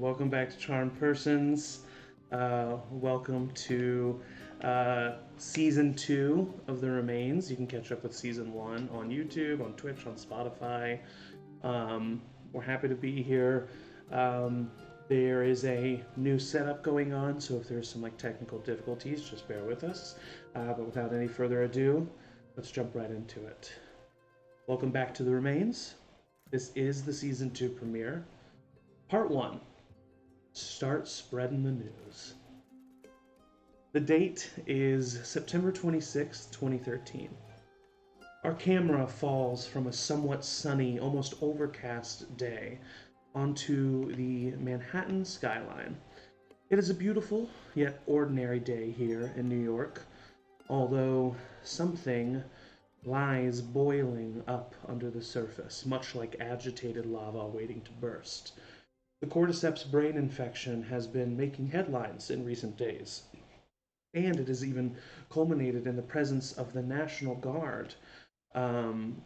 Welcome back to Charmed Persons. Welcome to season 2 of The Remains. You can catch up with season 1 on YouTube, on Twitch, on Spotify. We're happy to be here. There is a new setup going on, so if there's some technical difficulties, just bear with us. But without any further ado, let's jump right into it. Welcome back to The Remains. This is the season 2 premiere. Part 1. Start spreading the news. The date is September 26, 2013. Our camera falls from a somewhat sunny, almost overcast day onto the Manhattan skyline. It is a beautiful, yet ordinary day here in New York, although something lies boiling up under the surface, much like agitated lava waiting to burst. The cordyceps brain infection has been making headlines in recent days, and it has even culminated in the presence of the National Guard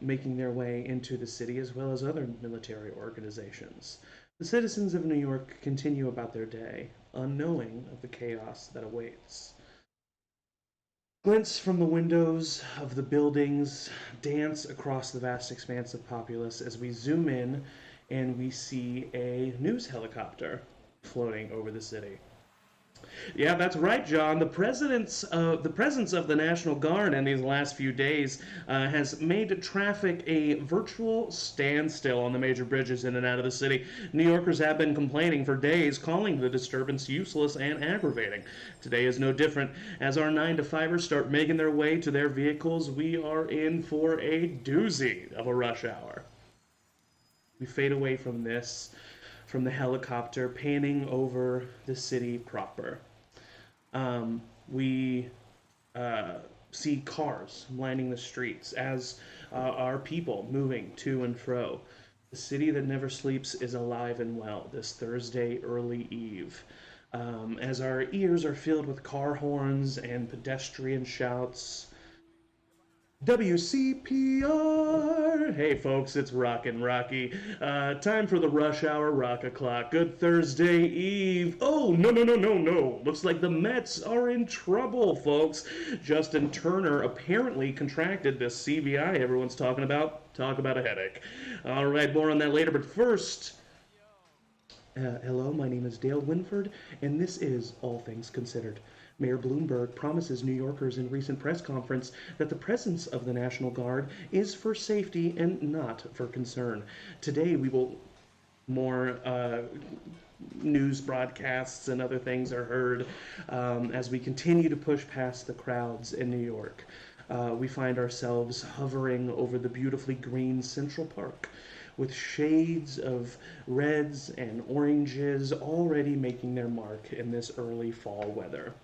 making their way into the city, as well as other military organizations. The citizens of New York continue about their day, unknowing of the chaos that awaits. Glints from the windows of the buildings dance across the vast expanse of populace as we zoom in and we see a news helicopter floating over the city. Yeah, that's right, John. The presence of the National Guard in these last few days has made traffic a virtual standstill on the major bridges in and out of the city. New Yorkers have been complaining for days, calling the disturbance useless and aggravating. Today is no different. As our 9 to 5ers start making their way to their vehicles, we are in for a doozy of a rush hour. We fade away from the helicopter, panning over the city proper. We see cars lining the streets, as are people moving to and fro. The city that never sleeps is alive and well this Thursday early eve. As our ears are filled with car horns and pedestrian shouts, WCPR! Hey folks, it's Rockin' Rocky. Time for the rush hour rock o'clock. Good Thursday Eve. Oh, no, no, no, no, no. Looks like the Mets are in trouble, folks. Justin Turner apparently contracted this CBI everyone's talking about. Talk about a headache. All right, more on that later, but first... hello, my name is Dale Winford, and this is All Things Considered. Mayor Bloomberg promises New Yorkers in recent press conference that the presence of the National Guard is for safety and not for concern. Today we will more news broadcasts and other things are heard as we continue to push past the crowds in New York. We find ourselves hovering over the beautifully green Central Park, with shades of reds and oranges already making their mark in this early fall weather.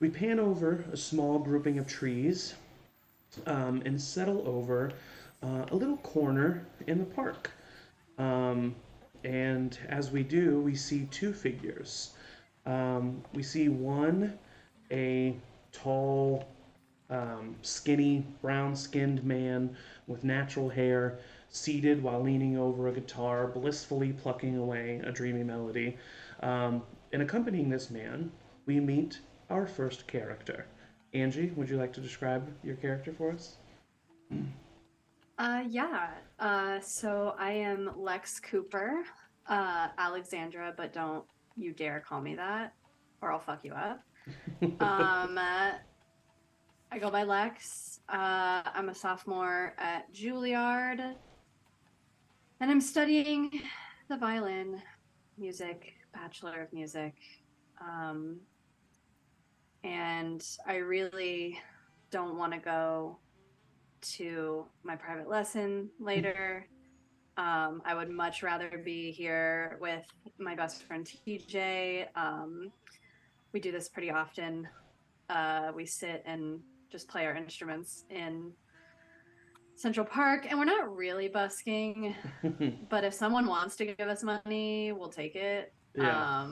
We pan over a small grouping of trees and settle over a little corner in the park. And as we do, we see two figures. We see one, a tall, skinny, brown-skinned man with natural hair, seated while leaning over a guitar, blissfully plucking away a dreamy melody. And accompanying this man, we meet our first character. Angie, would you like to describe your character for us? Yeah. So I am Lex Cooper, Alexandra, but don't you dare call me that, or I'll fuck you up. I go by Lex. I'm a sophomore at Juilliard, and I'm studying the violin music, Bachelor of Music. And I really don't want to go to my private lesson later. I would much rather be here with my best friend TJ. We do this pretty often. We sit and just play our instruments in Central Park, and we're not really busking, but if someone wants to give us money, we'll take it. Yeah.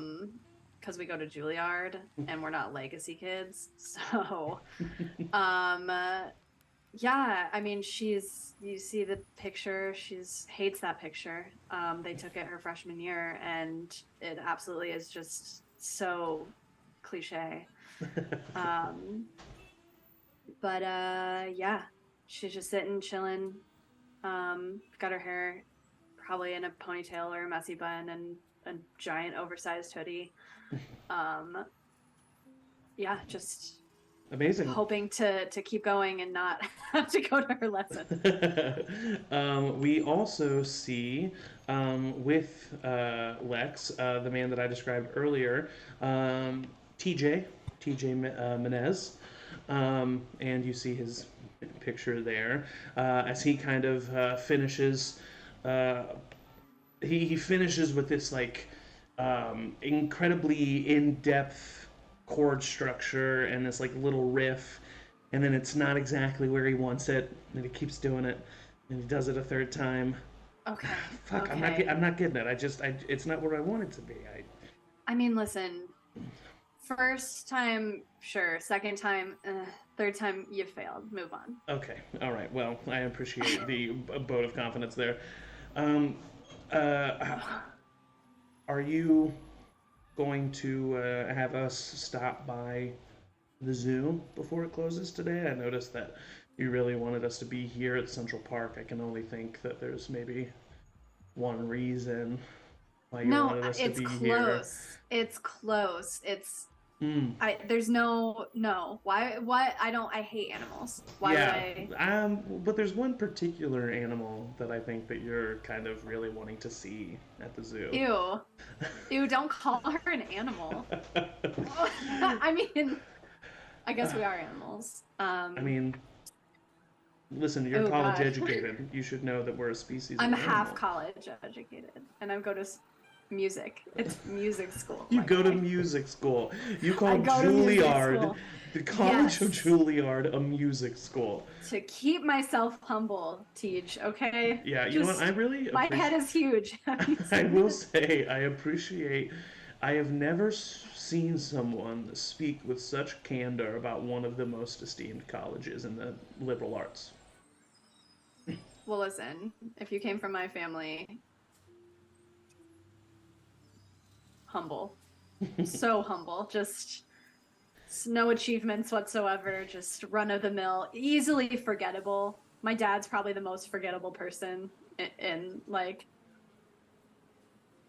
Because we go to Juilliard and we're not legacy kids. So Yeah, I mean, you see the picture, she's hates that picture. They took it her freshman year, and it absolutely is just so cliche. Um, but yeah, she's just sitting, chilling. Got her hair probably in a ponytail or a messy bun and a giant oversized hoodie. Um, yeah, just Amazing. hoping to keep going and not have to go to her lesson. We also see with Lex, the man that I described earlier, um, TJ, Menez, and you see his picture there as he kind of finishes. Uh, he finishes with this like incredibly in-depth chord structure and this like little riff, and then it's not exactly where he wants it, and he keeps doing it, and he does it a third time. Okay. Fuck, Okay. I'm not getting it. It's not where I want it to be. I mean, listen, first time, sure. Second time, third time, you failed. Move on. Okay, all right. Well, I appreciate the vote of confidence there. Um, uh, are you going to have us stop by the zoo before it closes today? I noticed that you really wanted us to be here at Central Park. I can only think that there's maybe one reason why you No, wanted us to it's be here. close. It's close. It's Hmm. there's no. Why what I hate animals. Why would Yeah. I But there's one particular animal that I think that you're kind of really wanting to see at the zoo. ew. Ew, don't call her an animal. I mean, I guess we are animals. I mean, listen, you're Oh college God. educated. You should know that we're a species I'm of half animal. college educated and I go to music. It's music school, You my go to guy. music school. You I call go to music Juilliard, school. the College of Yes. Juilliard, a music school. To keep myself humble, Tej, okay? Yeah, you know what? I Just really my head appreciate. is huge. Have you I seen will it? say, I appreciate. I have never seen someone speak with such candor about one of the most esteemed colleges in the liberal arts. Well, listen, if you came from my family, humble. So humble. Just no achievements whatsoever, just run of the mill, easily forgettable. My dad's probably the most forgettable person in like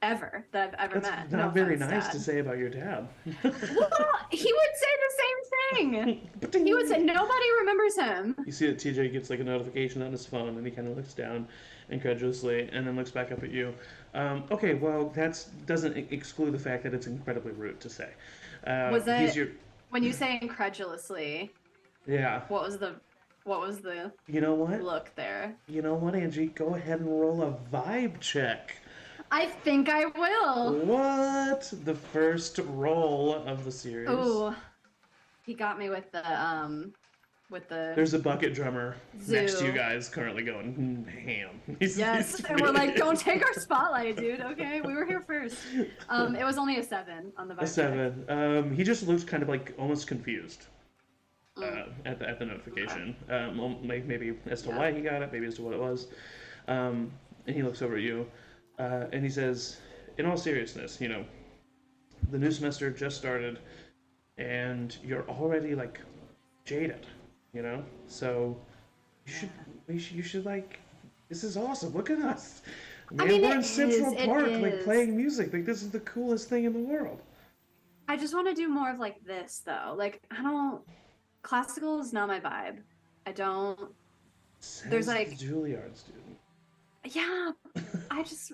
ever that I've ever That's met. No not very offense, nice to dad. say about your dad. Well, he would say the same thing. He would say nobody remembers him. You see that TJ gets like a notification on his phone, and he kind of looks down incredulously, and then looks back up at you. Okay, well that doesn't exclude the fact that it's incredibly rude to say. Was He's it your when you say incredulously, yeah. what was the what was the You know what? look there? You know what, Angie? Go ahead and roll a vibe check. I think I will. What? The first roll of the series. Ooh, he got me with the There's a bucket drummer next to you zoo. guys currently going ham. Yes, He's and we're really like, don't take our spotlight, dude. Okay, we were here first. It was only a 7 on the a vibe check. 7. He just looks kind of like almost confused Mm, at the okay. notification. Maybe as to Yeah. why he got it, maybe as to what it was. And he looks over at you, and he says, "In all seriousness, the new semester just started, and you're already like jaded, So you should, Yeah. you should like, this is awesome. Look at us, I man. mean, We're in it is. Central It Park, like is. playing music. Like this is the coolest thing in the world." I just want to do more of like this, though. Like, I don't. Classical is not my vibe. I don't. There's Says the like, Juilliard student. yeah, I just.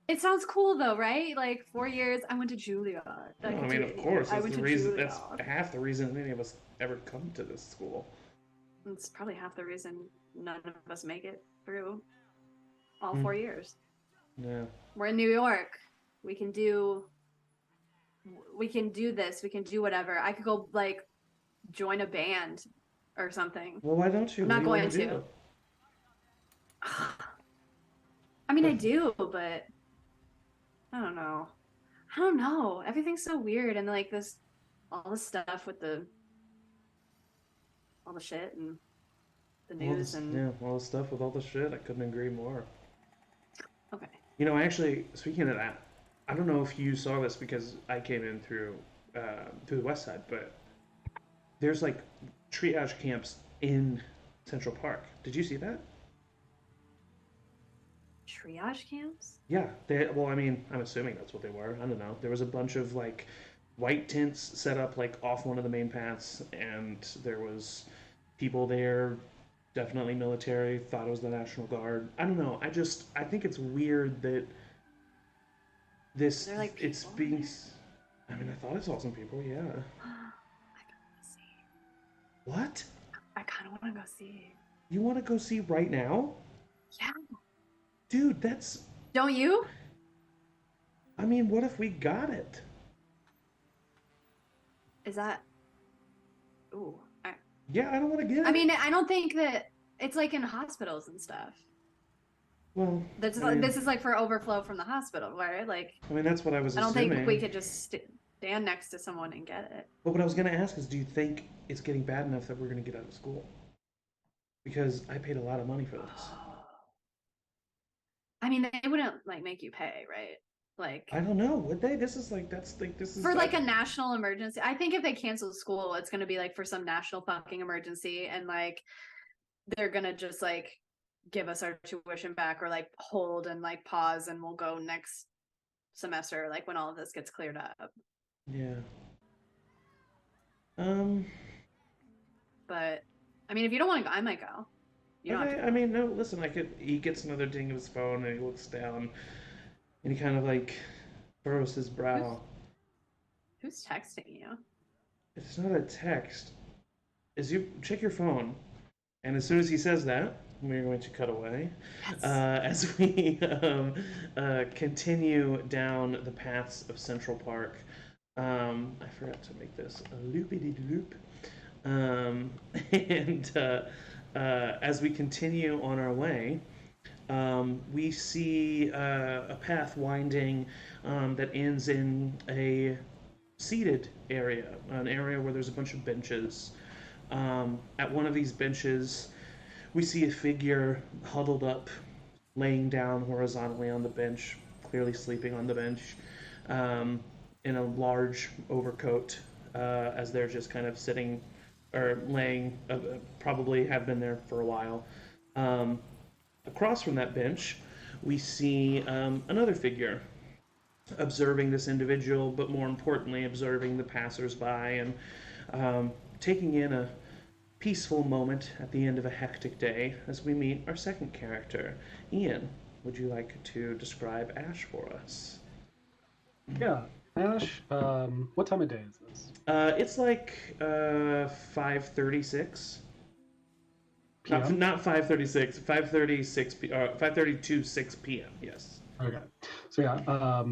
It sounds cool though, right? Like 4 years, I went to Juilliard. No, I mean, of course, I that's went the to reason. That's Juilliard. half the reason any of us ever come to this school. It's probably half the reason none of us make it through all Hmm. 4 years. Yeah. We're in New York. We can do this. We can do whatever. I could go like join a band or something. Well, why don't you? I'm What do not you want going to to. do? I mean, I do, but I don't know. I don't know. Everything's so weird and like all this stuff with all the shit and the news and all the stuff with all the shit. I couldn't agree more. okay. Actually, speaking of that, I don't know if you saw this because I came in through the west side, but there's like triage camps in Central Park. Did you see that? Triage camps? Yeah. Well, I'm assuming that's what they were. I don't know. There was a bunch of like white tents set up like off one of the main paths, and there was people there. Definitely military. Thought it was the National Guard. I don't know. I think it's weird that Are this there like it's people being. there? I thought I saw some people. Yeah. I kind of see. What? I kind of want to go see. You want to go see right now? Yeah. Dude, that's. Don't you? What if we got it? Is that? Ooh. Yeah, I don't want to get I it. mean, I don't think that it's like in hospitals and stuff. Well, This is like for overflow from the hospital, right? Like, that's what I was I don't assuming. think we could just stand next to someone and get it. But what I was going to ask is, do you think it's getting bad enough that we're going to get out of school? Because I paid a lot of money for this. I mean, they wouldn't like make you pay, right? Like, I don't know. Would they? This is for like a national emergency. I think if they cancel school, it's going to be like for some national fucking emergency, and like they're going to just like give us our tuition back or like hold and like pause, and we'll go next semester, like when all of this gets cleared up. Yeah. But I mean, if you don't want to go, I might go. You don't have to go. No. Listen, he gets another ding of his phone and he looks down and he kind of like furrows his brow. Who's texting you? It's not a text. As you check your phone, and as soon as he says that, we're going to cut away as we continue down the paths of Central Park. I forgot to make this a loopity loop. And as we continue on our way, we see a path winding that ends in a seated area, an area where there's a bunch of benches. At one of these benches, we see a figure huddled up, laying down horizontally on the bench, clearly sleeping on the bench, in a large overcoat, as they're just kind of sitting or laying, probably have been there for a while. Across from that bench, we see another figure observing this individual, but more importantly, observing the passersby and taking in a peaceful moment at the end of a hectic day as we meet our second character. Ian, would you like to describe Ash for us? Yeah, Ash. What time of day is this? It's like 5:36. PM? Not 5:36. 5:36. 5:30 to 6 p.m. Yes. Okay. So yeah,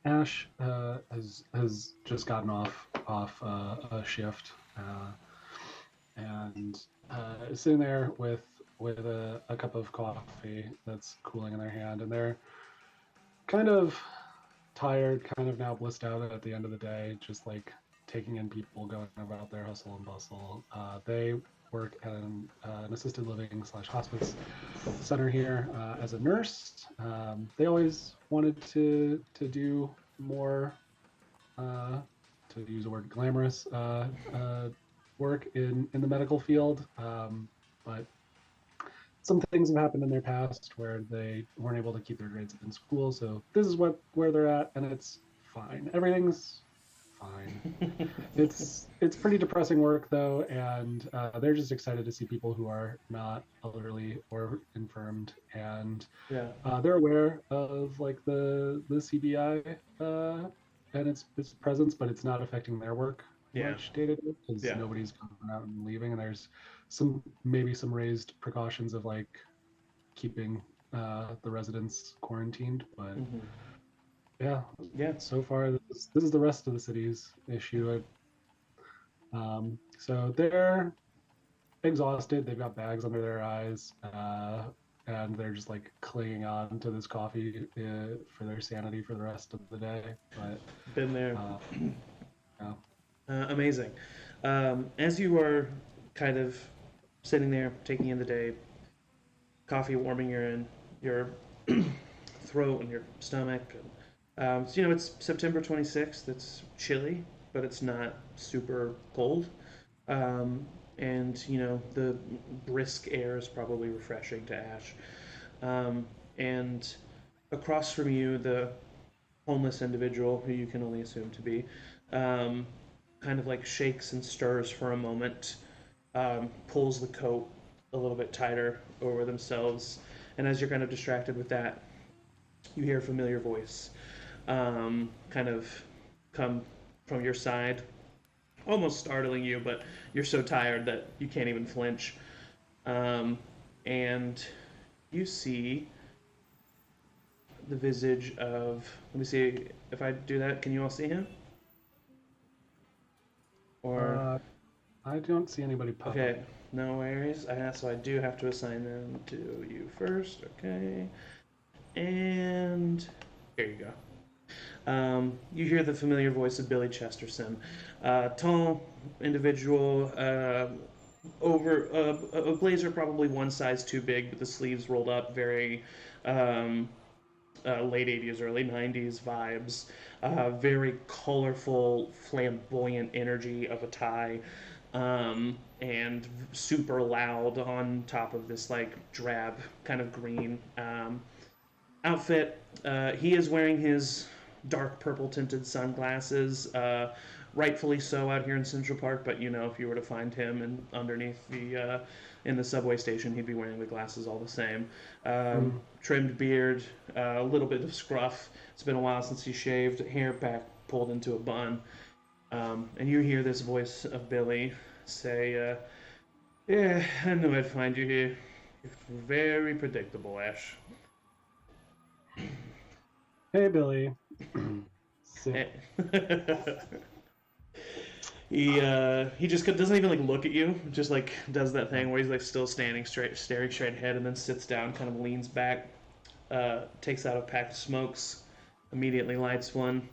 Ash has just gotten off a shift, and is sitting there with a cup of coffee that's cooling in their hand, and they're kind of tired, kind of now blissed out at the end of the day, just like taking in people going about their hustle and bustle. They work at an assisted living / hospice center here as a nurse. They always wanted to do more, to use the word glamorous, work in the medical field, but some things have happened in their past where they weren't able to keep their grades in school. So this is where they're at, and it's fine. Everything's fine. It's pretty depressing work though, and they're just excited to see people who are not elderly or infirmed, and Yeah. they're aware of like the CBI and its presence, but it's not affecting their work much day to day because nobody's going out and leaving, and there's maybe some raised precautions of like keeping the residents quarantined, but yeah. So far, this is the rest of the city's issue. So they're exhausted. They've got bags under their eyes, and they're just like clinging on to this coffee for their sanity for the rest of the day. But been there. Yeah. Amazing. As you are kind of sitting there, taking in the day, coffee warming your throat and your stomach. So, it's September 26th. It's chilly, but it's not super cold. And, the brisk air is probably refreshing to Ash. And across from you, the homeless individual, who you can only assume to be, um, kind of like shakes and stirs for a moment, pulls the coat a little bit tighter over themselves. And as you're kind of distracted with that, you hear a familiar voice kind of come from your side, almost startling you, but you're so tired that you can't even flinch. And you see the visage of. Let me see if I do that. Can you all see him? Or I don't see anybody pop okay, up. no worries. So I do have to assign them to you first. Okay, and here you go. You hear the familiar voice of Billy Chesterton, tall individual, over a blazer probably one size too big, but the sleeves rolled up, very late 80s, early 90s vibes. Very colorful, flamboyant energy of a tie, and super loud on top of this like drab kind of green outfit. He is wearing his dark purple tinted sunglasses. Rightfully so out here in Central Park, but if you were to find him and underneath the in the subway station, he'd be wearing the glasses all the same. Trimmed beard, a little bit of scruff. It's been a while since he shaved. Hair back pulled into a bun. And you hear this voice of Billy say, "Yeah, I knew I'd find you here. You're very predictable, Ash." Hey, Billy. Sit. He just doesn't even like look at you. Just like does that thing where he's like still standing straight, staring straight ahead, and then sits down, kind of leans back, takes out a pack of smokes, immediately lights one,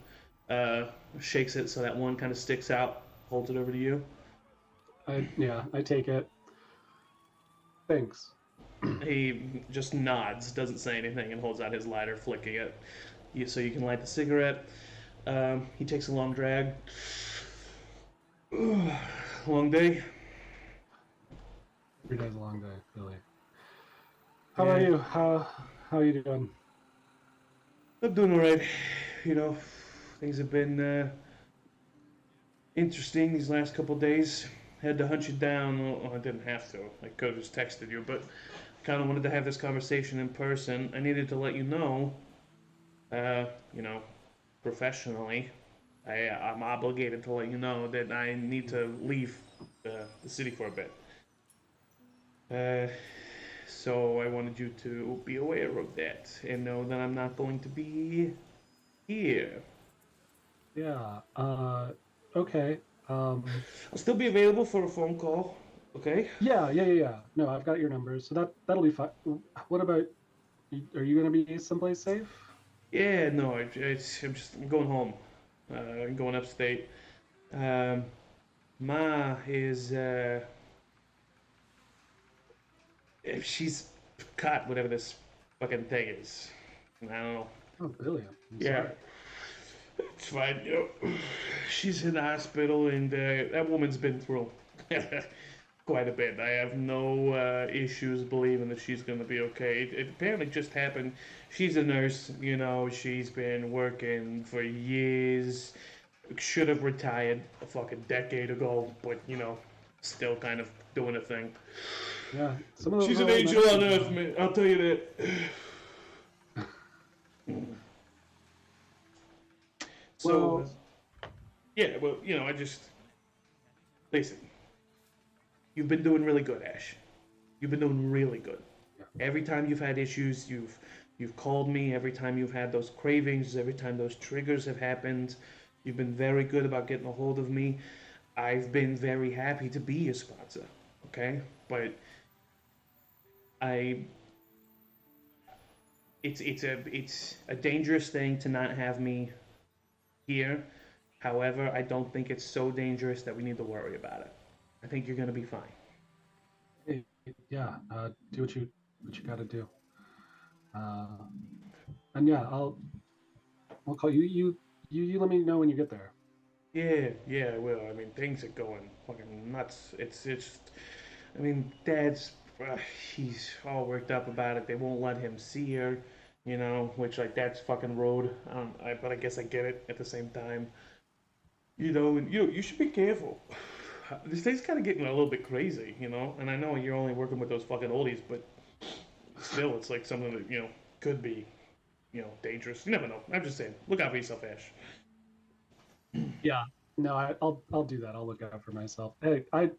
shakes it so that one kind of sticks out, holds it over to you. I take it. Thanks. He just nods, doesn't say anything, and holds out his lighter, flicking it, so you can light the cigarette. He takes a long drag. Long day. Every day's a long day, Billy. How about you? How are you doing? I'm doing alright. Things have been interesting these last couple days. Had to hunt you down. Well, I didn't have to. I could have just texted you, but kind of wanted to have this conversation in person. I needed to let you know, professionally, I'm obligated to let you know that I need to leave the city for a bit. So I wanted you to be aware of that and know that I'm not going to be here. Yeah. Okay. I'll still be available for a phone call. Okay. Yeah. No, I've got your numbers, so that'll be fine. What about? Are you gonna be someplace safe? Yeah. No. I'm going home. I'm going upstate. Ma is if she's caught whatever this fucking thing is. I don't know. Oh, Billy, I'm Yeah. sorry. It's fine. She's in the hospital, and that woman's been through quite a bit. I have no issues believing that she's going to be okay. It apparently just happened. She's a nurse, she's been working for years. Should have retired a fucking decade ago, but, still kind of doing a thing. Yeah, some of those. She's an angel on earth, man. I'll tell you that. So, I just listen. You've been doing really good, Ash. You've been doing really good. Yeah. Every time you've had issues, you've called me. Every time you've had those cravings, every time those triggers have happened, you've been very good about getting a hold of me. I've been very happy to be your sponsor. Okay, but it's a dangerous thing to not have me here. However, I don't think it's so dangerous that we need to worry about it. I think you're going to be fine. Hey, yeah, do what you got to do. Uh, and yeah, I'll call you. You let me know when you get there. Yeah, yeah, I will. I mean, things are going fucking nuts. It's. I mean, Dad's. Uh, he's all worked up about it. They won't let him see her, you know, which like that's fucking road. But I guess I get it at the same time. You know, and you should be careful. This thing's kind of getting a little bit crazy, you know. And I know you're only working with those fucking oldies, but still, it's like something that could be dangerous. You never know. I'm just saying, look out for yourself, Ash. Yeah. No, I'll do that. I'll look out for myself. Hey, I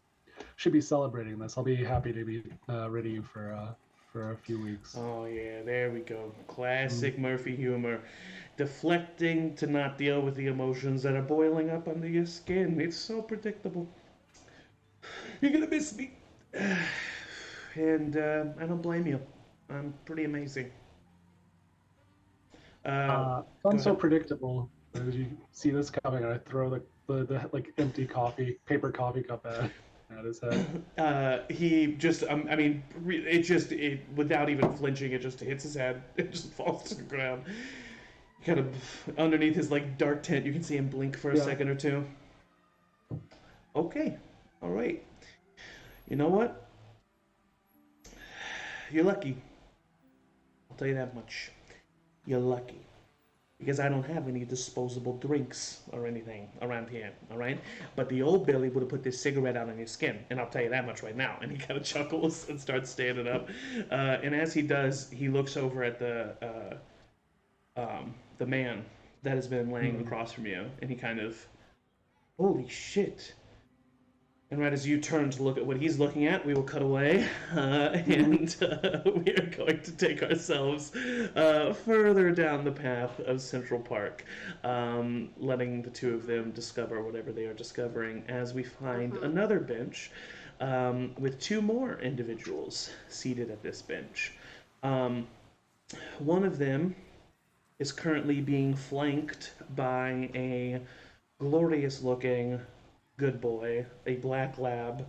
should be celebrating this. I'll be happy to be rid of you for a few weeks. Oh yeah, there we go. Mm. Classic Murphy humor. Deflecting to not deal with the emotions that are boiling up under your skin. It's so predictable. You're gonna miss me. And I don't blame you. I'm pretty amazing. Uh, go Sounds so ahead. predictable. As you see this coming, and I throw the like empty paper coffee cup at his head. He just, I mean, without even flinching, it just hits his head. It just falls to the ground. Kind of underneath his like dark tent, you can see him blink for a Yeah. second or two. Okay, all right. You know what? You're lucky. I'll tell you that much. You're lucky. Because I don't have any disposable drinks or anything around here, all right? But the old Billy would have put this cigarette out on your skin, and I'll tell you that much right now. And he kind of chuckles and starts standing up. And as he does, he looks over at the man that has been laying Mm. across from you, and he kind of, holy shit. And right as you turn to look at what he's looking at, we will cut away, Mhm. and we are going to take ourselves further down the path of Central Park, letting the two of them discover whatever they are discovering as we find Mm-hmm. another bench with two more individuals seated at this bench. Um, one of them is currently being flanked by a glorious looking good boy, a black lab,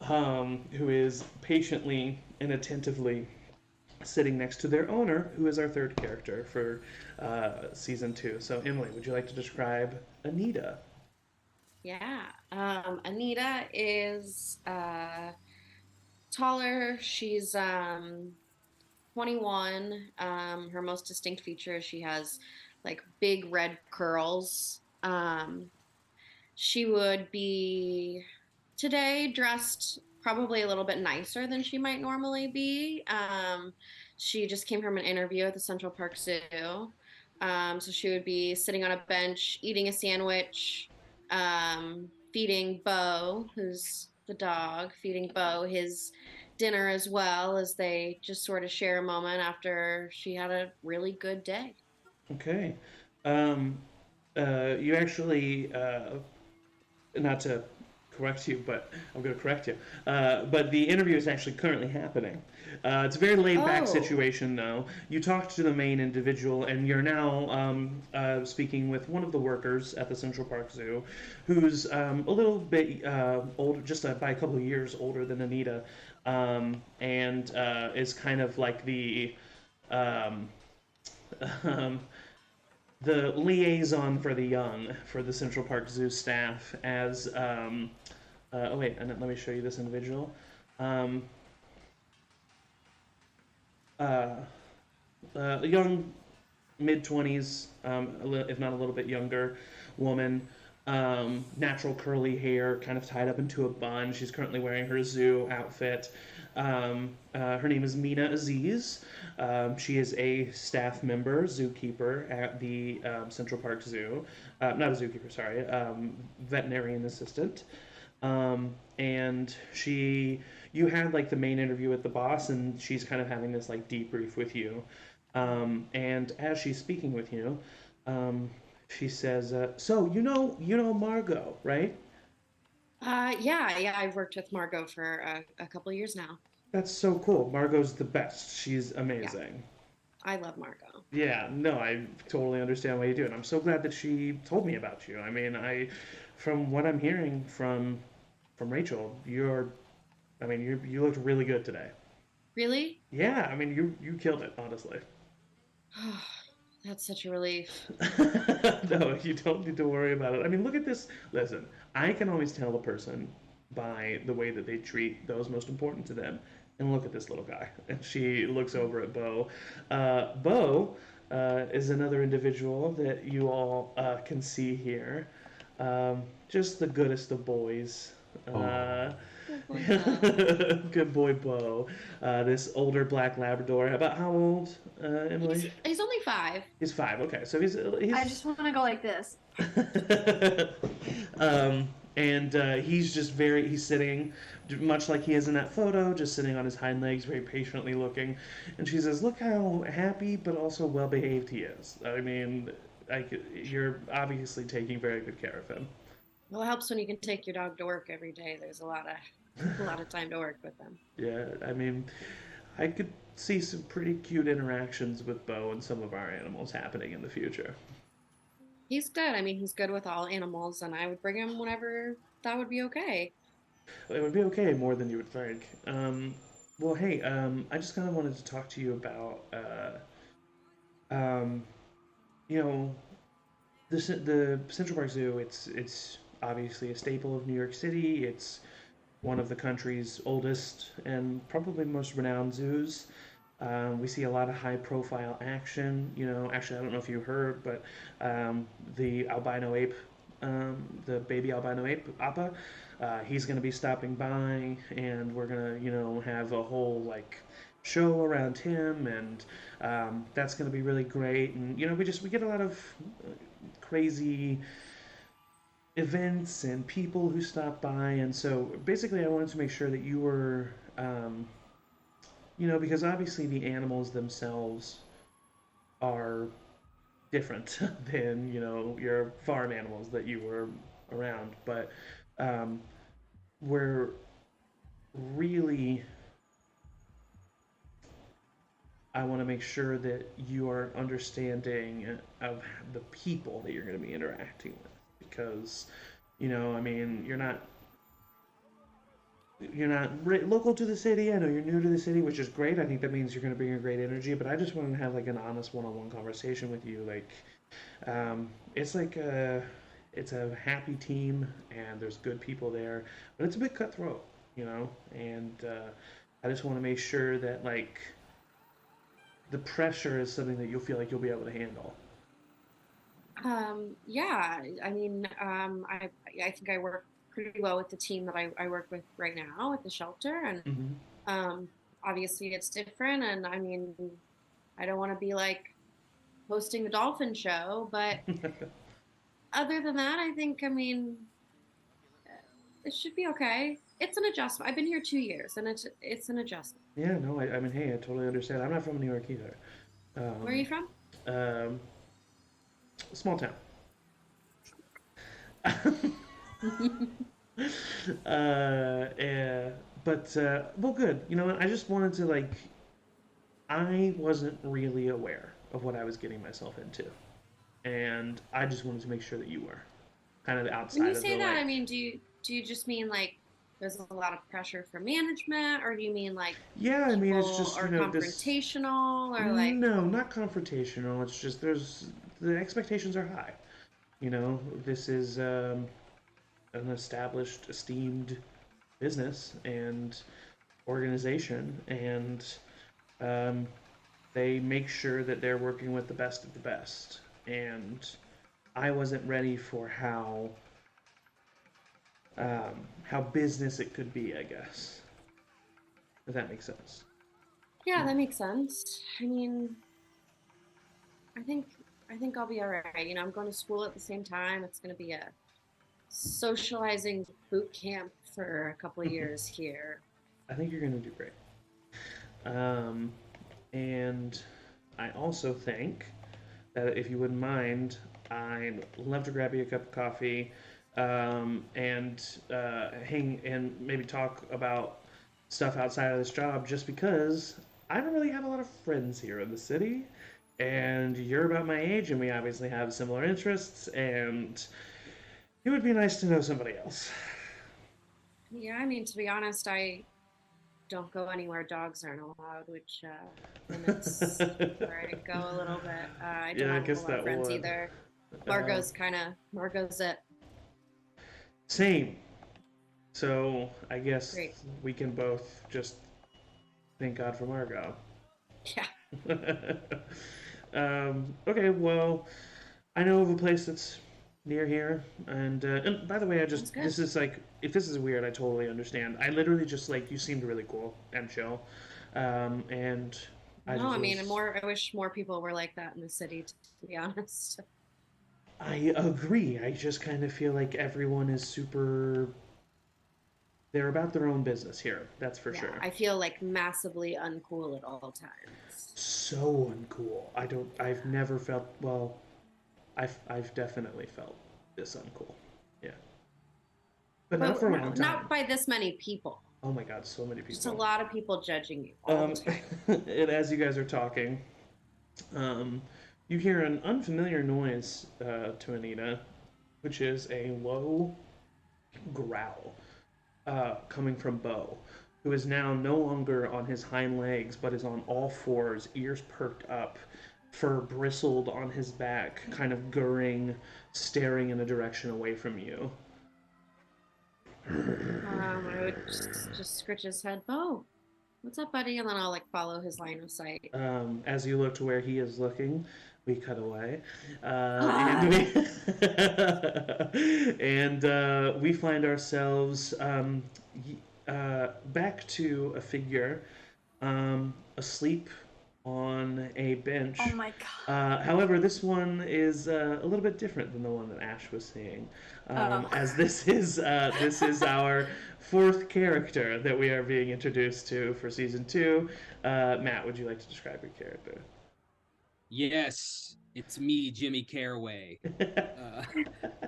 who is patiently and attentively sitting next to their owner, who is our third character for season two. So, Emily, would you like to describe Anita? Yeah. Anita is taller. She's 21. Her most distinct feature is she has like big red curls. She would be today dressed probably a little bit nicer than she might normally be. She just came from an interview at the Central Park Zoo. So she would be sitting on a bench, eating a sandwich, feeding Bo, who's the dog, feeding Bo his dinner as well as they just sort of share a moment after she had a really good day. Okay. Um, you actually, not to correct you, but I'm going to correct you. But the interview is actually currently happening. It's a very laid back Oh, situation, though. You talked to the main individual, and you're now speaking with one of the workers at the Central Park Zoo, who's a little bit older, just by a couple of years older than Anita, and is kind of like um, um, the liaison for the young for the Central Park Zoo staff as oh wait, and let me show you this individual. Um, uh, a young mid 20s, if not a little bit younger, woman. Natural curly hair, kind of tied up into a bun. She's currently wearing her zoo outfit. Her name is Mina Aziz. She is a staff member, zookeeper at the Central Park Zoo. Not a zookeeper, sorry, veterinarian assistant. And you had like the main interview with the boss, and she's kind of having this like debrief with you. And as she's speaking with you, um, she says, "So you know Margot, right? yeah, yeah. I've worked with Margot for a couple years now. That's so cool. Margot's the best. She's Yeah, amazing." I love Margot. Yeah, no, I totally understand why you do it. I'm so glad that she told me about you. I mean, from what I'm hearing from Rachel, you're I mean, you looked really good today. Really? Yeah, I mean, you killed it, honestly. That's such a relief. No, you don't need to worry about it. I mean, look at this. Listen, I can always tell a person by the way that they treat those most important to them. And look at this little guy. And she looks over at Bo. Bo is another individual that you all can see here. Just the goodest of boys. Uh, Oh, Good boy, Bo. Good boy, Bo. This older black Labrador. About how old, Emily? He's only 5. He's 5. Okay, so he's I just want to go like this. and he's just he's sitting, much like he is in that photo, just sitting on his hind legs, very patiently looking. And she says, "Look how happy but also well behaved he is. I mean, you're obviously taking very good care of him." Well, it helps when you can take your dog to work every day. There's a lot of time to work with them. Yeah, I mean, I could see some pretty cute interactions with Bo and some of our animals happening in the future. He's good. I mean, he's good with all animals, and I would bring him whenever that would be okay. It would be okay more than you would think. Well, hey, I just kind of wanted to talk to you about, um, you know, the Central Park Zoo. It's obviously a staple of New York City. It's one of the country's oldest and probably most renowned zoos. We see a lot of high-profile action. Actually, I don't know if you heard, but the albino ape, the baby albino ape, Appa, he's going to be stopping by, and we're going to, have a whole like show around him, and that's going to be really great. And we get a lot of crazy events and people who stop by, and so basically, I wanted to make sure that you were. Because obviously the animals themselves are different than, your farm animals that you were around. But um, we're really, I want to make sure that you are understanding of the people that you're going to be interacting with. Because, I mean, you're not local to the city. I know you're new to the city, which is great. I think that means you're going to bring a great energy. But I just want to have like an honest one-on-one conversation with you. Like, it's like it's a happy team, and there's good people there, but it's a bit cutthroat, And I just want to make sure that like the pressure is something that you'll feel like you'll be able to handle. Yeah, I mean, I think I work pretty well with the team that I work with right now at the shelter, and Mm-hmm. obviously it's different. And I mean, I don't want to be like hosting the dolphin show, but other than that, I mean, it should be okay. It's an adjustment. I've been here 2 years, and it's an adjustment. Yeah, no, I mean, hey, I totally understand. I'm not from New York either. Where are you from? Um, Small town. Yeah, but well, good. You know what? I just wanted to like. I wasn't really aware of what I was getting myself into, and I just wanted to make sure that you were kind of outside When you of say the that, like. I mean, do you just mean like there's a lot of pressure from management, or do you mean like Yeah, I mean, it's people just are this. confrontational, or like No, not confrontational. It's just the expectations are high. This is an established, esteemed business and organization, and um, they make sure that they're working with the best of the best. And I wasn't ready for how business it could be, I guess. If that makes sense. yeah, that makes sense. I mean, I think I think I'll be all right. I'm going to school at the same time. It's going to be a socializing boot camp for a couple of years here. I think you're going to do great. Um, and I also think that if you wouldn't mind, I'd love to grab you a cup of coffee, and hang and maybe talk about stuff outside of this job, just because I don't really have a lot of friends here in the city, and you're about my age, and we obviously have similar interests, and it would be nice to know somebody else. Yeah, I mean, to be honest, don't go anywhere dogs aren't allowed, which limits where I go a little bit. I don't Yeah, I have a guess whole lot of that friends would. either. Margot's it. Same. So I guess Great. we can both just thank God for Margot. Yeah. Okay, well, I know of a place that's near here, and by the way, Sounds good. this is like, if this is weird, I totally understand. I literally just like, you seemed really cool and chill, and I No, just I mean, was, I wish more people were like that in the city, to be honest. I agree. I just kind of feel like everyone is super. They're about their own business here. That's for Yeah, sure. I feel like massively uncool at all times. So uncool. I don't. I've never felt. Well, I've definitely felt this uncool. Yeah, but not for a long time. Not by this many people. Oh my God, so many people. Just a lot of people judging you all the time. And as you guys are talking, you hear an unfamiliar noise to Anita, which is a low growl coming from Bo, who is now no longer on his hind legs, but is on all fours, ears perked up, fur bristled on his back, kind of gurring, staring in a direction away from you. I would just scritch his head. Oh, what's up, buddy? And then I'll like follow his line of sight. As you look to where he is looking, we cut away, and we find ourselves back to a figure asleep on a bench. Oh my god. However, this one is a little bit different than the one that Ash was seeing, as this is our fourth character that we are being introduced to for season 2. Matt, would you like to describe your character? Yes, it's me, Jimmy Caraway.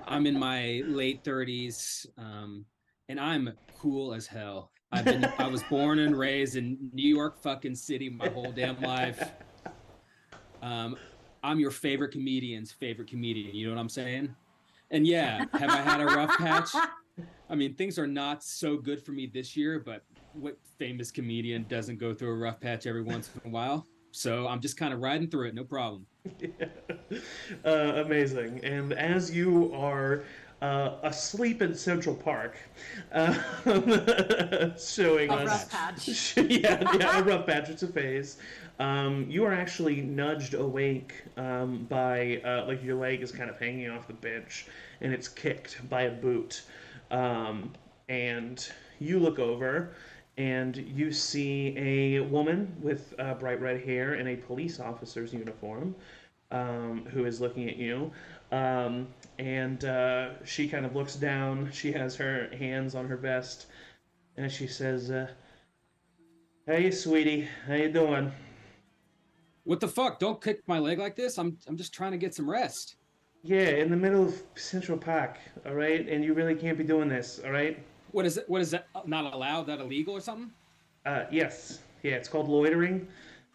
I'm in my late 30s, and I'm cool as hell. I was born and raised in New York fucking city my whole damn life. I'm your favorite comedian's favorite comedian. You know what I'm saying? And yeah, have I had a rough patch? I mean, things are not so good for me this year, but what famous comedian doesn't go through a rough patch every once in a while? So I'm just kind of riding through it, no problem. Amazing. And as you are asleep in Central Park, showing A us rough patch. yeah, a rough patch. It's a phase. You are actually nudged awake by like your leg is kind of hanging off the bench, and it's kicked by a boot. And you look over, and you see a woman with bright red hair in a police officer's uniform, who is looking at you. And she kind of looks down. She has her hands on her vest, and she says, "Hey, sweetie, how you doing?" What the fuck? Don't kick my leg like this. I'm just trying to get some rest. Yeah, in the middle of Central Park, all right? And you really can't be doing this, all right? What is it? What is that? Not allowed? That illegal or something? Yes. Yeah, it's called loitering.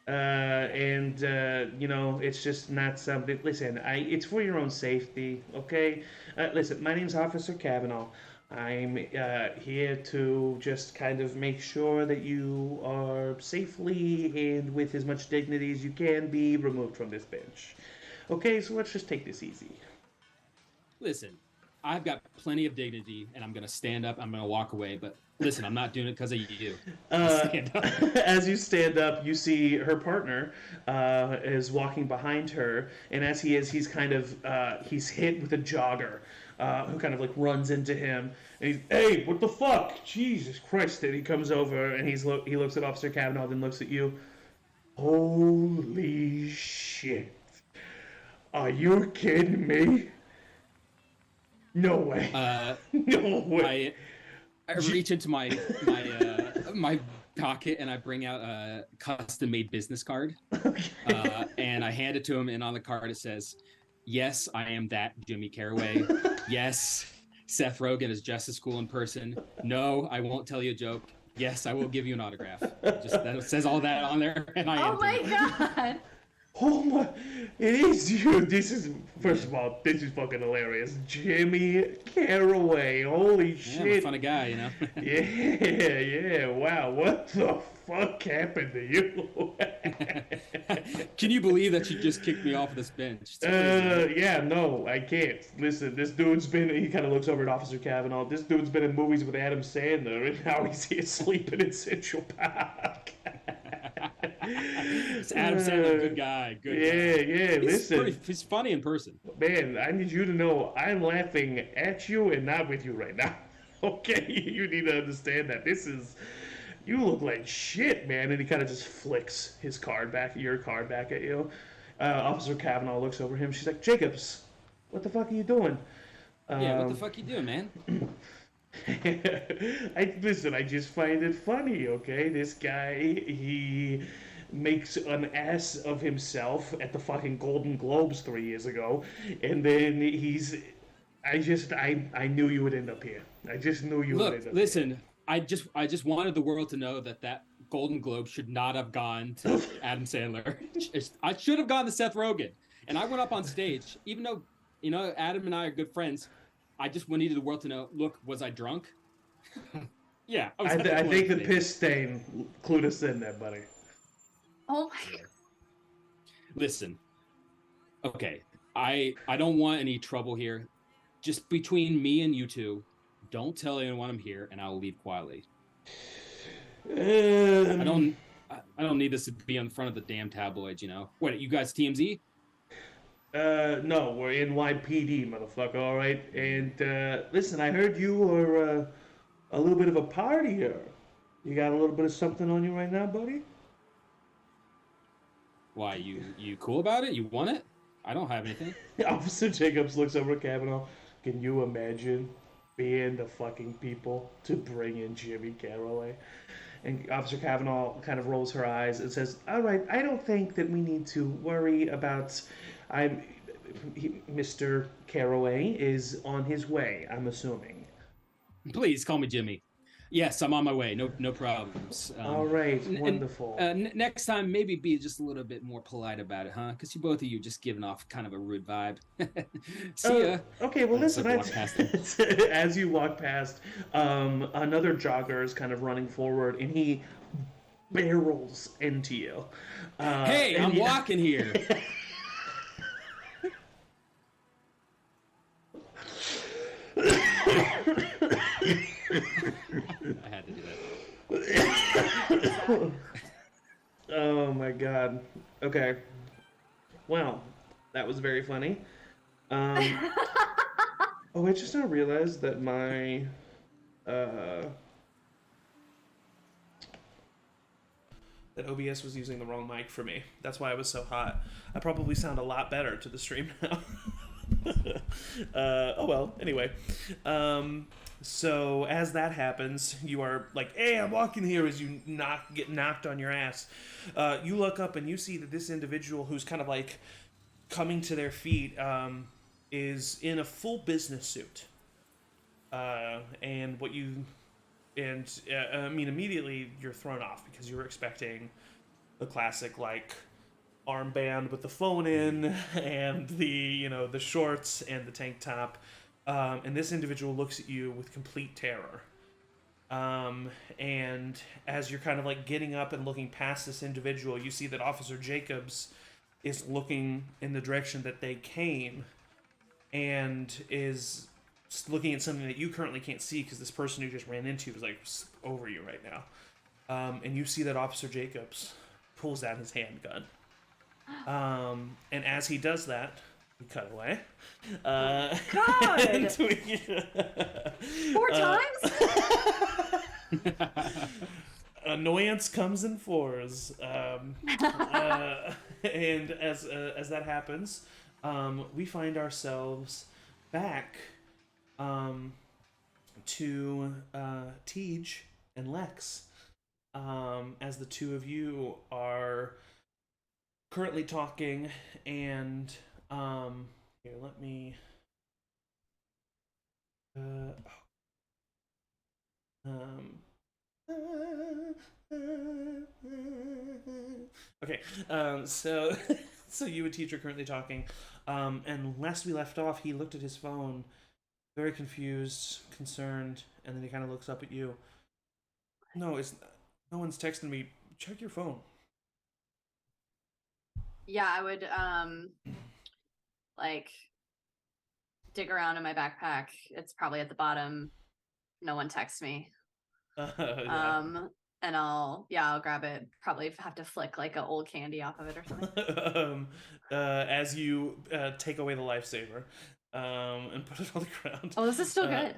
You know, it's just not something. Listen, it's for your own safety, okay? Listen, my name's Officer Kavanaugh. I'm here to just kind of make sure that you are safely and with as much dignity as you can be removed from this bench. Okay, so let's just take this easy. Listen, I've got plenty of dignity, and I'm gonna stand up. I'm gonna walk away, but listen, I'm not doing it because of you. Stand up. As you stand up, you see her partner is walking behind her, and as he is, he's kind of he's hit with a jogger who kind of like runs into him, and he's, "Hey, what the fuck? Jesus Christ!" And he comes over and he looks at Officer Kavanaugh, then looks at you. Holy shit! Are you kidding me? No way. No way. I reach into my pocket and I bring out a custom-made business card. Okay. And I hand it to him, and on the card it says, "Yes, I am that Jimmy Caraway. Yes, Seth Rogen is just as cool in person. No, I won't tell you a joke. Yes, I will give you an autograph." Just that says all that on there, and I. Oh my god! Oh my, it is you. This is, first of all, this is fucking hilarious. Jimmy Caraway. Holy Yeah, I'm a shit. funny guy, you know. Yeah. Wow, what the fuck happened to you? Can you believe that you just kicked me off of this bench? It's crazy, right? Yeah, no, I can't. Listen, this dude's been, he kind of looks over at Officer Kavanaugh. This dude's been in movies with Adam Sandler, and now he's here sleeping in Central Park. It's Adam Sandler, good guy, good guy. Yeah, listen. He's funny in person. Man, I need you to know I'm laughing at you and not with you right now. Okay? You need to understand that. You look like shit, man. And he kind of just flicks your card back at you. Officer Kavanaugh looks over him. She's like, Jacobs, what the fuck are you doing? Yeah, what the fuck you doing, man? Listen, I just find it funny, okay? This guy, he makes an ass of himself at the fucking Golden Globes 3 years ago, and then I knew you would end up here. I just knew you would end up listen, I just wanted the world to know that Golden Globe should not have gone to Adam Sandler. I should have gone to Seth Rogen. And I went up on stage, even though, Adam and I are good friends. I just needed the world to know, look, was I drunk? Yeah. I think the piss stain clued us in there, buddy. Oh my god. Listen, okay, I don't want any trouble here. Just between me and you two, don't tell anyone I'm here, and I'll leave quietly. I don't need this to be in front of the damn tabloids, What, you guys TMZ? No, we're NYPD, motherfucker, all right? And, listen, I heard you were, a little bit of a partier. You got a little bit of something on you right now, buddy? Why, you cool about it? You want it? I don't have anything. Officer Jacobs looks over at Kavanaugh. Can you imagine being the fucking people to bring in Jimmy Caraway? And Officer Kavanaugh kind of rolls her eyes and says, all right, I don't think that we need to worry about... Mr. Caraway is on his way, I'm assuming. Please call me Jimmy. Yes, I'm on my way. No problems. All right, wonderful. Next time, maybe be just a little bit more polite about it, huh? Because both of you just giving off kind of a rude vibe. See ya. Okay, well, listen. Like as you walk past, another jogger is kind of running forward, and he barrels into you. Hey, I'm walking here. I had to do that. Oh my god. Okay. Well, that was very funny. Oh, I just now realized that my that OBS was using the wrong mic for me. That's why I was so hot. I probably sound a lot better to the stream now. Oh well, anyway. So as that happens, you are like, hey, I'm walking here, as you get knocked on your ass. You look up and you see that this individual who's kind of like coming to their feet is in a full business suit. And immediately you're thrown off because you were expecting the classic, like, armband with the phone in and the shorts and the tank top, and this individual looks at you with complete terror, and as you're kind of like getting up and looking past this individual, you see that Officer Jacobs is looking in the direction that they came and is looking at something that you currently can't see because this person who just ran into you is like over you right now, and you see that Officer Jacobs pulls out his handgun. And as he does that, we cut away. God! 4 times? Annoyance comes in 4s. And as that happens, we find ourselves back to Tej and Lex, as the two of you are currently talking, and here, let me okay, so So you and Teach are currently talking, and last we left off, he looked at his phone, very confused, concerned, and then he kind of looks up at you. No, no one's texting me. Check your phone. Yeah, I would like dig around in my backpack. It's probably at the bottom. No one texts me. Yeah. And I'll grab it. Probably have to flick like an old candy off of it or something. As you take away the lifesaver and put it on the ground. Oh, this is still good.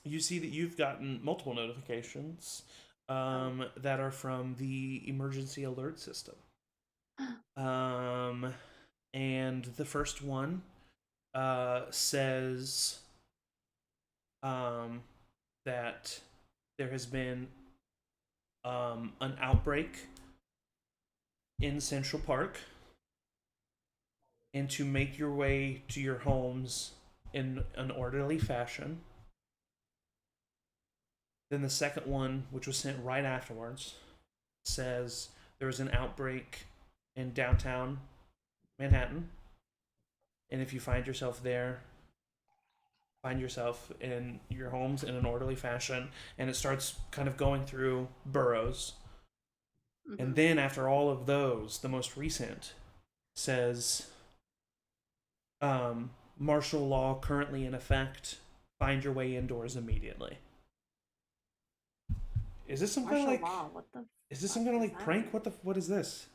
You see that you've gotten multiple notifications that are from the emergency alert system. And the first one says that there has been an outbreak in Central Park, and to make your way to your homes in an orderly fashion. Then the second one, which was sent right afterwards, says there was an outbreak in downtown Manhattan, and if you find yourself there, find yourself in your homes in an orderly fashion. And it starts kind of going through boroughs. Mm-hmm. And then after all of those, the most recent says martial law currently in effect, find your way indoors immediately. Is this some kind of like law? What the is this some kind of like prank? What is this?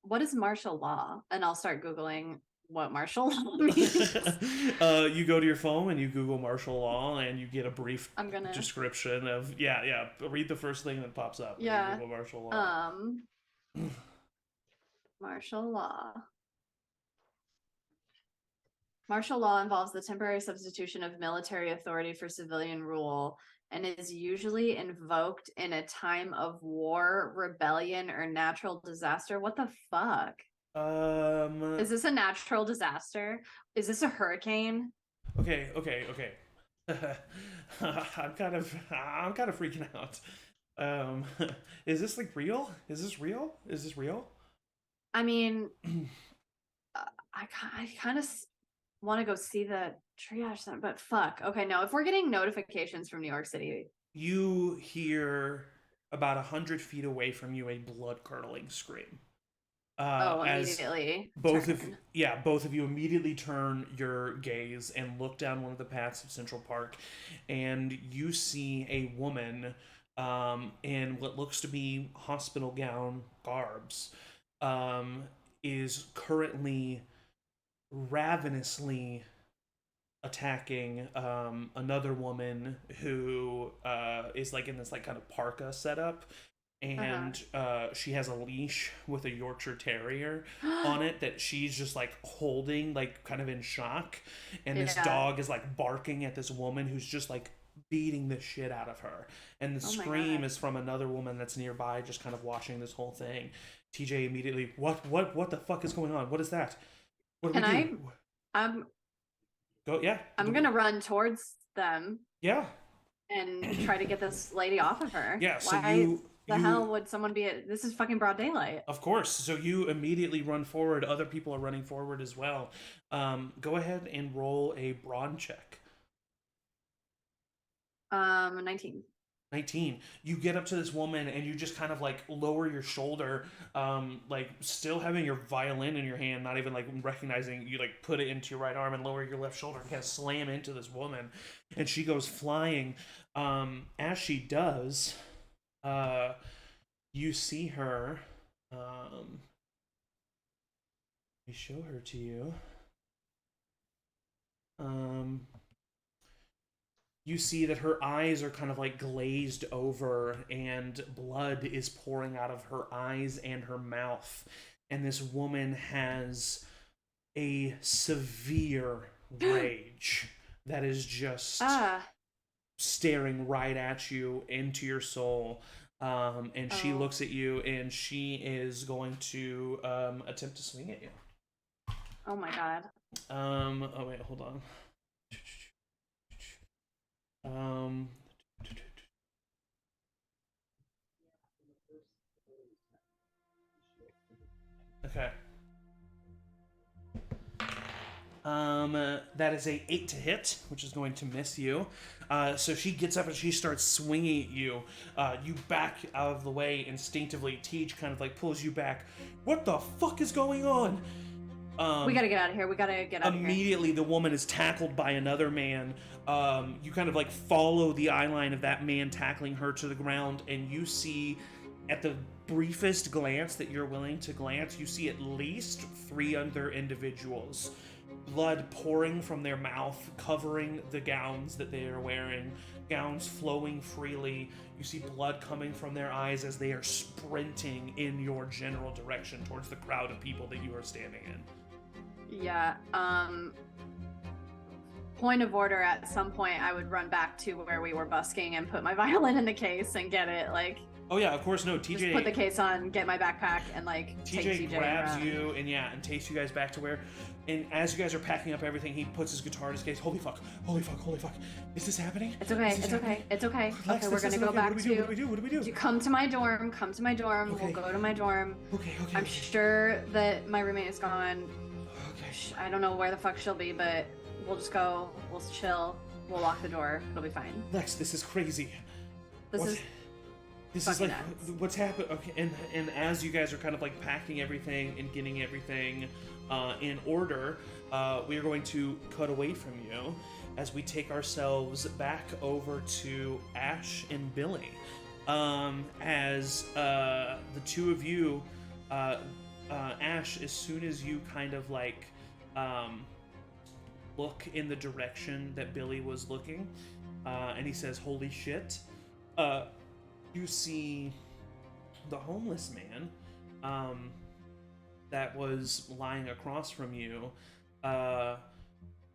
What is martial law? And I'll start Googling what martial law means. You go to your phone and you Google martial law and you get a brief description of read the first thing that pops up. Yeah. Google martial law. Martial law. Martial law involves the temporary substitution of military authority for civilian rule and is usually invoked in a time of war, rebellion, or natural disaster. What the fuck? Is this a natural disaster? Is this a hurricane? Okay. I'm kind of freaking out. Is this like real? Is this real? I mean, I kind of want to go see the triage center, but fuck. Okay, no. If we're getting notifications from New York City, you hear about 100 feet away from you a blood-curdling scream. Immediately. Both of you immediately turn your gaze and look down one of the paths of Central Park, and you see a woman in what looks to be hospital gown garbs is currently ravenously attacking another woman who is like in this like kind of parka setup, and she has a leash with a Yorkshire Terrier on it that she's just like holding, like kind of in shock, and this dog is like barking at this woman who's just like beating the shit out of her, and the scream is from another woman that's nearby just kind of watching this whole thing. TJ immediately, what the fuck is going on? What is that? What do we do? I'm gonna run towards them. Yeah. And try to get this lady off of her. Yeah. So Why the hell would someone be this is fucking broad daylight. Of course. So you immediately run forward. Other people are running forward as well. Go ahead and roll a brawn check. 19. You get up to this woman and you just kind of like lower your shoulder, like still having your violin in your hand, not even like recognizing you, like put it into your right arm and lower your left shoulder and kind of slam into this woman, and she goes flying. As she does, you see her. Let me show her to you. You see that her eyes are kind of like glazed over and blood is pouring out of her eyes and her mouth. And this woman has a severe rage that is just staring right at you into your soul. And she looks at you and she is going to attempt to swing at you. Oh my god. Oh wait, hold on. Okay. That is a 8 to hit, which is going to miss you. So she gets up and she starts swinging at you. You back out of the way instinctively. Teach kind of like pulls you back. What the fuck is going on? We gotta get out of here. We gotta get out of here. Immediately, the woman is tackled by another man. You kind of like follow the eye line of that man tackling her to the ground, and you see, at the briefest glance that you're willing to glance, you see at least 3 other individuals. Blood pouring from their mouth, covering the gowns that they are wearing, gowns flowing freely. You see blood coming from their eyes as they are sprinting in your general direction towards the crowd of people that you are standing in. Yeah, point of order, at some point I would run back to where we were busking and put my violin in the case and get it, like... Oh yeah, of course, no, TJ... Just put the case on, get my backpack, and, like, take TJ grabs around. you, and takes you guys back to where... And as you guys are packing up everything, he puts his guitar in his case. Holy fuck, holy fuck, holy fuck. Is this happening? It's okay, it's okay, it's okay. Lex, Okay, we're gonna go back to... What do we do? You come to my dorm, Okay. we'll go to my dorm. Okay. I'm sure that my roommate is gone. Okay. I don't know where the fuck she'll be, but we'll just go, we'll chill, we'll lock the door, it'll be fine. Lex, this is crazy. This is like nuts. what's happened. Okay, and as you guys are kind of like packing everything and getting everything in order, we are going to cut away from you as we take ourselves back over to Ash and Billy. As the two of you, Ash, as soon as you kind of like look in the direction that Billy was looking, and he says, "Holy shit!" You see the homeless man that was lying across from you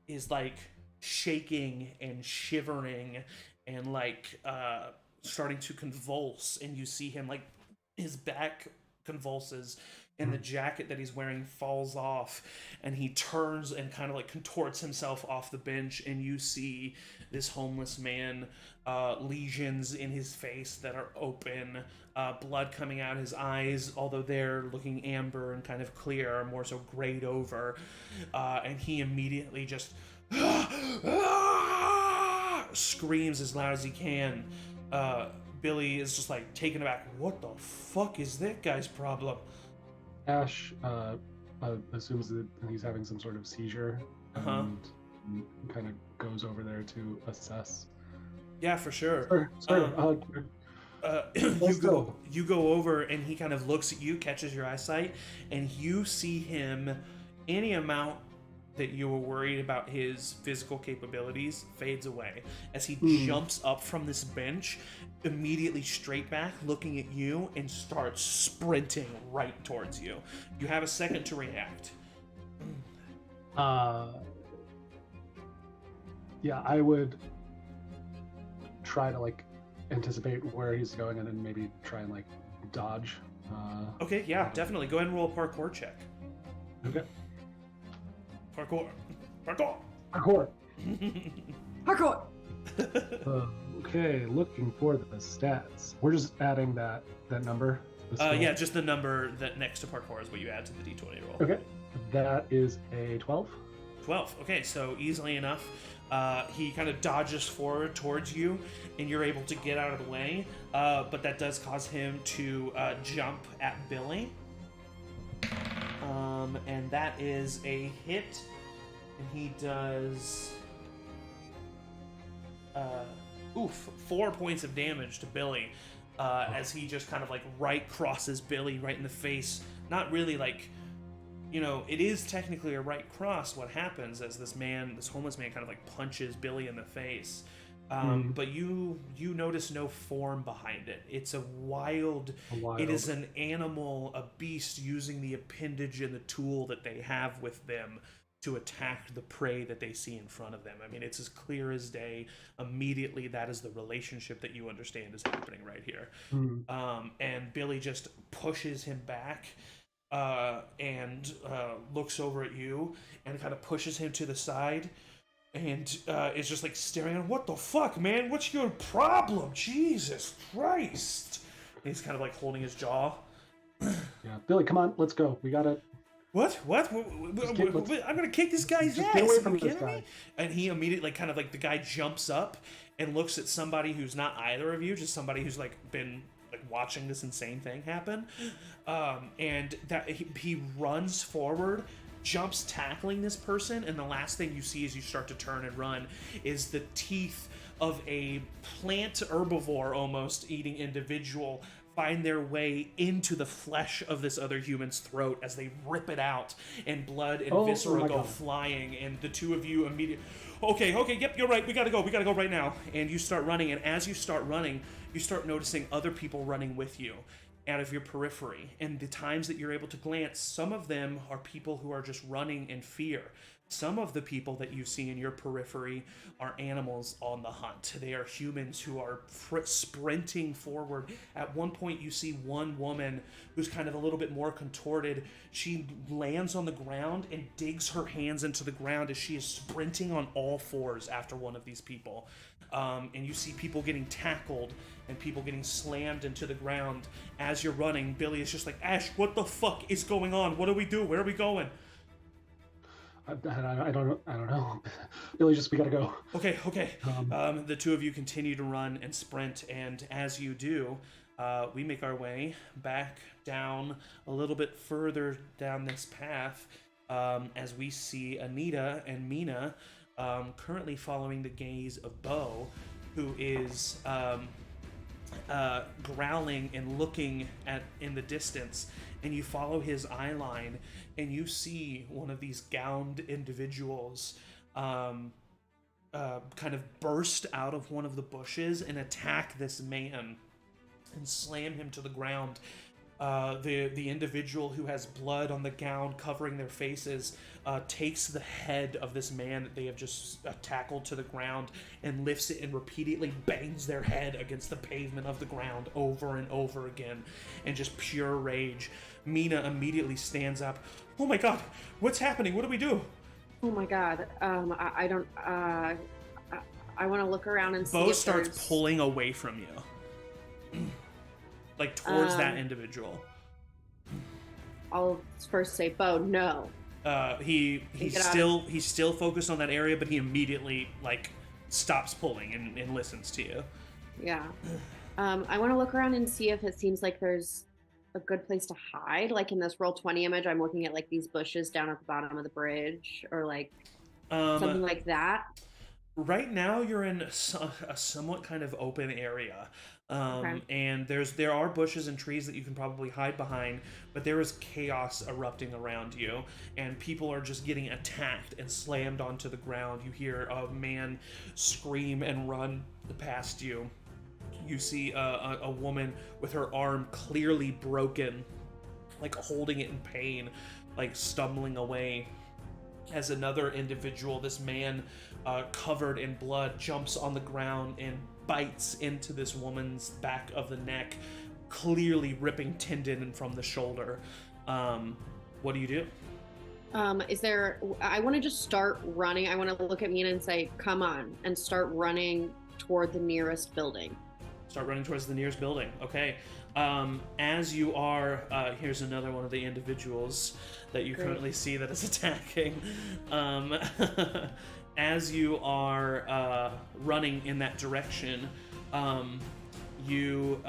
is like shaking and shivering and like starting to convulse, and you see him like his back convulses and the jacket that he's wearing falls off, and he turns and kind of like contorts himself off the bench, and you see this homeless man, lesions in his face that are open, blood coming out his eyes, although they're looking amber and kind of clear, are more so grayed over, and he immediately just screams as loud as he can. Billy is just like taken aback. What the fuck is that guy's problem? Ash assumes that he's having some sort of seizure and kind of goes over there to assess. Yeah, for sure. Sir, you go over, and he kind of looks at you, catches your eyesight, and you see him. Any amount that you were worried about his physical capabilities fades away as he jumps up from this bench, immediately straight back, looking at you, and starts sprinting right towards you. You have a second to react. Yeah, I would try to like anticipate where he's going and then maybe try and like dodge. Okay, yeah, definitely. Go ahead and roll a parkour check. Okay. Parkour. Hardcore! Okay, looking for the stats. We're just adding that number. Yeah, just the number that next to parkour is what you add to the d20 roll. Okay, that is a 12. 12. Okay, so easily enough, he kind of dodges forward towards you, and you're able to get out of the way. But that does cause him to jump at Billy. And that is a hit, and he does 4 points of damage to Billy, as he just kind of like right crosses Billy right in the face. Not really like, you know, it is technically a right cross. What happens as this homeless man kind of like punches Billy in the face. But you notice no form behind it. It's a wild. It is an animal, a beast using the appendage and the tool that they have with them to attack the prey that they see in front of them. I mean, it's as clear as day. Immediately, that is the relationship that you understand is happening right here. And Billy just pushes him back and looks over at you and kind of pushes him to the side. And is just like staring at him. What the fuck, man? What's your problem? Jesus Christ! He's kind of like holding his jaw. Yeah, Billy, come on, let's go. We gotta. What? I'm gonna kick this guy's Just ass. get away Are from you this kidding guy. me? And he immediately kind of like the guy jumps up and looks at somebody who's not either of you, just somebody who's like been like watching this insane thing happen. And that he runs forward, jumps tackling this person, and the last thing you see as you start to turn and run is the teeth of a plant herbivore almost eating individual find their way into the flesh of this other human's throat as they rip it out, and blood and viscera go flying, and the two of you immediately, okay, yep, you're right, we gotta go right now. And you start running, and as you start running, you start noticing other people running with you out of your periphery. And the times that you're able to glance, some of them are people who are just running in fear. Some of the people that you see in your periphery are animals on the hunt. They are humans who are sprinting forward. At one point, you see one woman who's kind of a little bit more contorted. She lands on the ground and digs her hands into the ground as she is sprinting on all fours after one of these people. And you see people getting tackled and people getting slammed into the ground. As you're running, Billy is just like, Ash, what the fuck is going on? What do we do? Where are we going? I don't know. Billy, we gotta go. Okay. The two of you continue to run and sprint, and as you do, we make our way back down a little bit further down this path, as we see Anita and Mina currently following the gaze of Bo, who is growling and looking in the distance, and you follow his eye line, and you see one of these gowned individuals kind of burst out of one of the bushes and attack this man and slam him to the ground. The individual who has blood on the gown covering their faces takes the head of this man that they have just tackled to the ground and lifts it and repeatedly bangs their head against the pavement of the ground over and over again in just pure rage. Mina immediately stands up. Oh my god, what's happening? What do we do? Oh my god, I don't. I want to look around and see. Bo starts pulling away from you. Like towards that individual. I'll first say, Bo, no. He's still focused on that area, but he immediately like stops pulling and listens to you. Yeah. I want to look around and see if it seems like there's a good place to hide. Like in this Roll20 image, I'm looking at like these bushes down at the bottom of the bridge, or like something like that. Right now, you're in a somewhat kind of open area. Okay. And there are bushes and trees that you can probably hide behind, but there is chaos erupting around you, and people are just getting attacked and slammed onto the ground. You hear a man scream and run past you. You see a woman with her arm clearly broken, like holding it in pain, like stumbling away. As another individual, this man covered in blood, jumps on the ground and bites into this woman's back of the neck, clearly ripping tendon from the shoulder. What do you do? I want to just start running. I want to look at Mina and say, come on, and start running toward the nearest building. Start running towards the nearest building. Okay. As you are, here's another one of the individuals that you currently see that is attacking. As you are running in that direction, you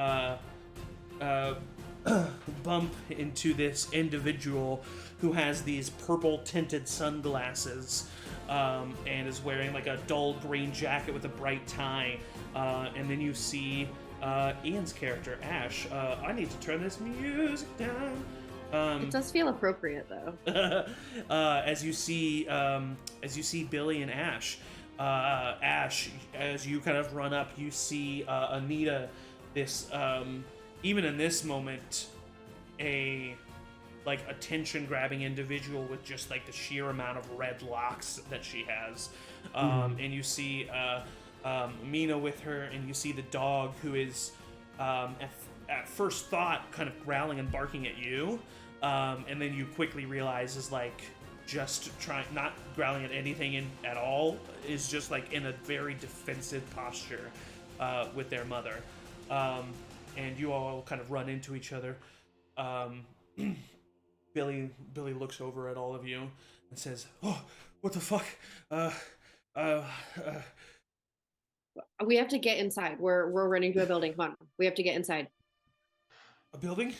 bump into this individual who has these purple tinted sunglasses and is wearing like a dull green jacket with a bright tie. And then you see Ian's character, Ash. I need to turn this music down. It does feel appropriate, though. As you see Billy and Ash. Ash, as you kind of run up, you see Anita. This, even in this moment, a attention-grabbing individual with just like the sheer amount of red locks that she has. And you see Mina with her, and you see the dog who is at first thought kind of growling and barking at you, and then you quickly realize is like just not growling at anything at all, is just like in a very defensive posture with their mother. and you all kind of run into each other. Billy looks over at all of you and says, "Oh, what the fuck? We have to get inside. We're running to a building. Come on. We have to get inside. A building?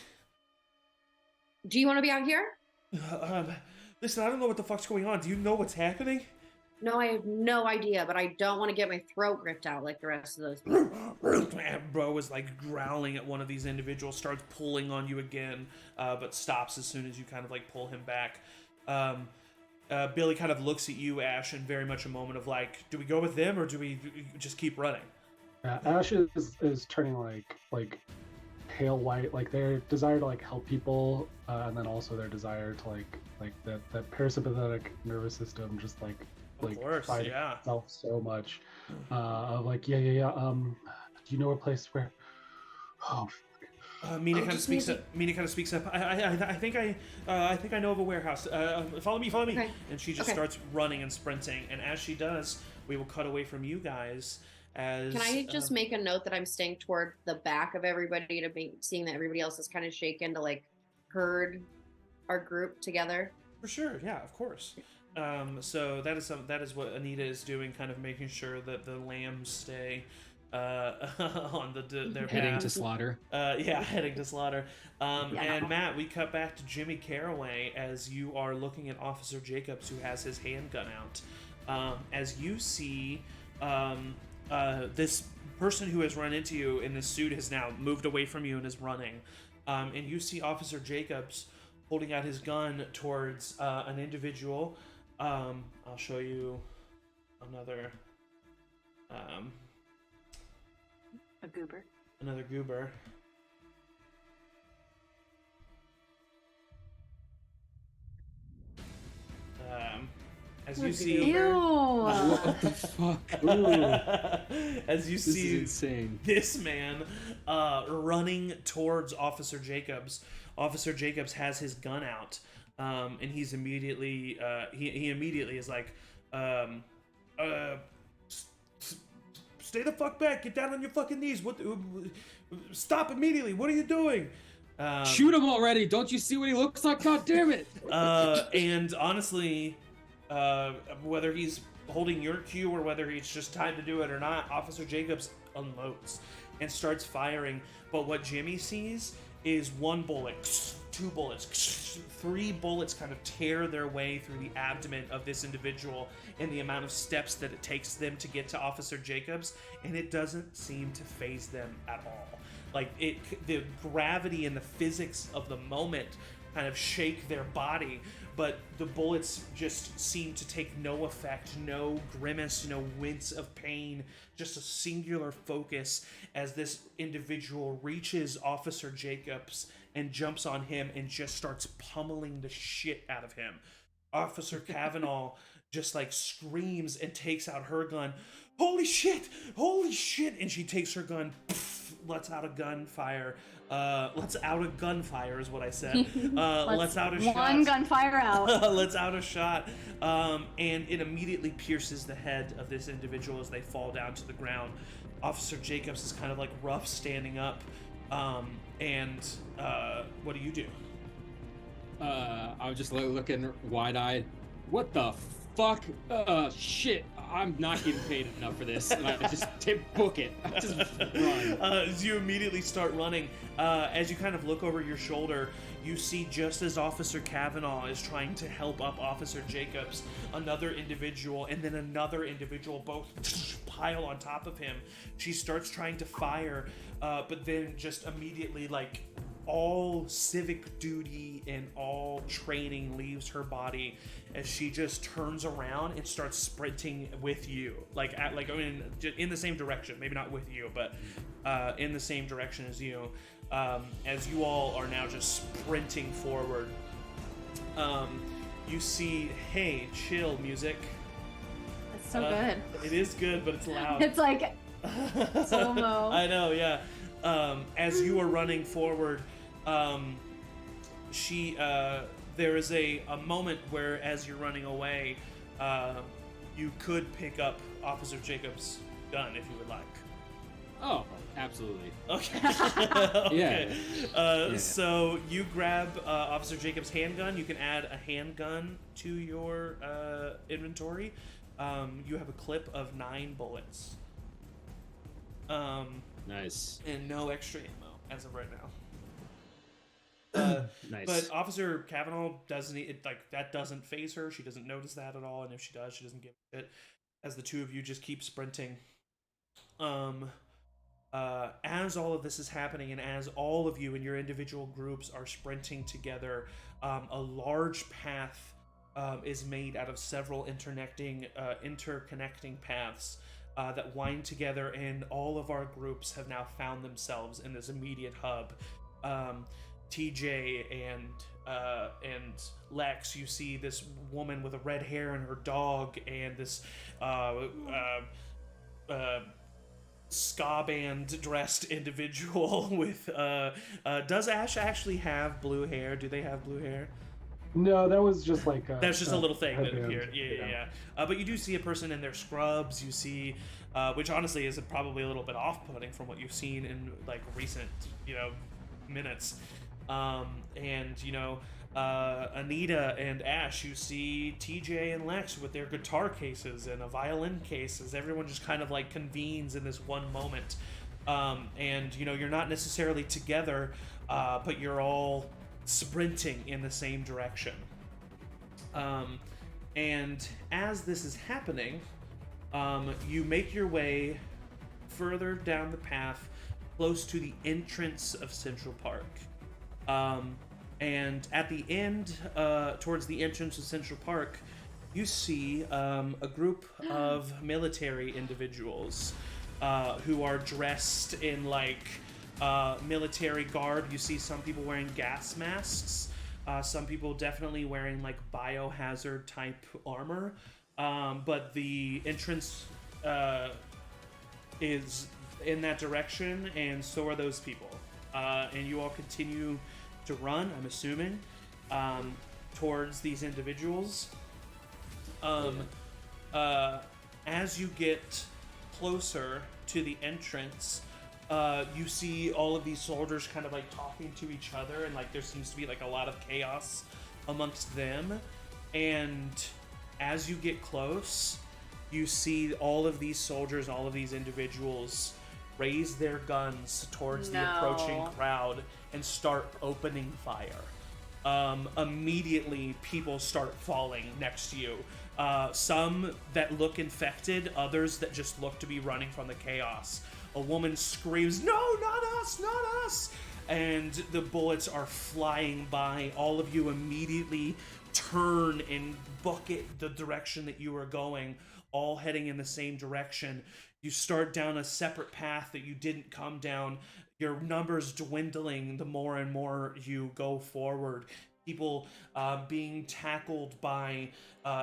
Do you want to be out here? Listen, I don't know what the fuck's going on. Do you know what's happening?" No, I have no idea, but I don't want to get my throat ripped out like the rest of those people. Bro is like growling at one of these individuals, starts pulling on you again, but stops as soon as you kind of like pull him back. Billy kind of looks at you, Ash, in very much a moment of like, do we go with them or do we just keep running? Ash is turning like pale white, like their desire to like help people, and then also their desire to like that parasympathetic nervous system just like fight itself so much. Like yeah. Do you know a place where? Oh. Mina kind of speaks up. I think I know of a warehouse. Follow me. Okay. And she just starts running and sprinting. And as she does, we will cut away from you guys. As can I just make a note that I'm staying toward the back of everybody to be seeing that everybody else is kind of shaken to like herd our group together? For sure, yeah, of course. So that is what Anita is doing, kind of making sure that the lambs stay on their heading path. to slaughter. Heading to slaughter. And Matt, we cut back to Jimmy Caraway as you are looking at Officer Jacobs, who has his handgun out. As you see, this person who has run into you in this suit has now moved away from you and is running. And you see Officer Jacobs holding out his gun towards an individual. I'll show you another. A goober. Another goober. As you see, Ew. What the fuck? as you This see, is insane. this man running towards Officer Jacobs. Officer Jacobs has his gun out, and he's immediately he immediately is like, stay the fuck back! Get down on your fucking knees! What? Stop immediately! What are you doing? Shoot him already! Don't you see what he looks like? God damn it! And honestly, whether he's holding your cue or whether it's just time to do it or not, Officer Jacobs unloads and starts firing. But what Jimmy sees is one bullet, two bullets, three bullets kind of tear their way through the abdomen of this individual in the amount of steps that it takes them to get to Officer Jacobs, and it doesn't seem to faze them at all. Like, the gravity and the physics of the moment kind of shake their body, but the bullets just seem to take no effect, no grimace, no wince of pain, just a singular focus as this individual reaches Officer Jacobs and jumps on him and just starts pummeling the shit out of him. Officer Kavanaugh just like screams and takes out her gun. Holy shit! And she takes her gun, lets out a gunfire. Lets out a gunfire is what I said. Lets out a shot. One gunfire out. Lets out a shot. And it immediately pierces the head of this individual as they fall down to the ground. Officer Jacobs is kind of like rough standing up. And what do you do? I was just looking wide-eyed. What the fuck? Shit. I'm not getting paid enough for this. And I just book it. I just run. As you immediately start running, as you kind of look over your shoulder, you see just as Officer Kavanaugh is trying to help up Officer Jacobs, another individual and then another individual both pile on top of him. She starts trying to fire, but then just immediately, like, all civic duty and all training leaves her body as she just turns around and starts sprinting with you, in the same direction. Maybe not with you, but in the same direction as you. As you all are now just sprinting forward, you see, hey, chill music. It's so good. It is good, but it's loud. It's like slow-mo. I know, yeah. As you are running forward, there is a moment where, as you're running away, you could pick up Officer Jacobs' gun if you would like. Oh, absolutely. Okay. Yeah. Yeah. So you grab Officer Jacob's handgun. You can add a handgun to your inventory. You have a clip of 9 bullets. Nice. And no extra ammo as of right now. Nice. But Officer Kavanaugh that doesn't phase her. She doesn't notice that at all, and if she does, she doesn't give a shit. As the two of you just keep sprinting. As all of this is happening, and as all of you in your individual groups are sprinting together, a large path is made out of several interconnecting paths that wind together, and all of our groups have now found themselves in this immediate hub. TJ and Lex, you see this woman with a red hair and her dog, and this ska band dressed individual with does Ash actually have blue hair? Do they have blue hair? No, that was just like that's just a little thing that headband. appeared. Yeah. But you do see a person in their scrubs. You see, which honestly is probably a little bit off-putting from what you've seen in like recent, minutes. And Anita and Ash, you see TJ and Lex with their guitar cases and a violin case as everyone just kind of like convenes in this one moment. And you're not necessarily together, but you're all sprinting in the same direction. And as this is happening, you make your way further down the path close to the entrance of Central Park. And at the end, towards the entrance of Central Park, you see a group of military individuals who are dressed in military garb. You see some people wearing gas masks, some people definitely wearing biohazard type armor. But the entrance is in that direction, and so are those people. And you all continue to run, I'm assuming, towards these individuals. As you get closer to the entrance, you see all of these soldiers kind of talking to each other, and there seems to be a lot of chaos amongst them. And as you get close, you see all of these soldiers, all of these individuals raise their guns towards the approaching crowd and start opening fire. Immediately, people start falling next to you. Some that look infected, others that just look to be running from the chaos. A woman screams, "No, not us, not us!" And the bullets are flying by. All of you immediately turn and bucket the direction that you are going, all heading in the same direction. You start down a separate path that you didn't come down. Your numbers dwindling the more and more you go forward. People being tackled by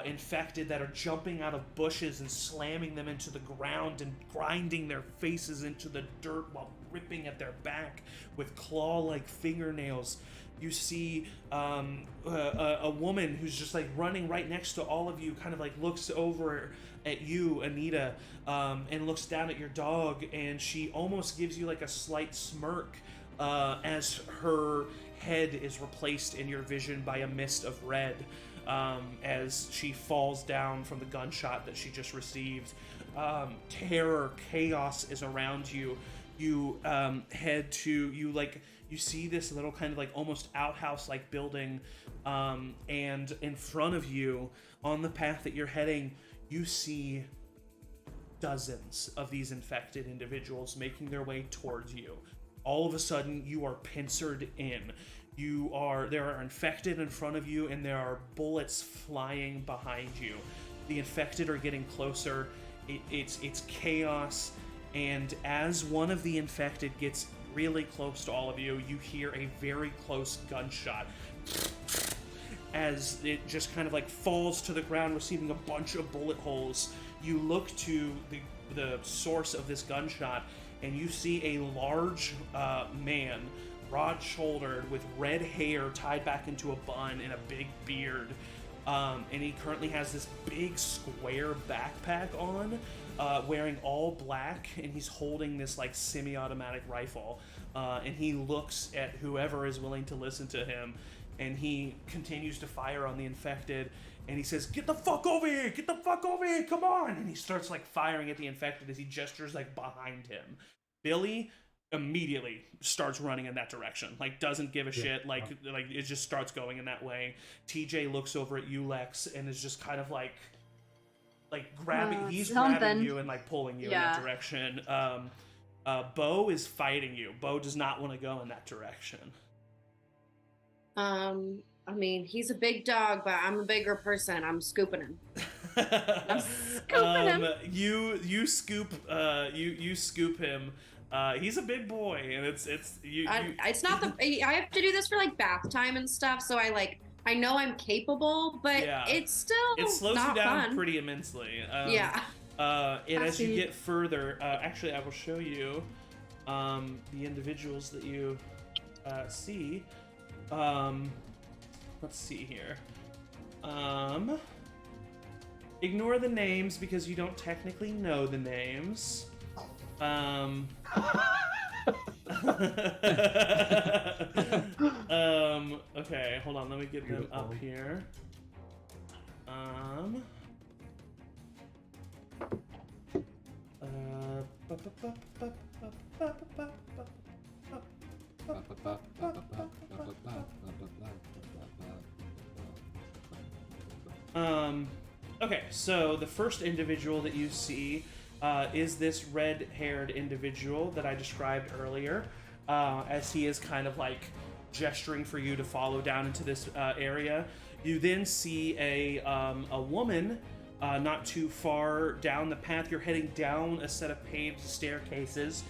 infected that are jumping out of bushes and slamming them into the ground and grinding their faces into the dirt while ripping at their back with claw-like fingernails. You see a woman who's just running right next to all of you, kind of looks over at you, Anita, and looks down at your dog, and she almost gives you a slight smirk as her head is replaced in your vision by a mist of red as she falls down from the gunshot that she just received. Terror, chaos is around you. You head to, you see this little kind of almost outhouse-like building, and in front of you, on the path that you're heading, you see dozens of these infected individuals making their way towards you. All of a sudden, you are pincered in. There are infected in front of you, and there are bullets flying behind you. The infected are getting closer. It's chaos, and as one of the infected gets really close to all of you, you hear a very close gunshot as it just kind of falls to the ground, receiving a bunch of bullet holes. You look to the source of this gunshot, and you see a large man, broad-shouldered, with red hair tied back into a bun and a big beard, and he currently has this big square backpack on, wearing all black, and he's holding this like semi-automatic rifle, and he looks at whoever is willing to listen to him, and he continues to fire on the infected, and he says, "Get the fuck over here! Get the fuck over here! Come on!" And he starts like firing at the infected as he gestures like behind him. Billy immediately starts running in that direction, like doesn't give a shit, like it just starts going in that way. TJ looks over at you, Lex, and is just kind of like grabbing grabbing you and like pulling you in that direction. Bo is fighting you. Bo does not want to go in that direction. I mean, he's a big dog, but I'm a bigger person. I'm scooping him. I'm scooping him. You scoop him. He's a big boy, and it's not the. I have to do this for like bath time and stuff, so I know I'm capable, but it's still it slows not you down fun. pretty immensely. Yeah. And as you get further, actually, I will show you the individuals that you see. Let's see here. Ignore the names because you don't technically know the names. Okay, hold on, let me get them up here. Okay, so the first individual that you see is this red-haired individual that I described earlier, as he is kind of like gesturing for you to follow down into this area. You then see a woman not too far down the path. You're heading down a set of paved staircases.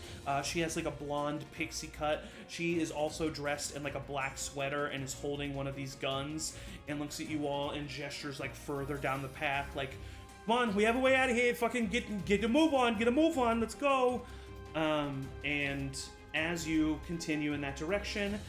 She has like a blonde pixie cut. She is also dressed in like a black sweater and is holding one of these guns and looks at you all and gestures like further down the path, like, "Come on, we have a way out of here. Fucking get a move on. Let's go." And as you continue in that direction,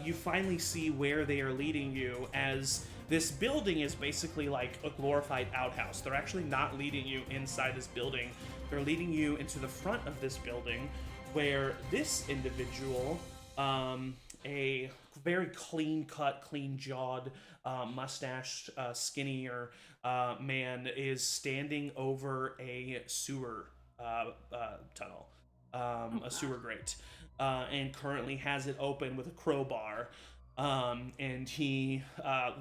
you finally see where they are leading you, as this building is basically like a glorified outhouse. They're actually not leading you inside this building. They're leading you into the front of this building, where this individual, a very clean-cut, clean-jawed, mustached, skinnier man, is standing over a sewer tunnel, a sewer grate, and currently has it open with a crowbar. And he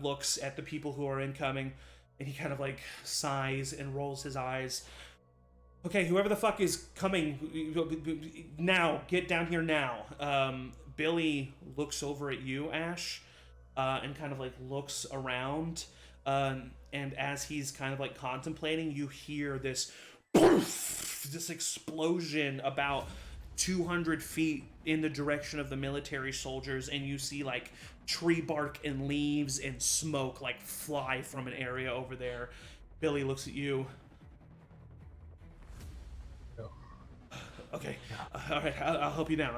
looks at the people who are incoming, and he kind of like sighs and rolls his eyes. "Okay, whoever the fuck is coming now, get down here now." Billy looks over at you, Ash, and kind of like looks around, and as he's kind of like contemplating, you hear this poof, this explosion about 200 feet in the direction of the military soldiers, and you see like tree bark and leaves and smoke like fly from an area over there. Billy looks at you. "Okay, all right, I'll help you down.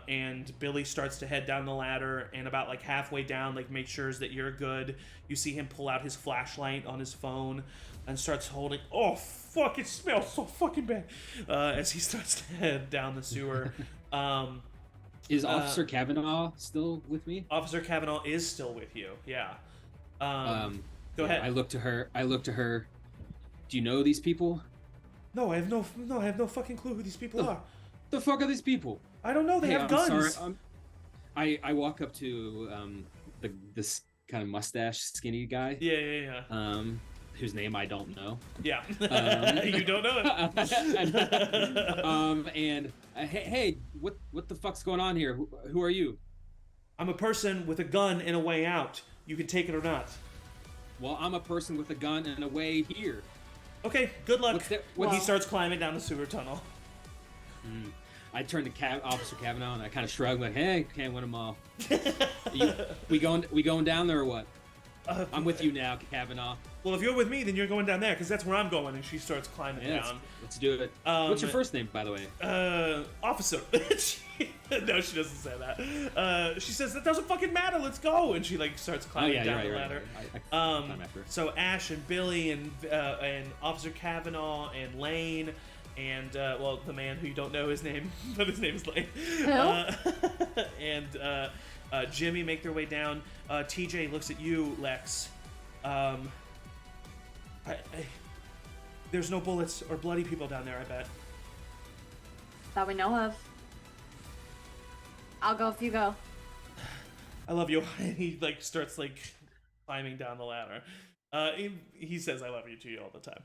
And Billy starts to head down the ladder, and about like halfway down, like make sure that you're good. You see him pull out his flashlight on his phone and starts holding. Oh fuck! It smells so fucking bad. As he starts to head down the sewer. Is Officer Kavanaugh still with me? Officer Kavanaugh is still with you. Yeah. Go ahead. I look to her. Do you know these people? No, I have no fucking clue who these people are. The fuck are these people? I don't know. They have guns. Sorry. I walk up to this kind of mustache skinny guy. Yeah. Whose name I don't know. Yeah. You don't know it. Hey, what the fuck's going on here? Who are you? I'm a person with a gun and a way out. You can take it or not. Well, I'm a person with a gun and a way here. Okay, good luck. He starts climbing down the sewer tunnel. I turn to Officer Kavanaugh and I kind of shrug, like, "Hey, can't win them all." We going down there or what? I'm with you now, Kavanaugh. Well, if you're with me, then you're going down there, because that's where I'm going, and she starts climbing Yeah, down. let's do it. What's your first name, by the way? Officer. No, she doesn't say that. She says, that doesn't fucking matter, let's go! And she, like, starts climbing down the ladder. I'm after. So Ash and Billy and Officer Kavanaugh and Lane and, well, the man who you don't know his name, but his name is Lane. And Jimmy make their way down. TJ looks at you, Lex. There's no bullets or bloody people down there, I bet. That we know of. I'll go if you go. I love you. And he like starts like climbing down the ladder. He says I love you to you all the time.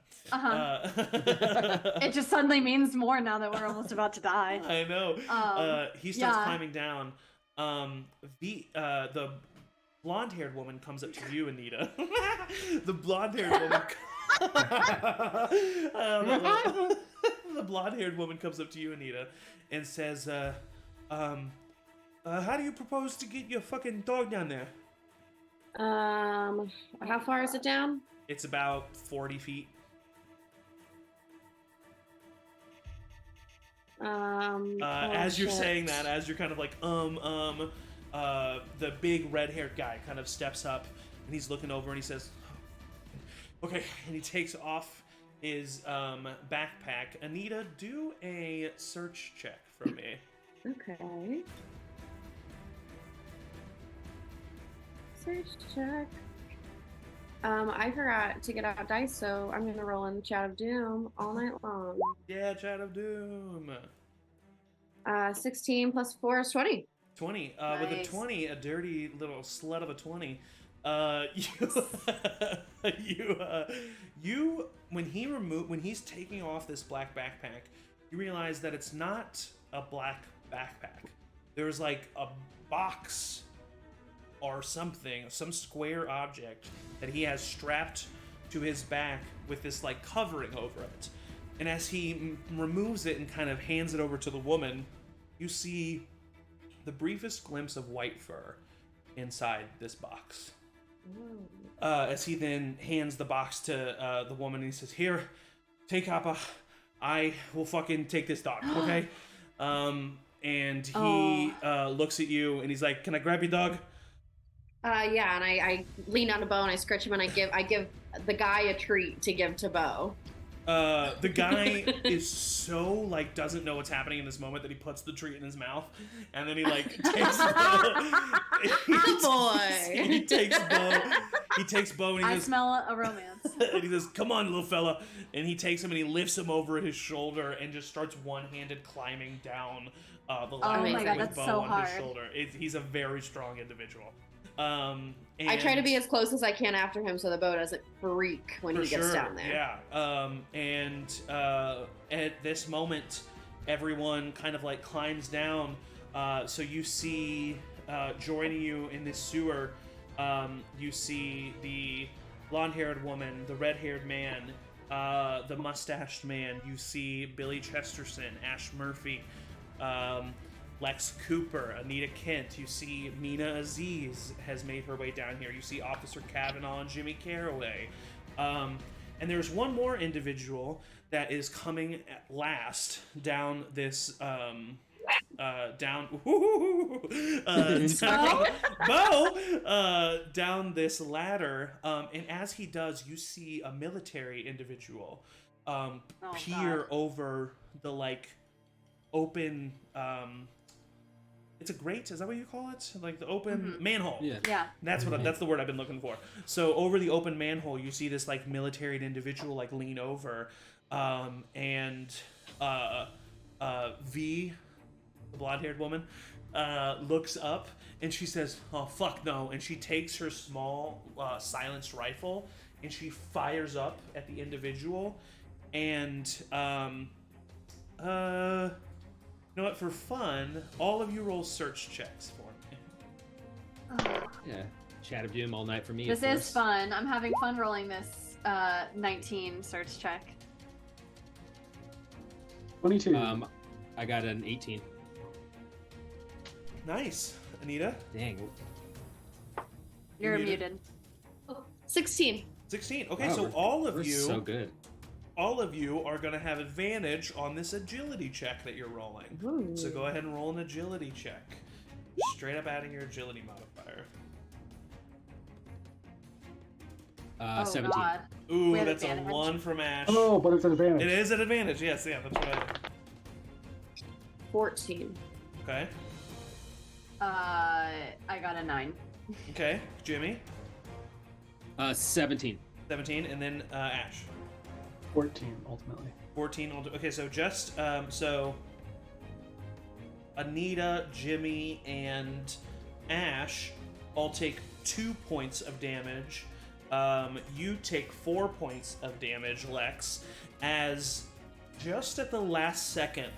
It just suddenly means more now that we're almost about to die. I know. He starts climbing down. The blonde-haired woman comes up to you, Anita. The blonde-haired woman. The blonde-haired woman comes up to you, Anita, and says, how do you propose to get your fucking dog down there? How far is it down? It's about 40 feet. As you're saying that, as you're kind of like, the big red-haired guy kind of steps up, and he's looking over, and he says, okay, and he takes off his backpack. Anita, do a search check for me. Okay. Search check. I forgot to get out dice, so I'm gonna roll in Chat of Doom all night long. Yeah, Chat of Doom. 16 plus 4 is 20. 20. Nice. With a 20, a dirty little slut of a 20. When he's taking off this black backpack, you realize that it's not a black backpack. There's like a box or something, some square object that he has strapped to his back with this like covering over it. And as he removes it and kind of hands it over to the woman, you see the briefest glimpse of white fur inside this box. As he then hands the box to the woman, and he says, "Here, take Appa. I will fucking take this dog, okay?" And he looks at you, and he's like, "Can I grab your dog?" Yeah, and I lean on to Bo and I scratch him and I give the guy a treat to give to Bo. The guy is so like doesn't know what's happening in this moment that he puts the treat in his mouth, and then he like takes he takes Bo and he I says, smell a romance. and he says, "Come on, little fella," and he takes him and he lifts him over his shoulder and just starts one-handed climbing down the ladder my God, with that's Bo so on hard. his shoulder. He's a very strong individual. I try to be as close as I can after him so the Bo doesn't freak when he gets down there. Yeah. At this moment, everyone kind of like climbs down. So you see joining you in this sewer, you see the blonde-haired woman, the red-haired man, the mustached man. You see Billy Chesterton, Ash Murphy, Lex Cooper, Anita Kent. You see Mina Aziz has made her way down here. You see Officer Kavanaugh and Jimmy Carraway. And there's one more individual that is coming at last down this down this ladder. And as he does, you see a military individual peer over the like open it's a grate, is that what you call it? Like the open manhole. Yeah. That's the word I've been looking for. So over the open manhole, you see this like military individual like lean over, and V, the blonde-haired woman, looks up and she says, "Oh fuck no!" And she takes her small silenced rifle and she fires up at the individual, and you know what? For fun, all of you roll search checks for me. Yeah, Chat of Doom all night for me. This is fun. I'm having fun rolling this 19 search check. 22. I got an 18. Nice, Anita. Dang. You're muted. muted. 16. 16. Okay, Wow, so we're so good. all of you are going to have advantage on this agility check that you're rolling. Ooh. So go ahead and roll an agility check. Straight up adding your agility modifier. Oh 17. God. Ooh, We have that's advantage. a 1 from Ash. Oh, but it's an advantage. It is an advantage, yes, yeah, that's right. 14. Okay. I got a 9. Okay, Jimmy, 17. 17, and then Ash. 14 ultimately. 14. Okay, so just so Anita, Jimmy, and Ash all take 2 points of damage. You take 4 points of damage, Lex, as just at the last second,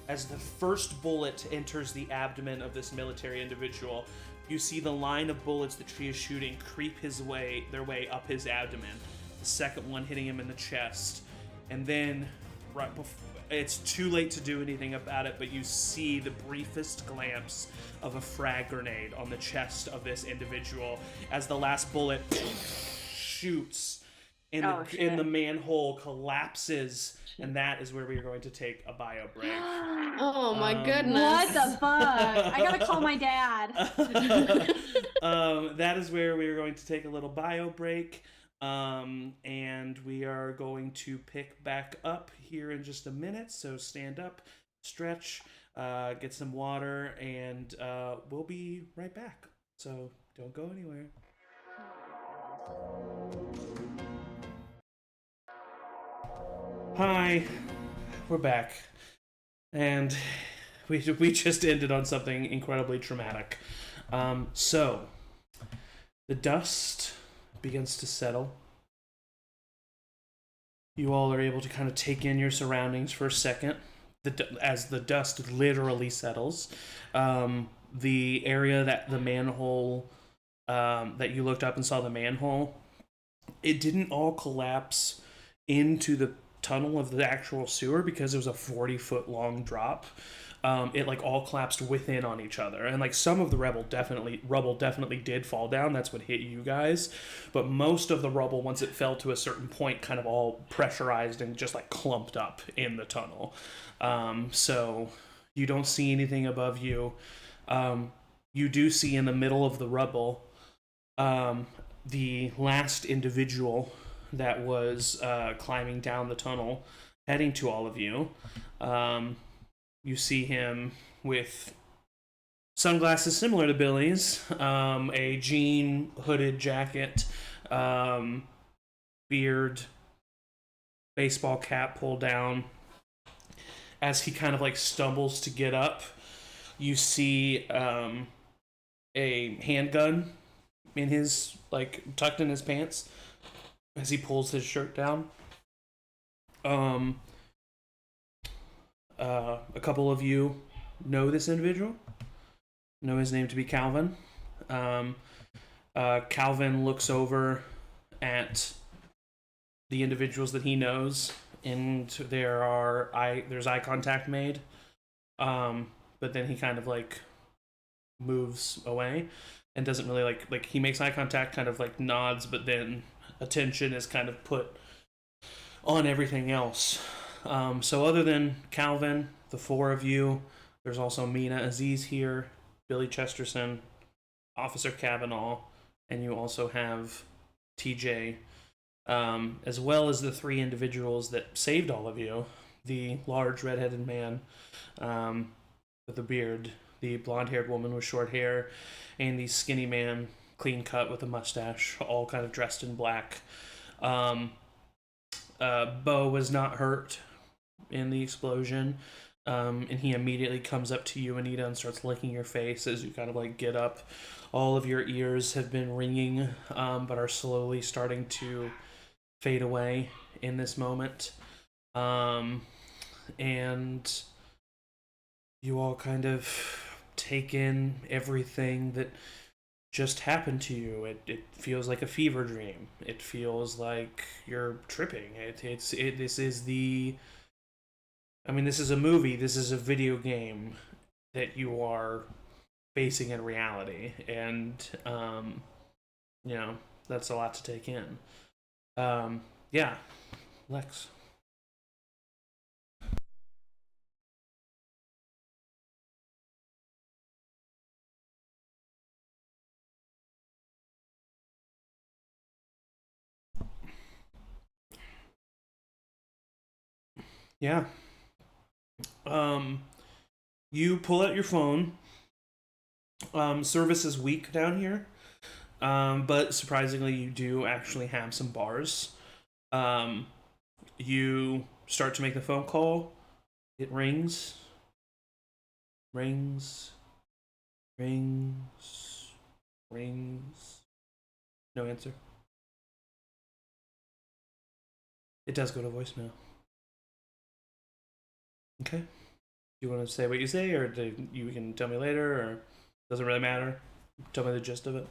as the first bullet enters the abdomen of this military individual, you see the line of bullets that she is shooting creep their way up his abdomen. The second one hitting him in the chest, and then right before it's too late to do anything about it, but you see the briefest glimpse of a frag grenade on the chest of this individual as the last bullet shoots and and the manhole collapses, and that is where we are going to take a bio break. Oh my goodness. What the fuck? I gotta call my dad. That is where we are going to take a little bio break. And we are going to pick back up here in just a minute. So stand up, stretch, get some water, and we'll be right back. So don't go anywhere. Hi, we're back. And we just ended on something incredibly traumatic. So the dust begins to settle. You all are able to kind of take in your surroundings for a second as the dust literally settles. The area that the manhole, that you looked up and saw the manhole, it didn't all collapse into the tunnel of the actual sewer because it was a 40-foot long drop. It like all collapsed within on each other, and like some of the rubble definitely did fall down. That's what hit you guys, but most of the rubble, once it fell to a certain point, kind of all pressurized and just like clumped up in the tunnel. So you don't see anything above you. You do see in the middle of the rubble the last individual that was climbing down the tunnel, heading to all of you. You see him with sunglasses similar to Billy's, a jean hooded jacket, beard, baseball cap pulled down. As he kind of like stumbles to get up, you see a handgun in his, like, tucked in his pants as he pulls his shirt down. A couple of you know this individual, know his name to be Calvin. Calvin looks over at the individuals that he knows, and there's eye contact made, but then he kind of like moves away and doesn't really like he makes eye contact, kind of like nods, but then attention is kind of put on everything else. So other than Calvin, the four of you, there's also Mina Aziz here, Billy Chesterton, Officer Kavanaugh, and you also have TJ, as well as the three individuals that saved all of you. The large redheaded man with a beard, the blonde-haired woman with short hair, and the skinny man, clean cut with a mustache, all kind of dressed in black. Bo was not hurt in the explosion, and he immediately comes up to you, Anita, and starts licking your face as you kind of like get up. All of your ears have been ringing, but are slowly starting to fade away in this moment. And you all kind of take in everything that just happened to you. It feels like a fever dream. It feels like you're tripping. This is a movie. This is a video game that you are facing in reality. And you know, that's a lot to take in. Yeah, Lex. Yeah. You pull out your phone. Service is weak down here, but surprisingly, you do actually have some bars. Um, you start to make the phone call. It rings, rings, rings, rings. No answer. It does go to voicemail. Okay. Do you want to say what you say, or you can tell me later, or doesn't really matter? Tell me the gist of it.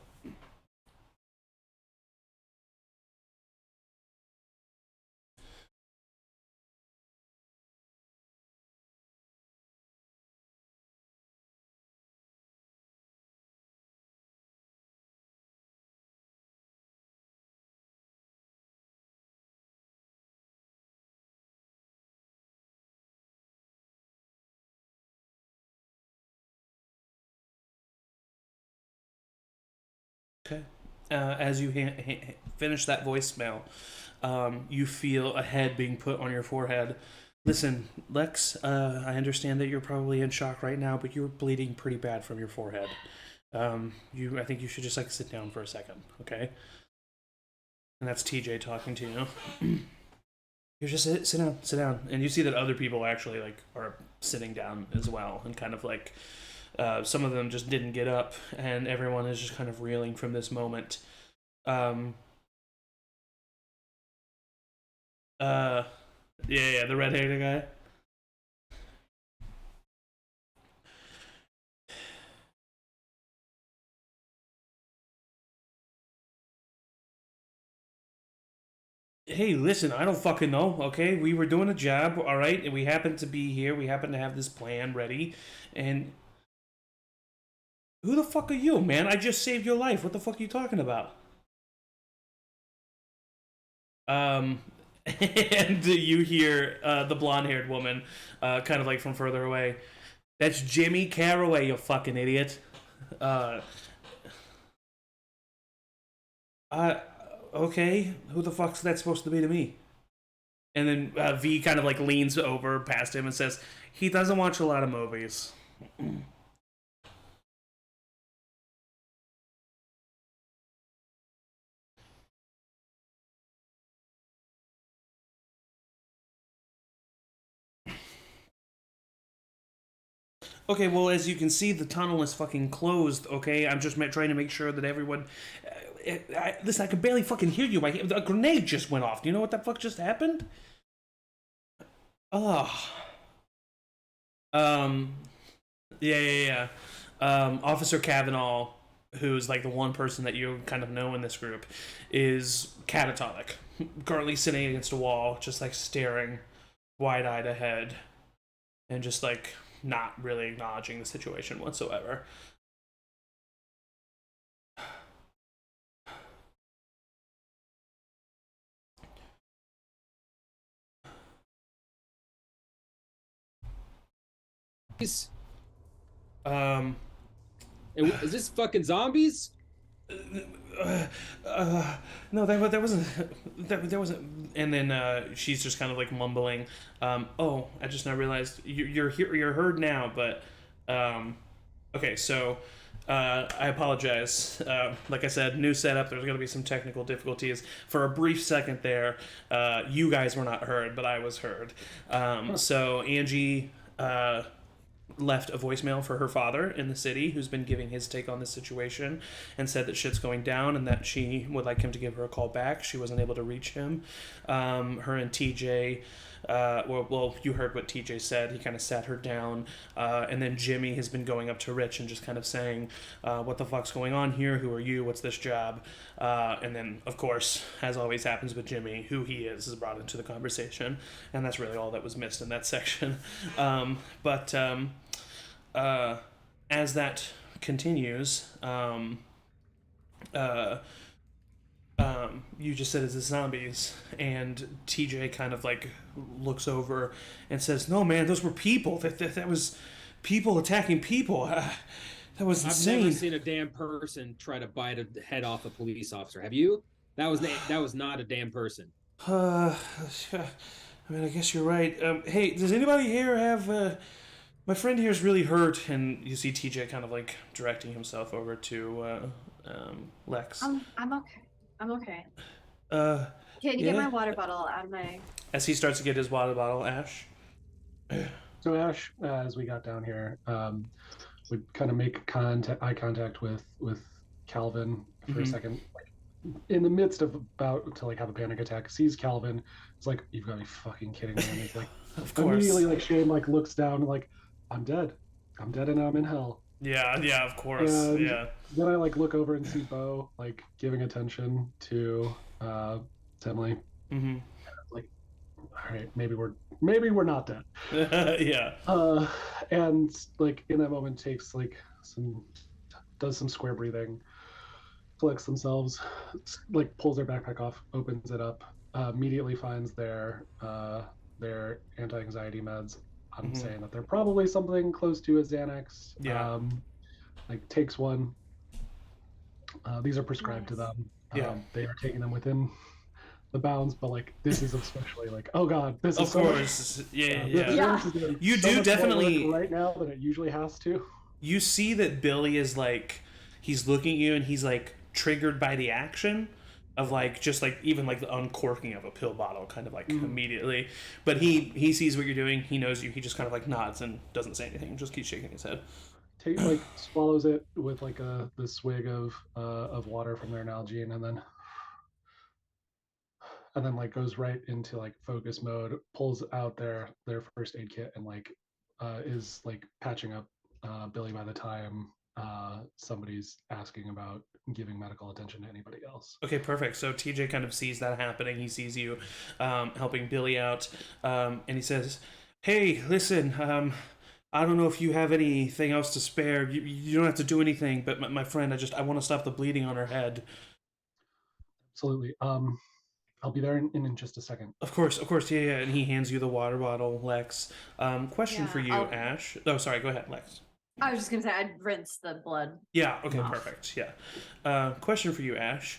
Okay. As you finish that voicemail, you feel a head being put on your forehead. Listen, Lex, I understand that you're probably in shock right now, but you're bleeding pretty bad from your forehead. I think you should just like sit down for a second, okay? And that's TJ talking to you. You just sit down, and you see that other people actually like are sitting down as well, and kind of like some of them just didn't get up, and everyone is just kind of reeling from this moment. Yeah, the red-haired guy. Hey, listen, I don't fucking know, okay? We were doing a job, all right? And we happened to be here. We happened to have this plan ready. And who the fuck are you, man? I just saved your life. What the fuck are you talking about? And you hear the blonde-haired woman, kind of like from further away. That's Jimmy Caraway, you fucking idiot. Uh, uh, okay, who the fuck's that supposed to be to me? And then V kind of like leans over past him and says, he doesn't watch a lot of movies. Okay, well, as you can see, the tunnel is fucking closed, okay? I'm just trying to make sure that everyone... listen, I can barely fucking hear you. A grenade just went off. Do you know what the fuck just happened? Oh. Um... Yeah. Officer Kavanaugh, who's like the one person that you kind of know in this group, is catatonic. Currently sitting against a wall, just like staring wide-eyed ahead. And just like not really acknowledging the situation whatsoever. Um, Is this fucking zombies? No, that wasn't. That wasn't. And then she's just kind of like mumbling. Oh, I just now realized you're here. You're heard now, but okay. So I apologize. Like I said, new setup. There's going to be some technical difficulties. For a brief second there, you guys were not heard, but I was heard. So Angie left a voicemail for her father in the city, who's been giving his take on this situation, and said that shit's going down and that she would like him to give her a call back. She wasn't able to reach him. Her and TJ, well, you heard what TJ said. He kind of sat her down. And then Jimmy has been going up to Rich and just kind of saying, what the fuck's going on here? Who are you? What's this job? And then, of course, as always happens with Jimmy, who he is brought into the conversation. And that's really all that was missed in that section. But as that continues, you just said it's the zombies, and TJ kind of like looks over and says, "No, man, those were people. That was people attacking people. That was insane." I've never seen a damn person try to bite a head off a police officer. Have you? That was not a damn person. I mean, I guess you're right. Hey, does anybody here have? My friend here is really hurt, and you see TJ kind of like directing himself over to Lex. I'm okay. I'm okay. Uh, Can you yeah. get my water bottle out of my? As he starts to get his water bottle, Ash. So Ash, as we got down here, would kind of make eye contact with Calvin for a second, like in the midst of about to like have a panic attack. Sees Calvin, it's like, "You've got to be fucking kidding me!" And he's like, Of course. immediately like Shane like looks down like, "I'm dead, and I'm in hell." Yeah, of course. And yeah. then I like look over and see Bo like giving attention to Emily. Mm-hmm. Like, all right, maybe we're not dead. Yeah. And like in that moment takes like does some square breathing, collects themselves, like pulls their backpack off, opens it up, immediately finds their anti-anxiety meds. I'm saying that they're probably something close to a Xanax. Yeah. Like takes one. These are prescribed to Nice. them. Yeah. They are taking them within the bounds, but like this is especially like, oh god, this Of is so much. course. Yeah. This is doing You so do much more definitely- work right now than it usually has to. You see that Billy is like, he's looking at you and he's like triggered by the action of like just like even like the uncorking of a pill bottle kind of like immediately. But he sees what you're doing, he knows you, he just kind of like nods and doesn't say anything, just keeps shaking his head. Like swallows it with like the swig of water from their Nalgene, and then like goes right into like focus mode, pulls out their first aid kit, and like is like patching up Billy by the time somebody's asking about giving medical attention to anybody else. Okay, perfect. So TJ kind of sees that happening. He sees you helping Billy out, and he says, "Hey, listen, I don't know if you have anything else to spare. You don't have to do anything, but my friend, I want to stop the bleeding on her head." Absolutely. I'll be there in just a second. Of course, yeah. And he hands you the water bottle, Lex. Question for you, Ash. Oh, sorry, go ahead, Lex. I was just gonna say I'd rinse the blood. Yeah, okay, off. perfect, yeah. Question for you, Ash.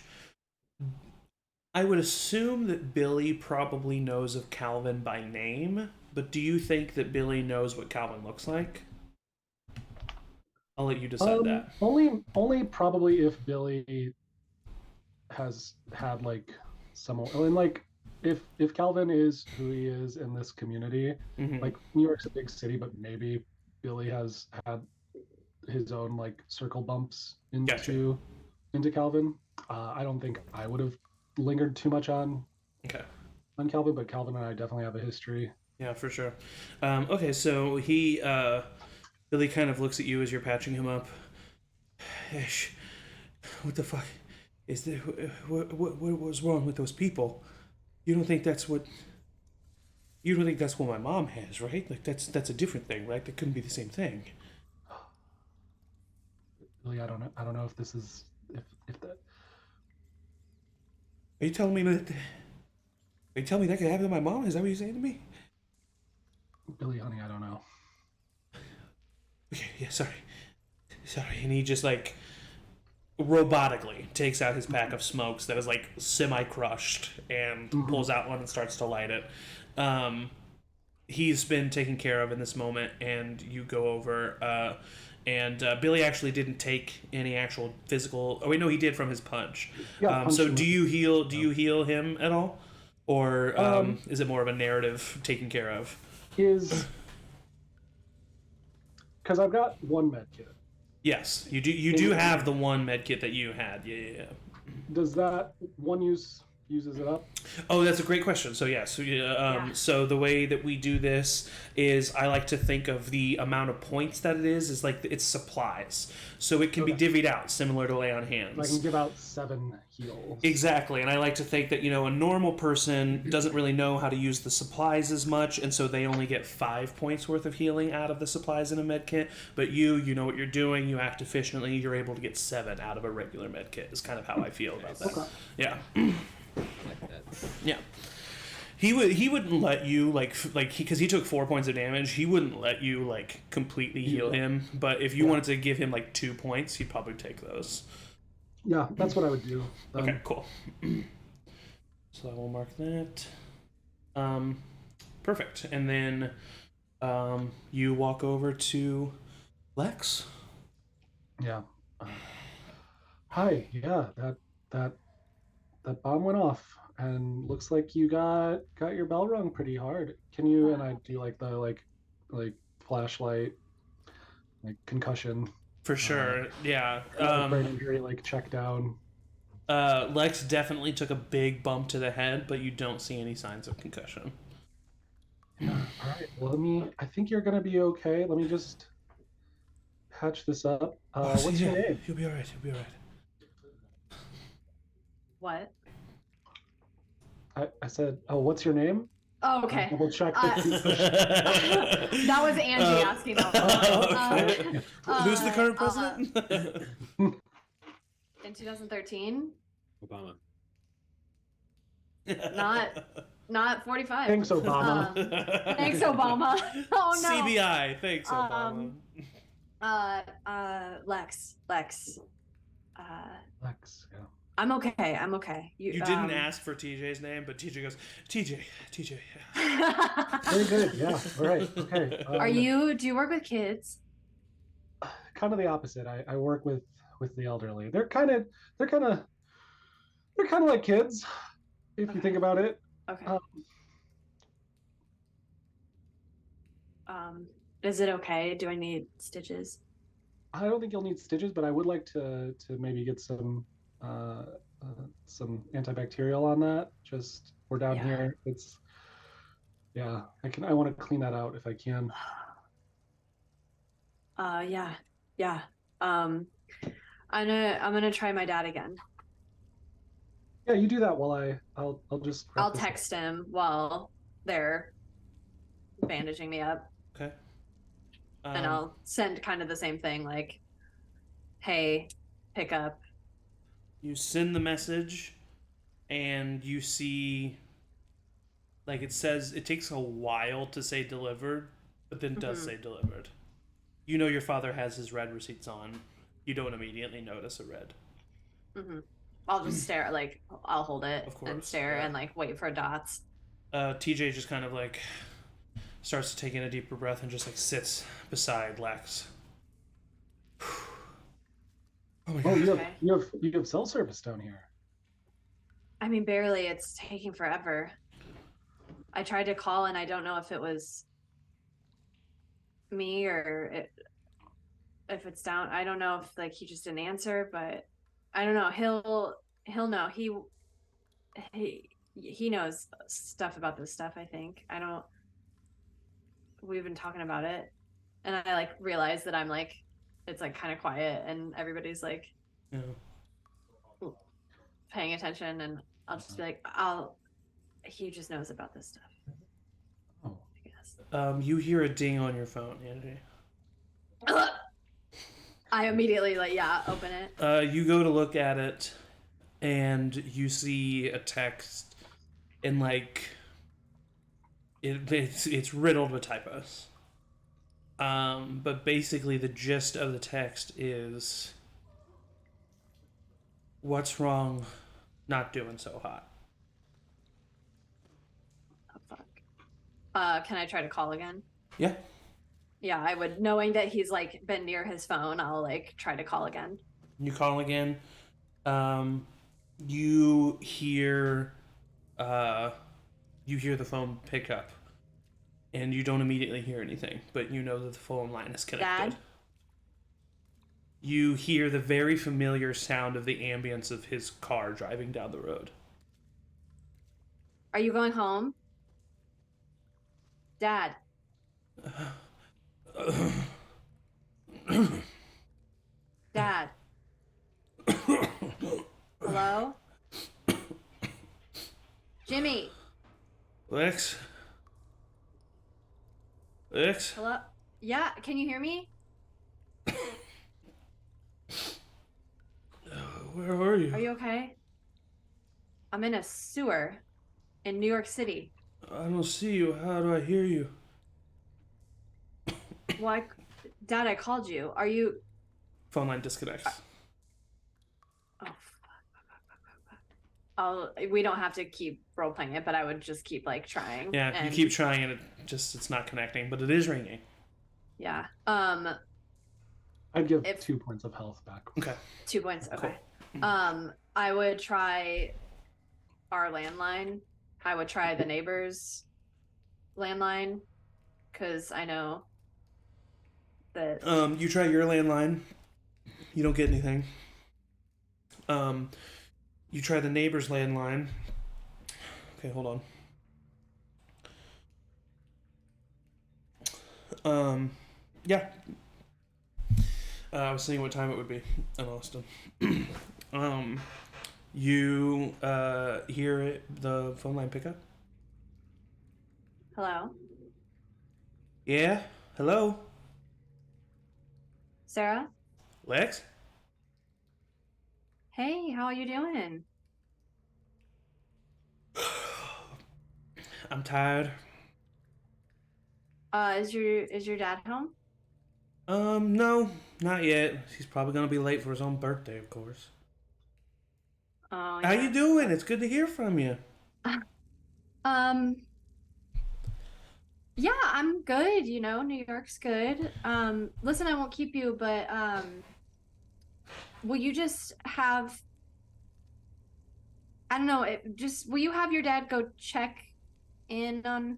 I would assume that Billy probably knows of Calvin by name, but do you think that Billy knows what Calvin looks like? I'll let you decide that. Only probably if Billy has had like someone, and like if Calvin is who he is in this community, like New York's a big city, but maybe Billy has had his own like circle bumps into Calvin. I don't think I would have lingered too much on Calvin, but Calvin and I definitely have a history. Yeah, for sure. Okay, so Billy kind of looks at you as you're patching him up. Ash, what the fuck is there? What was wrong with those people? You don't think that's what my mom has, right? Like that's a different thing, right? That couldn't be the same thing. Billy, I don't know if this is if that. Are you telling me that? Are you telling me that could happen to my mom? Is that what you're saying to me? Billy, honey, I don't know. Okay, yeah, sorry. And he just like robotically takes out his pack of smokes that is like semi-crushed and pulls out one and starts to light it. He's been taken care of in this moment, and you go over. And Billy actually didn't take any actual physical. Oh wait, no, he did from his punch. Yeah, So do you heal? Do you heal him at all, or is it more of a narrative taken care of? Is because I've got one med kit. Yes, you do. You do have the one med kit that you had. Yeah. Does that one use uses it up? Oh, that's a great question. So yeah, so the way that we do this is I like to think of the amount of points that it is like it's supplies. So it can be divvied out, similar to lay on hands. I can give out 7 heals. Exactly, and I like to think that a normal person doesn't really know how to use the supplies as much, and so they only get 5 points worth of healing out of the supplies in a med kit. But you know what you're doing, you act efficiently, you're able to get 7 out of a regular med kit. Is kind of how I feel about that. Okay. Yeah. Like that. Yeah. He wouldn't let you because he took 4 points of damage. He wouldn't let you completely heal him. But if you wanted to give him 2 points, he'd probably take those. Yeah, that's what I would do. Okay, cool. So I will mark that. Perfect. And then you walk over to Lex. Yeah. Hi. Yeah. That bomb went off, and looks like you got your bell rung pretty hard. Can you? And I do the flashlight, concussion. For sure. Yeah. Brain injury, check down. Lex definitely took a big bump to the head, but you don't see any signs of concussion. All right. Well, I think you're gonna be okay. Let me just patch this up. What's your name? You'll be all right. You'll be all right. What? I said, what's your name? Oh, okay. Double check. That was Angie asking that. Who's the current president? In 2013? Obama. Not 45. Thanks, Obama. Thanks, Obama. Oh no. CBI. Thanks, Obama. Lex. Lex. Yeah. I'm okay. You didn't ask for TJ's name, but TJ goes, TJ. Very good. Yeah. All right. Okay. Do you work with kids? Kind of the opposite. I work with the elderly. They're kind of like kids, if you think about it. Okay. Is it okay? Do I need stitches? I don't think you'll need stitches, but I would like to maybe get some antibacterial on that. Just we're down here. It's I want to clean that out if I can. Yeah. I'm gonna try my dad again. Yeah, you do that while I'll just. I'll text him while they're bandaging me up. Okay. And I'll send kind of the same thing, hey, pick up. You send the message, and you see, it says it takes a while to say delivered, but then it does say delivered. You know your father has his red receipts on. You don't immediately notice a red. Mm-hmm. I'll just stare, I'll hold it and stare and, wait for dots. TJ just kind of, starts to take in a deeper breath and just, sits beside Lex. Oh my God. You have cell service down here. I mean, barely. It's taking forever. I tried to call, and I don't know if it was me or if it's down. I don't know if he just didn't answer, but I don't know. He'll know. He knows stuff about this stuff. I think. We've been talking about it, and I realize that I'm it's kind of quiet, and everybody's paying attention, and I'll just be he just knows about this stuff. Oh. I guess. You hear a ding on your phone, Angie. I immediately open it. You go to look at it, and you see a text, and it's riddled with typos. But basically the gist of the text is, what's wrong not doing so hot? Oh, fuck. Can I try to call again? Yeah. Yeah, I would. Knowing that he's been near his phone, I'll try to call again. You call again. You hear the phone pick up. And you don't immediately hear anything, but you know that the phone line is connected. Dad? You hear the very familiar sound of the ambience of his car driving down the road. Are you going home? Dad. Dad. Hello? Jimmy. Lex? Lex? Hello? Yeah, can you hear me? Where are you? Are you okay? I'm in a sewer in New York City. I don't see you. How do I hear you? Well, Dad, I called you. Are you... Phone line disconnects. Oh, we don't have to keep role playing it, but I would just keep like trying. Yeah, and... you keep trying and it's not connecting, but it is ringing. Yeah. I'd give 2 points of health back. Okay. 2 points. Okay. Cool. I would try our landline. I would try the neighbor's landline because I know that. You try your landline. You don't get anything. You try the neighbor's landline. Okay, hold on. Yeah. I was seeing what time it would be in Austin. You hear the phone line pick up? Hello, Yeah? Hello? Sarah. Lex? Hey, how are you doing? I'm tired. Is your dad home? No, not yet. He's probably gonna be late for his own birthday, of course. Oh, How yeah. you doing? It's good to hear from you. Yeah, I'm good. You know, New York's good. Listen, I won't keep you, but will you just have? I don't know. Will you have your dad go check in on?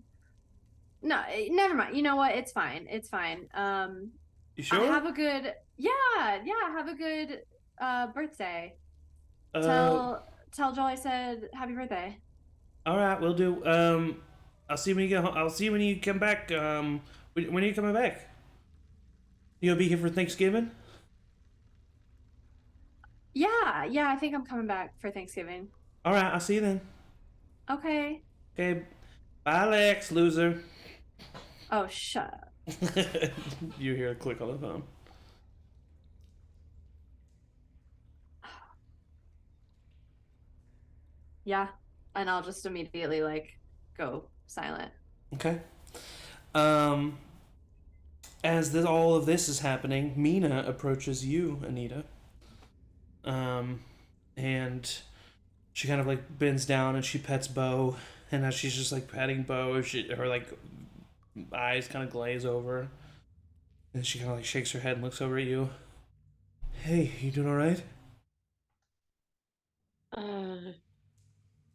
No, never mind. You know what? It's fine. It's fine. You sure? Have a good. Yeah. Have a good birthday. Tell Joel I said happy birthday. All right, we'll do. I'll see when you get home. I'll see when you come back. When are you coming back? You gonna be here for Thanksgiving? Yeah. I think I'm coming back for Thanksgiving. All right, I'll see you then. Okay. Okay, bye, Lex, loser. Oh, shut up. You hear a click on the phone. Yeah, and I'll just immediately like go silent. Okay. As all of this is happening, Mina approaches you, Anita. And she kind of like bends down and she pets Bo, and as she's just like patting Bo, her like eyes kind of glaze over, and she kind of like shakes her head and looks over at you. Hey, you doing all right?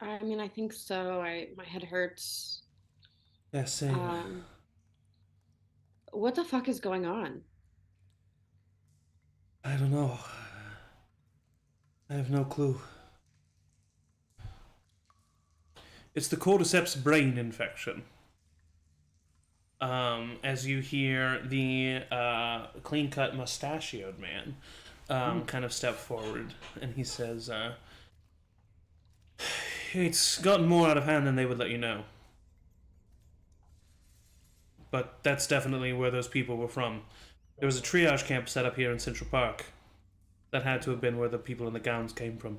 I mean, I think so. My head hurts. Yeah, same. What the fuck is going on? I don't know. I have no clue. It's the cordyceps brain infection. As you hear the clean-cut mustachioed man kind of step forward, and he says, it's gotten more out of hand than they would let you know. But that's definitely where those people were from. There was a triage camp set up here in Central Park. That had to have been where the people in the gowns came from.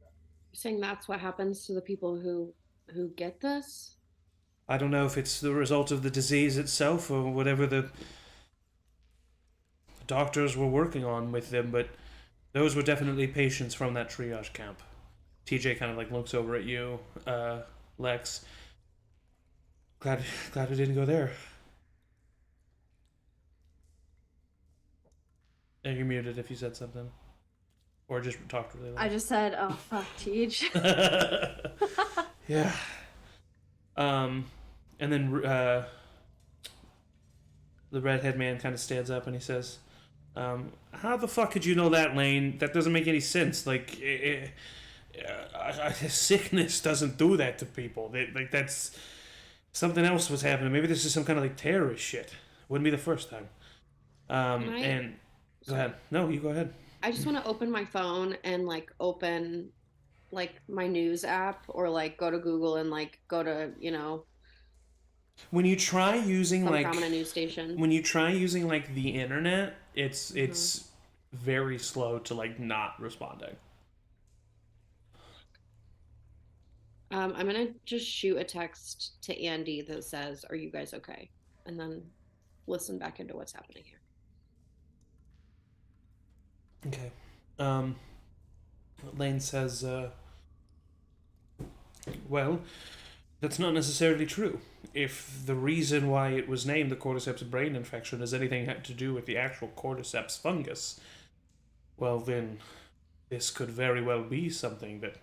You're saying that's what happens to the people who get this? I don't know if it's the result of the disease itself or whatever the doctors were working on with them, but those were definitely patients from that triage camp. TJ kind of like looks over at you, Lex. Glad I didn't go there. And you're muted if you said something. Or just talked really loud. I just said, oh, fuck, Teach. Yeah. And then the redhead man kind of stands up and he says, how the fuck could you know that, Lane? That doesn't make any sense. Like, sickness doesn't do that to people. Like that's something else was happening. Maybe this is some kind of like terrorist shit. Wouldn't be the first time. And go ahead. No, you go ahead. I just want to open my phone and like open like my news app or like go to Google and like go to, you know, When you try using some like prominent news station. when you try using like the internet, it's very slow to like not responding. I'm gonna just shoot a text to Andy that says, "Are you guys okay?" And then listen back into what's happening here. Okay. Lane says, well, that's not necessarily true. If the reason why it was named the cordyceps brain infection has anything to do with the actual cordyceps fungus, well then, this could very well be something that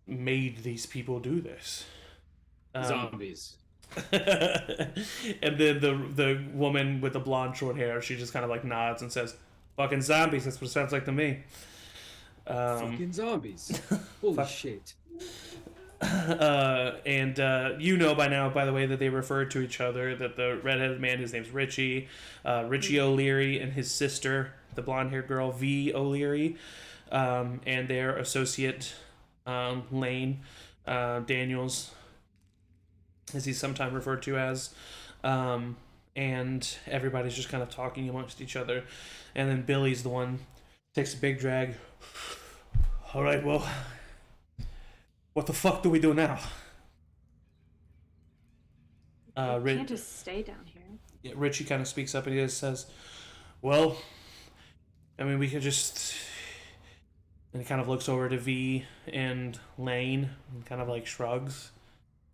made these people do this. Zombies. And then the woman with the blonde short hair, she just kind of like nods and says, "Fucking zombies. That's what it sounds like to me." Fucking zombies. Holy shit. And you know by now, by the way, that they refer to each other, that the redheaded man, his name's Richie, Richie O'Leary, and his sister, the blonde-haired girl, V. O'Leary, and their associate, Lane Daniels, as he's sometimes referred to as. And everybody's just kind of talking amongst each other. And then Billy's the one, takes a big drag. All right, well, what the fuck do we do now? We can't just stay down here. Yeah, Richie kind of speaks up and he just says, well, I mean, we could just... And he kind of looks over to V and Lane and kind of like shrugs.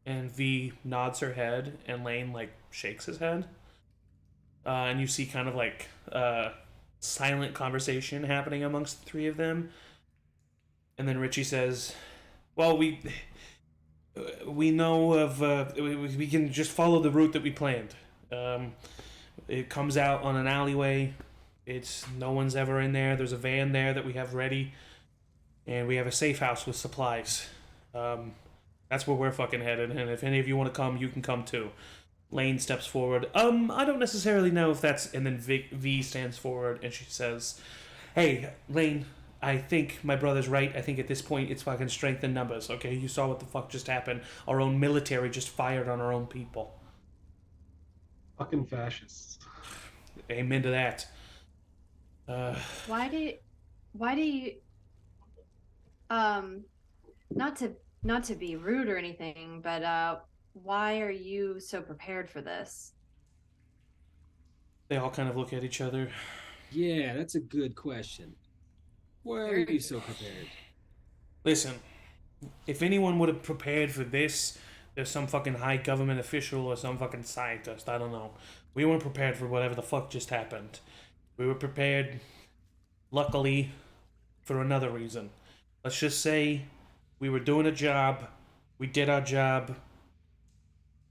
And V nods her head and Lane like shakes his head. And you see kind of like silent conversation happening amongst the three of them. And then Richie says, well, we know of... we can just follow the route that we planned. It comes out on an alleyway. It's no one's ever in there. There's a van there that we have ready. And we have a safe house with supplies. That's where we're fucking headed. And if any of you want to come, you can come too. Lane steps forward. I don't necessarily know if that's... And then V stands forward and she says, hey, Lane, I think my brother's right. I think at this point it's fucking strength in numbers, okay? You saw what the fuck just happened. Our own military just fired on our own people. Fucking fascists. Amen to that. Why do you not to be rude or anything, but why are you so prepared for this? They all kind of look at each other. Yeah, that's a good question. Why are you so prepared? Listen, if anyone would have prepared for this, there's some fucking high government official or some fucking scientist. I don't know. We weren't prepared for whatever the fuck just happened. We were prepared, luckily, for another reason. Let's just say we were doing a job. We did our job.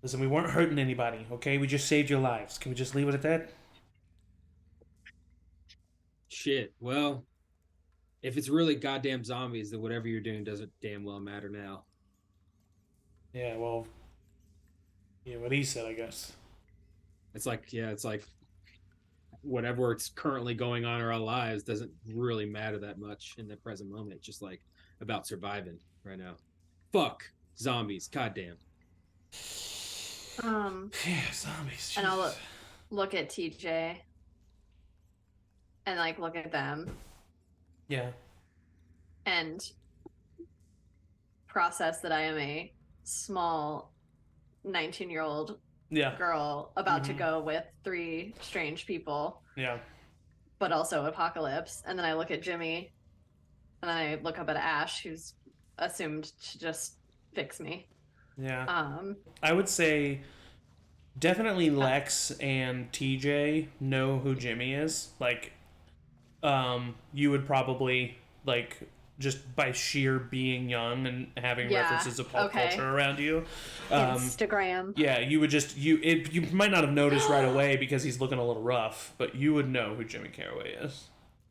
Listen, we weren't hurting anybody, okay? We just saved your lives. Can we just leave it at that? Shit. Well, if it's really goddamn zombies, then whatever you're doing doesn't damn well matter now. Yeah, well... Yeah, what he said, I guess. It's like whatever it's currently going on in our lives doesn't really matter that much in the present moment. It's just like about surviving right now. Fuck zombies. Goddamn. Yeah, zombies. And I'll look at TJ and like look at them. Yeah. And process that I am a small 19-year-old girl about to go with 3 strange people. Yeah. But also apocalypse. And then I look at Jimmy and then I look up at Ash, who's assumed to just fix me. Yeah. I would say definitely Lex and TJ know who Jimmy is. Like, you would probably, like, just by sheer being young and having references of pop culture around you. Instagram. Yeah, you would just, you might not have noticed right away because he's looking a little rough, but you would know who Jimmy Carraway is.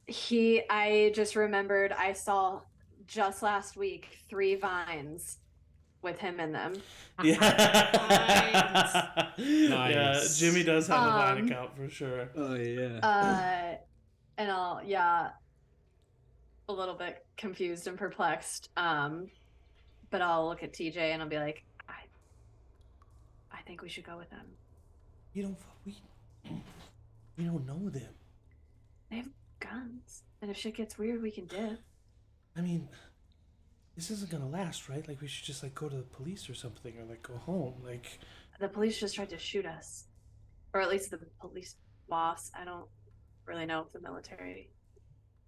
I just remembered I saw just last week 3 vines with him in them. Yeah. Nice. Yeah, Jimmy does have a Vine Um, account for sure. Oh yeah. And I'll a little bit confused and perplexed. But I'll look at TJ and I'll be like, I think we should go with them. You don't we don't know them. They have guns, and if shit gets weird, we can dip. I mean, this isn't gonna last, right? Like we should just like go to the police or something, or like go home. Like The police just tried to shoot us, or at least the police boss. I don't really know if the military.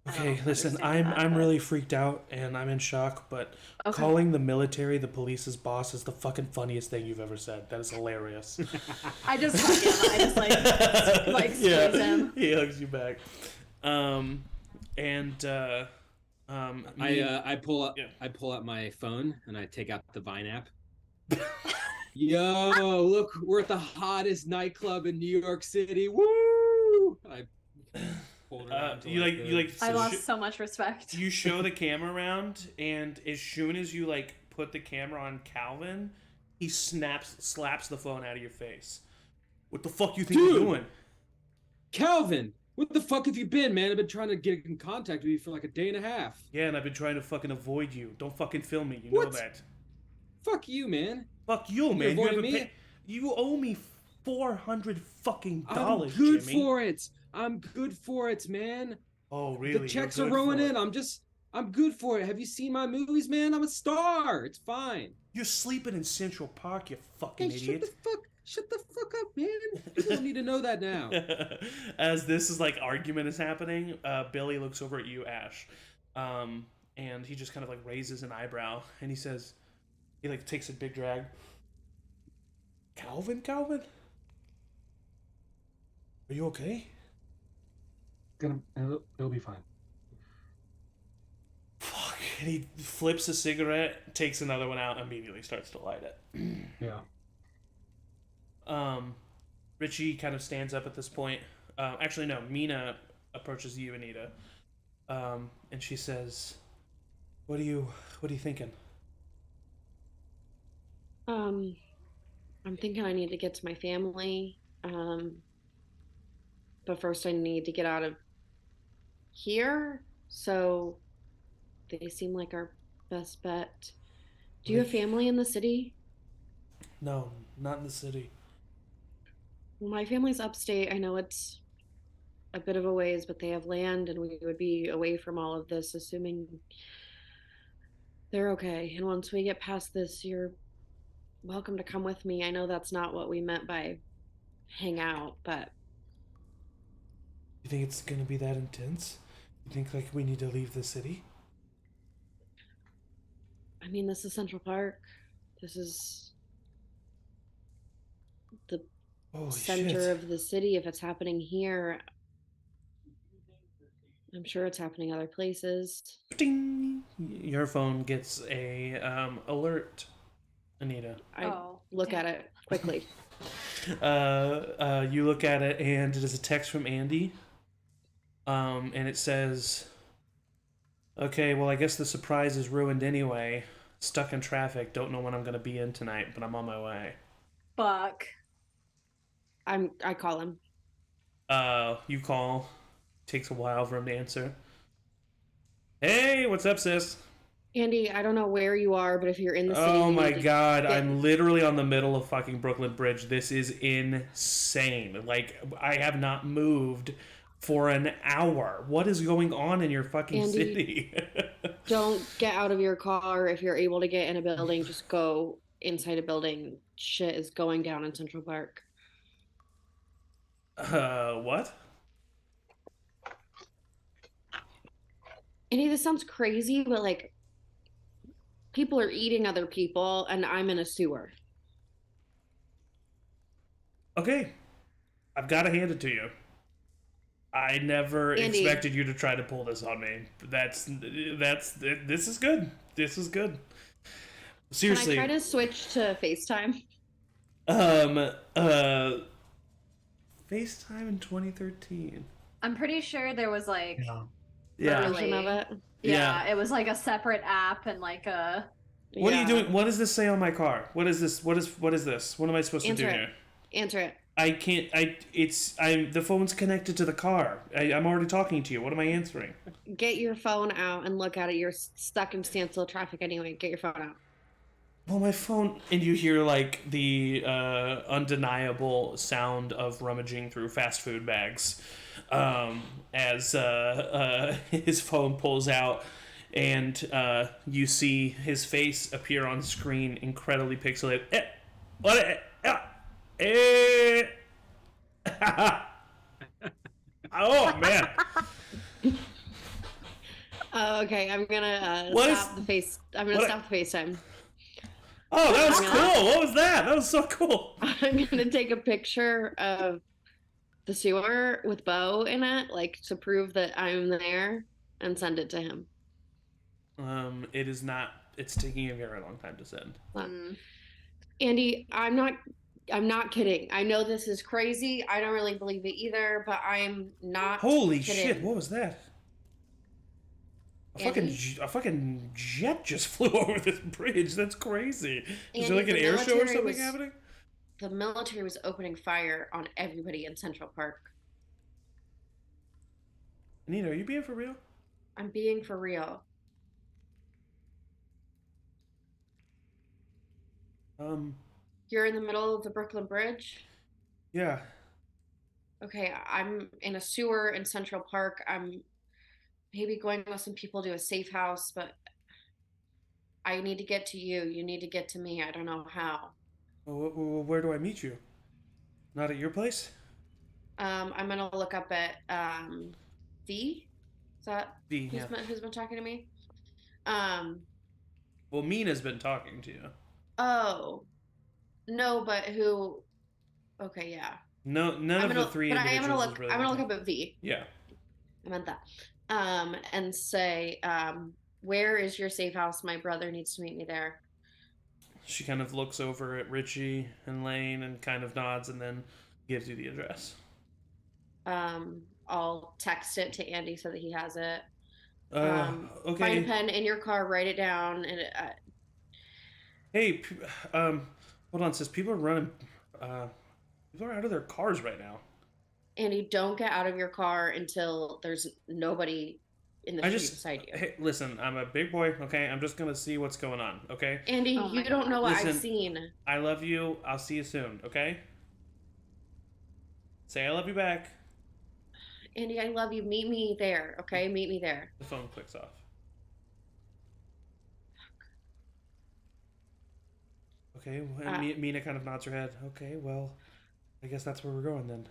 okay, listen, understand that, I'm but- really freaked out and I'm in shock, but Okay. calling the military the police's boss is the fucking funniest thing you've ever said. That is hilarious. I just hug him. I just like squeeze him. He hugs you back. I pull up Yeah. I pull out my phone and I take out the Vine app. Yo, look, we're at the hottest nightclub in New York City. Woo! I pulled around to I lost so much respect. you show the camera around, and as soon as you like put the camera on Calvin, he slaps the phone out of your face. What the fuck you think Dude! you're doing? Calvin, what the fuck have you been, man? I've been trying to get in contact with you for like a day and a half. Yeah, and I've been trying to fucking avoid you. Don't fucking film me. You know What? that. Fuck you, man. Fuck you, man. avoiding haven't me? You owe me $400 fucking I'm dollars, good Jimmy. for it. I'm good for it, man. Oh, really? The checks You're are good rolling for in. it. I'm good for it. Have you seen my movies, man? I'm a star. It's fine. You're sleeping in Central Park, you fucking Hey, idiot. shut the fuck up, man. People don't need to know that now. As this is like argument is happening, Billy looks over at you, Ash, and he just kind of like raises an eyebrow and he says, he like takes a big drag. Calvin, are you okay? It'll be fine. Fuck. And he flips a cigarette, takes another one out, and immediately starts to light it. Yeah. Richie kind of stands up at this point. Actually, no. Mina approaches you, Anita, and she says, "What are you thinking?" I'm thinking I need to get to my family. But first I need to get out of here. So they seem like our best bet. Do you have family in the city? No, not in the city. Well, my family's upstate. I know it's a bit of a ways, but they have land and we would be away from all of this, assuming they're okay. And once we get past this, you're welcome to come with me. I know that's not what we meant by hang out, but You think it's gonna be that intense? You think like we need to leave the city? I mean, this is Central Park. This is the Holy center shit. of the city. If it's happening here, I'm sure it's happening other places. Ding! Your phone gets a alert, Anita. I look damn. at it quickly. You look at it, and it is a text from Andy. And it says, "Okay, well, I guess the surprise is ruined anyway. Stuck in traffic. Don't know when I'm gonna be in tonight, but I'm on my way." Fuck. I call him. You call. Takes a while for him to answer. "Hey, what's up, sis?" Andy, I don't know where you are, but if you're in the city, Oh you my need to god, get- I'm literally on the middle of fucking Brooklyn Bridge. This is insane. Like, I have not moved for an hour. What is going on in your fucking Andy. city? Don't get out of your car. If you're able to get in a building, just go inside a building. Shit is going down in Central Park. What? Andy, this sounds crazy, but like people are eating other people and I'm in a sewer. Okay. I've got to hand it to you. I never Andy. expected you to try to pull this on me. This is good. This is good. Seriously. Can I try to switch to FaceTime? FaceTime in 2013. I'm pretty sure there was like Yeah. Version of it. Yeah, it was like a separate app and like a. What are you doing? What does this say on my car? What is this? What is this? What am I supposed to do here? Answer it. I can't. The phone's connected to the car. I'm already talking to you. What am I answering? Get your phone out and look at it. You're stuck in standstill traffic anyway. Get your phone out. Well, my phone, and you hear like the undeniable sound of rummaging through fast food bags as his phone pulls out, and you see his face appear on screen, incredibly pixelated. Oh man! Okay, I'm gonna stop the face. I'm gonna stop the FaceTime. Oh, that was cool. What was that? That was so cool. I'm gonna take a picture of the sewer with Bo in it, like to prove that I'm there, and send it to him. It is not. It's taking a very long time to send. Andy, I'm not kidding. I know this is crazy. I don't really believe it either, but I'm not. Holy kidding. shit! What was that? A fucking jet just flew over this bridge. That's crazy. Is there like an air show or something happening? The military was opening fire on everybody in Central Park. Anita, are you being for real? I'm being for real. You're in the middle of the Brooklyn Bridge? Yeah. Okay, I'm in a sewer in Central Park. I'm maybe going with some people to a safe house, but I need to get to you. You need to get to me. I don't know how. Well, where do I meet you? Not at your place? I'm gonna look up at V. Is that V? who's been talking to me? Well, Mina's been talking to you. Oh, no, but who? Okay, yeah. No, none of the three individuals. I'm gonna look up at V. Yeah. I meant that. And say, where is your safe house? My brother needs to meet me there. She kind of looks over at Richie and Lane and kind of nods and then gives you the address. I'll text it to Andy so that he has it. Okay. Find a pen in your car, write it down, and hey, hold on, sis. People are running. People are out of their cars right now. Andy, don't get out of your car until there's nobody in the street beside you. Hey, listen, I'm a big boy, okay? I'm just gonna see what's going on, okay? Andy, you don't know what I've seen. I love you. I'll see you soon, okay? Say I love you back. Andy, I love you. Meet me there, okay? Meet me there. The phone clicks off. Okay, and Mina kind of nods her head. Okay, well, I guess that's where we're going then.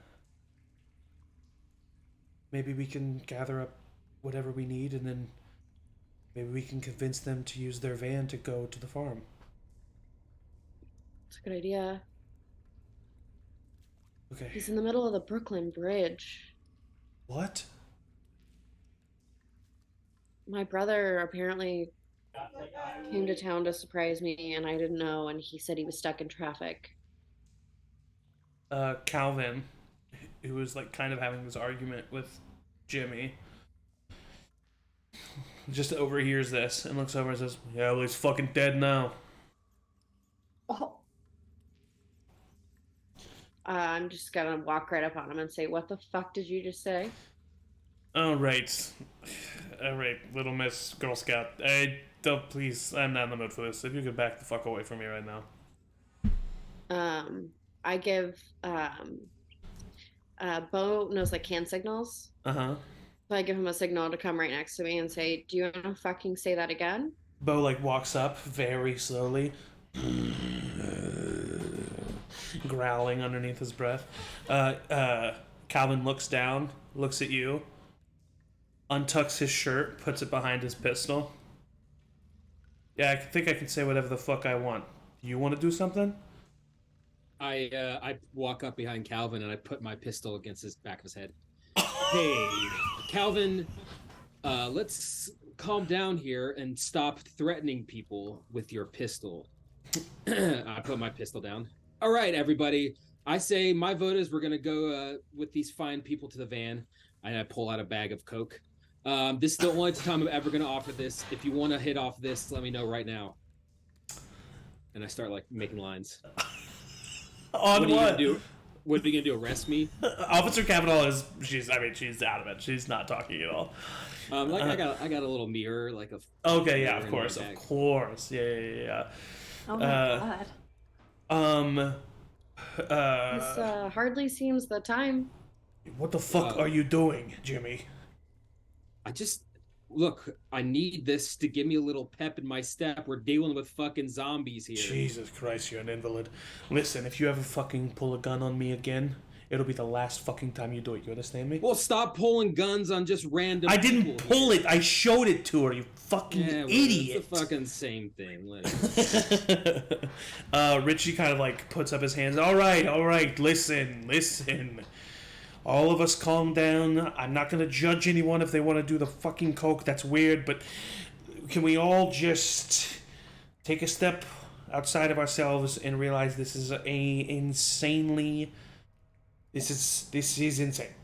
Maybe we can gather up whatever we need, and then maybe we can convince them to use their van to go to the farm. That's a good idea. Okay. He's in the middle of the Brooklyn Bridge. What? My brother apparently came to town to surprise me, and I didn't know, and he said he was stuck in traffic. Calvin, who was like kind of having this argument with Jimmy, just overhears this and looks over and says, "Yeah, well, he's fucking dead now." Oh. I'm just gonna walk right up on him and say, "What the fuck did you just say?" All right, little Miss Girl Scout. Please, I'm not in the mood for this. If you could back the fuck away from me right now. I give Bo knows like hand signals. So I give him a signal to come right next to me and say, "Do you want to fucking say that again?" Bo like walks up very slowly, growling underneath his breath. Calvin looks down, looks at you, untucks his shirt, puts it behind his pistol. Yeah, I think I can say whatever the fuck I want. You want to do something? I walk up behind Calvin and I put my pistol against his back of his head. Hey, Calvin, let's calm down here and stop threatening people with your pistol. I put my pistol down. All right, everybody. I say my vote is we're going to go with these fine people to the van. And I pull out a bag of Coke. This is the only time I'm ever going to offer this. If you want to hit off this, let me know right now. And I start like making lines. On What are you what? gonna do? What are you gonna do? Arrest me? Officer Capital is she's adamant. She's not talking at all. I got a little mirror, like a. Okay, yeah, mirror of in my course, bag. yeah. Oh my god. This hardly seems the time. What the fuck are you doing, Jimmy? I just look. I need this to give me a little pep in my step. We're dealing with fucking zombies here. Jesus Christ, you're an invalid. Listen, if you ever fucking pull a gun on me again, it'll be the last fucking time you do it. You understand me? Well, stop pulling guns on just random. I didn't pull it. I showed it to her. You fucking idiot. It's the fucking same thing. Richie kind of like puts up his hands. All right. Listen. All of us calm down. I'm not going to judge anyone if they want to do the fucking coke. That's weird, but can we all just take a step outside of ourselves and realize this is this is insane,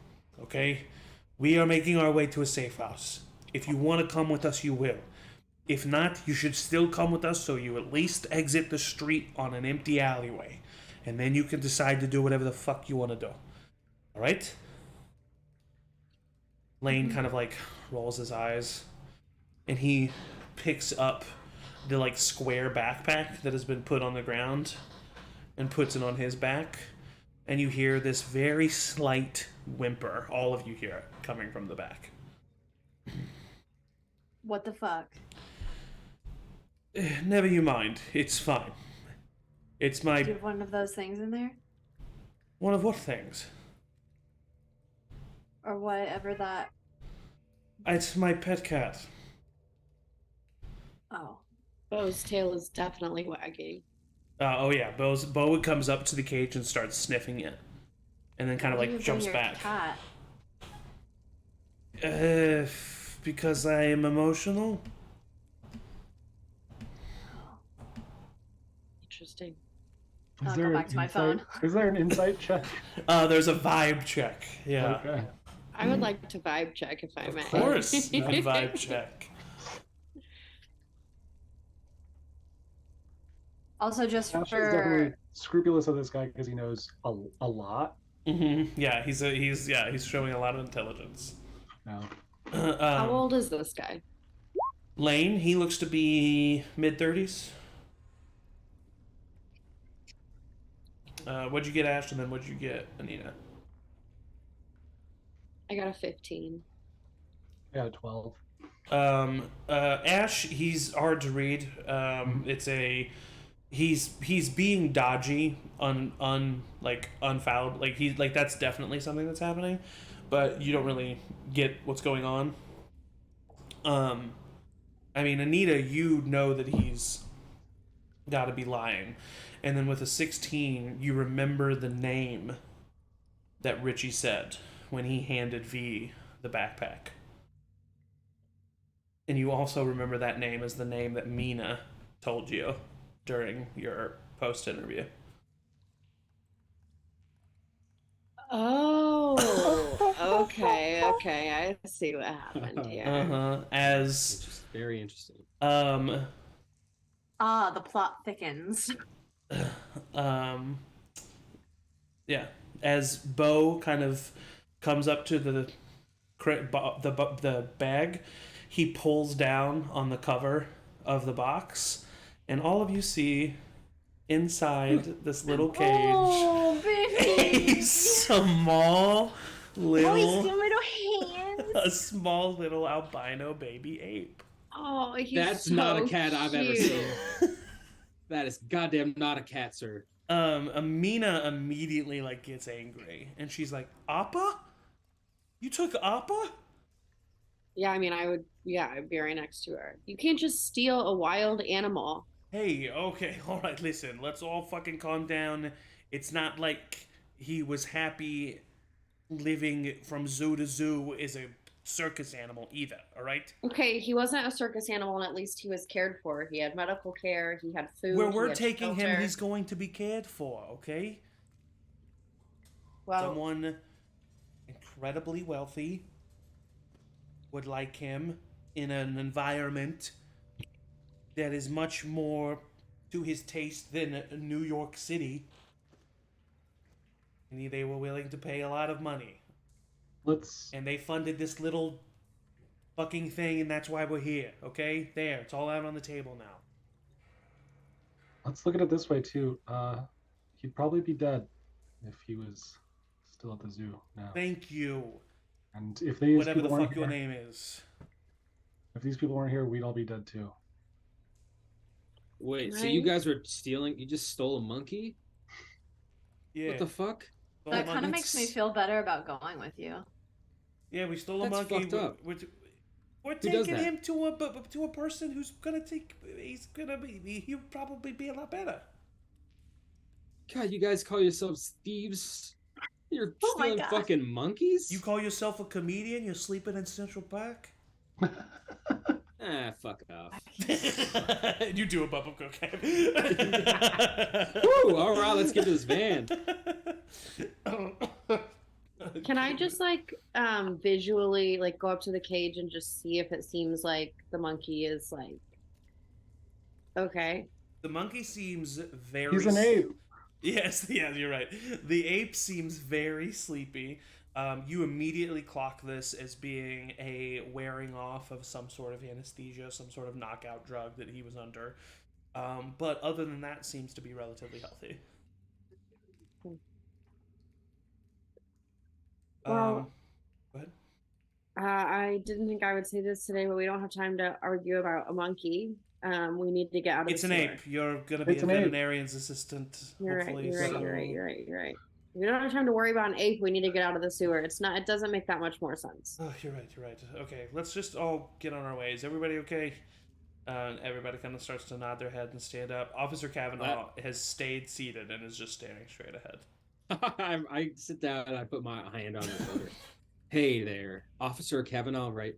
okay? We are making our way to a safe house. If you want to come with us, you will. If not, you should still come with us so you at least exit the street on an empty alleyway. And then you can decide to do whatever the fuck you want to do. All right? Lane kind of like rolls his eyes and he picks up the like square backpack that has been put on the ground and puts it on his back, and you hear this very slight whimper. All of you hear it coming from the back. What the fuck? Never you mind. It's fine. It's my... Do you have one of those things in there? One of what things? Or whatever that... It's my pet cat. Oh. Bo's tail is definitely wagging. Oh yeah, Bo comes up to the cage and starts sniffing it. And then kind of Why do like you jumps bring your back. Cat? Because I am emotional. Interesting. I'll go back to my phone. Is there an insight check? There's a vibe check. Yeah. Okay. I would like to vibe check if I may. Of course, you can vibe check. Also, just Ash is for... definitely scrupulous of this guy because he knows a lot. Mm-hmm. Yeah, he's showing a lot of intelligence. No. How old is this guy? Lane, he looks to be mid-30s. What'd you get, Ash, and then what'd you get, Anita? I got a 15. I got a 12. Ash, he's hard to read. He's being dodgy, unfouled. Like he's like that's definitely something that's happening, but you don't really get what's going on. I mean, Anita, you know that he's got to be lying, and then with a 16, you remember the name that Richie said when he handed V the backpack. And you also remember that name as the name that Mina told you during your post-interview. Oh, okay. I see what happened here. As very interesting. the plot thickens. Yeah, as Bo kind of comes up to the bag, he pulls down on the cover of the box, and all of you see inside this little cage a small little a small little albino baby ape. Oh, he's That's so not a cat I've ever cute. seen. That is goddamn not a cat, sir. Amina immediately like gets angry, and she's like, "Appa? You took Appa?" Yeah, I mean, I'd be right next to her. You can't just steal a wild animal. Hey, okay, all right, listen, let's all fucking calm down. It's not like he was happy living from zoo to zoo as a circus animal either, all right? Okay, he wasn't a circus animal, and at least he was cared for. He had medical care, he had food. Where we're he had taking him, shelter. he's going to be cared for, okay? Well, Someone incredibly wealthy would like him in an environment that is much more to his taste than New York City. And they were willing to pay a lot of money. Let's And they funded this little fucking thing, and that's why we're here, okay? There, it's all out on the table now. look at it this way too. He'd probably be dead if he was still at the zoo now. Thank you. And if these Whatever the people fuck weren't your here, name is. if these people weren't here, we'd all be dead too. Wait, so Right. you guys were stealing? You just stole a monkey? Yeah. What the fuck? Stole a That kind monkey. of makes me feel better about going with you. Yeah, we stole a That's monkey. fucked up. We're Who does taking that? him to a person who's gonna take. He's gonna be. He'll probably be a lot better. God, you guys call yourselves thieves? You're Oh my stealing God. fucking monkeys? You call yourself a comedian? You're sleeping in Central Park? Ah, fuck off. You do a bubble cocaine. Woo! All right, let's get to this van. Can I just like visually like go up to the cage and just see if it seems like the monkey is like okay? The monkey seems very. He's an ape. Yes, yeah, you're right. The ape seems very sleepy. You immediately clock this as being a wearing off of some sort of anesthesia, some sort of knockout drug that he was under. But other than that, seems to be relatively healthy. Well, go ahead. I didn't think I would say this today, but we don't have time to argue about a monkey. We need to get out of It's the an sewer. ape. You're gonna be It's a an ape. veterinarian's assistant. You're right. Hopefully, You're right. so- You're right. You're right. You're right. We don't have time to worry about an ape. We need to get out of the sewer. It's not. It doesn't make that much more sense. Oh, you're right. You're right. Okay, let's just all get on our way. Is everybody okay? Everybody kind of starts to nod their head and stand up. Officer Kavanaugh has stayed seated and is just staring straight ahead. I sit down and I put my hand on his shoulder. Hey there, Officer Kavanaugh, right?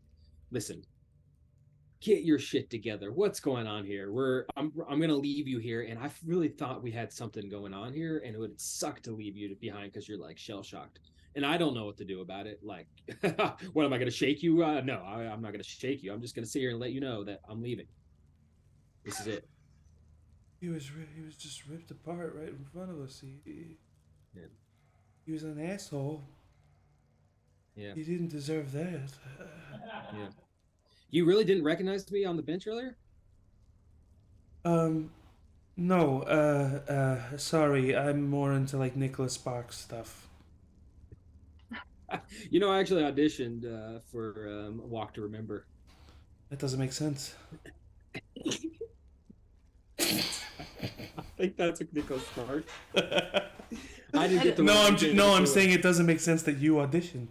Listen, get your shit together. What's going on here? I'm gonna leave you here, and I really thought we had something going on here, and it would suck to leave you behind because you're like shell shocked, and I don't know what to do about it. Like, what am I gonna shake you? No, I'm not gonna shake you. I'm just gonna sit here and let you know that I'm leaving. This is it. He was just ripped apart right in front of us. Yeah. He was an asshole. Yeah. He didn't deserve that. Yeah. You really didn't recognize me on the bench earlier? No, sorry, I'm more into like Nicholas Sparks stuff. You know, I actually auditioned for Walk to Remember. That doesn't make sense. I think that's a Nicholas Sparks. I didn't get the I'm saying it doesn't make sense that you auditioned.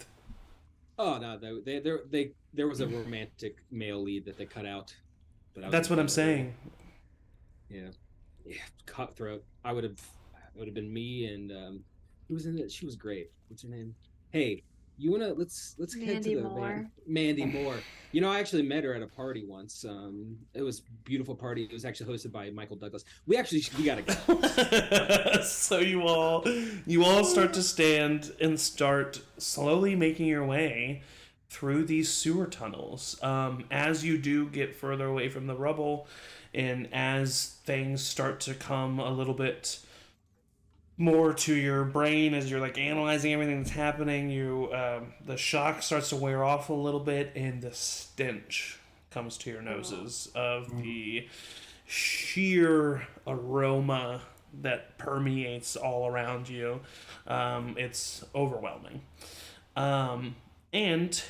Oh no, there was a romantic male lead that they cut out. But I was That's what I'm involved. saying. Yeah, Cutthroat. It would have been me and who was in it? She was great. What's her name? Hey, you wanna let's head to Mandy the Moore. van. Mandy Moore. You know, I actually met her at a party once. It was a beautiful party. It was actually hosted by Michael Douglas. We gotta go. So you all start to stand and start slowly making your way through these sewer tunnels. As you do get further away from the rubble, and as things start to come a little bit more to your brain as you're like analyzing everything that's happening, the shock starts to wear off a little bit, and the stench comes to your noses of the sheer aroma that permeates all around you. It's overwhelming. And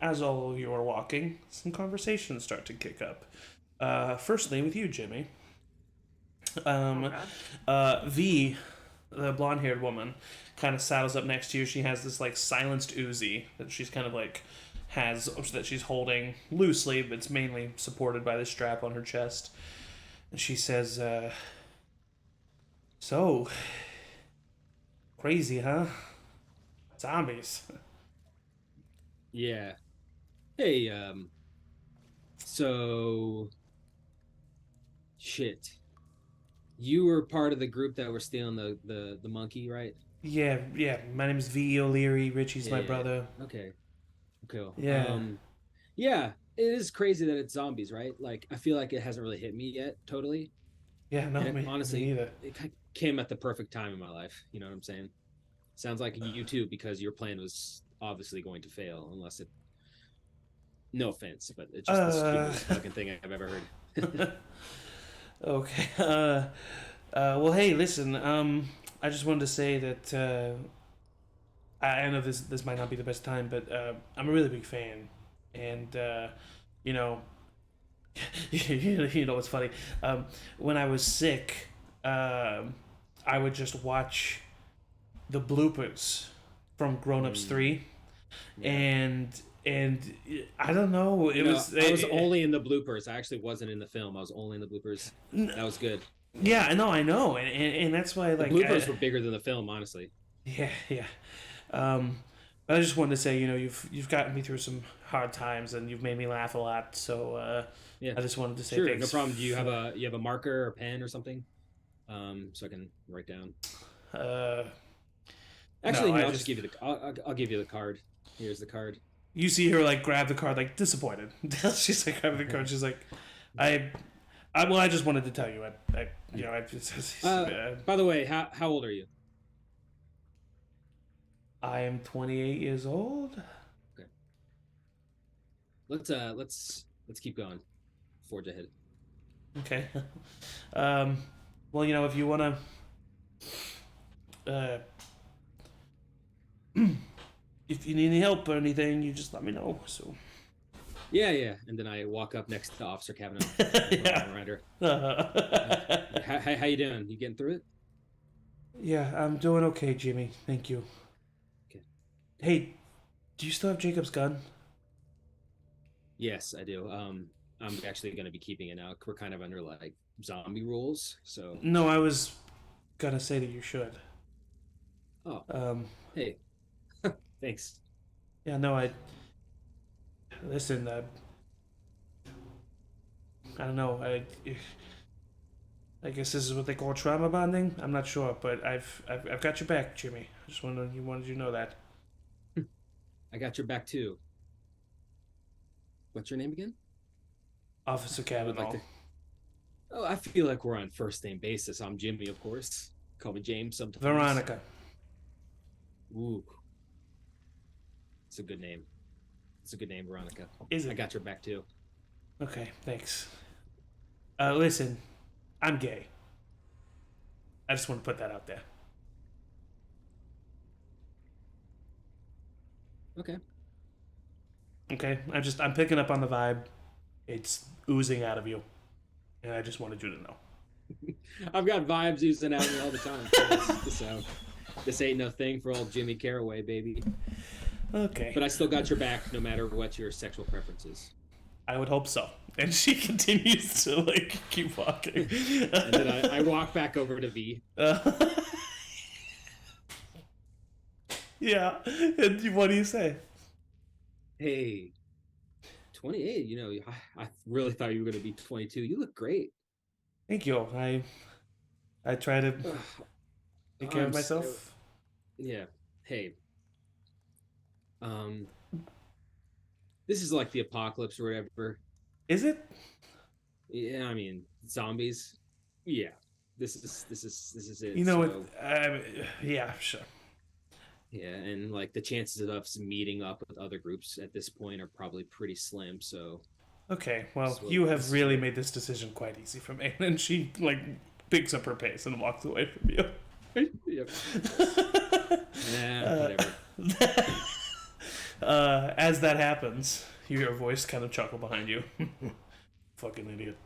as all of you are walking, some conversations start to kick up. Firstly, with you, Jimmy. V, the blonde-haired woman, kind of saddles up next to you. She has this like silenced Uzi that she's kind of like that she's holding loosely, but it's mainly supported by the strap on her chest. And she says, "So crazy, huh? Zombies." Yeah. Hey, so shit. You were part of the group that were stealing the monkey, right? Yeah. My name's V O'Leary. Richie's my Yeah. brother. Okay. Cool. Yeah. Yeah, it is crazy that it's zombies, right? Like, I feel like it hasn't really hit me yet, totally. Yeah, no, And it, me honestly, either. it came at the perfect time in my life. You know what I'm saying? Sounds like you too, because your plan was obviously going to fail, unless it. No offense, but it's just the Uh, stupidest fucking thing I've ever heard. okay. Well, hey, listen. I just wanted to say that I know this might not be the best time, but I'm a really big fan, and you know, you know what's funny? When I was sick, I would just watch the bloopers from Grown Ups 3, Yeah. and I don't know. It You know, was I was only in the bloopers. I actually wasn't in the film. I was only in the bloopers. That was good. yeah, I know, and that's why The like bloopers were bigger than the film, honestly. yeah, yeah. Um, but I just wanted to say, you know, you've gotten me through some hard times, and you've made me laugh a lot. So Yeah, I just wanted to say sure, thanks. no problem. Do you have a marker or pen or something, so I can write down? Uh, Actually, no, here, I I'll just just give you the. I'll give you the card. Here's the card. you see her like grab the card, like disappointed. She's like grabbing the card. She's like, well, I just wanted to tell you, you know, By the way, how old are you? I am 28 years old. Okay. Let's keep going. Forge ahead. Okay. Well, you know, if you wanna, uh, if you need any help or anything, you just let me know. So. Yeah. And then I walk up next to Officer Kavanaugh. Yeah. Around her. How you doing? You getting through it? Yeah, I'm doing okay, Jimmy. Thank you. Okay. Hey, do you still have Jacob's gun? Yes, I do. I'm actually going to be keeping it now. We're kind of under like zombie rules, so. No, I was gonna say that you should. Oh, Um, hey, thanks. yeah, no, listen. I don't know. I guess this is what they call trauma bonding. I'm not sure, but I've got your back, Jimmy. I just wanted you to know that. I got your back too. What's your name again? Officer I would Kavanaugh. like to. Oh, I feel like we're on first name basis. I'm Jimmy, of course. Call me James sometimes. Veronica. Ooh, it's a good name. It's a good name, Veronica. Is it? I got your back too. Okay, thanks. Listen, I'm gay. I just want to put that out there. Okay. Okay, I'm picking up on the vibe. It's oozing out of you, and I just wanted you to know. I've got vibes oozing out of me all the time. So this ain't no thing for old Jimmy Caraway, baby. Okay. But I still got your back, no matter what your sexual preferences. I would hope so. And she continues to like keep walking. And then I walk back over to V. Yeah. And what do you say? Hey, 28. You know, I really thought you were going to be 22. You look great. Thank you. I try to take care of I'm myself. so- yeah. Hey. This is like the apocalypse or whatever. Is it? Yeah, I mean, zombies. Yeah. This is it. You know so, what? Yeah, sure. Yeah, and like the chances of us meeting up with other groups at this point are probably pretty slim. So Okay, well, So you have this- really made this decision quite easy for me. And she like picks up her pace and walks away from you. yep. Whatever. As that happens, you hear a voice kind of chuckle behind you. Fucking idiot.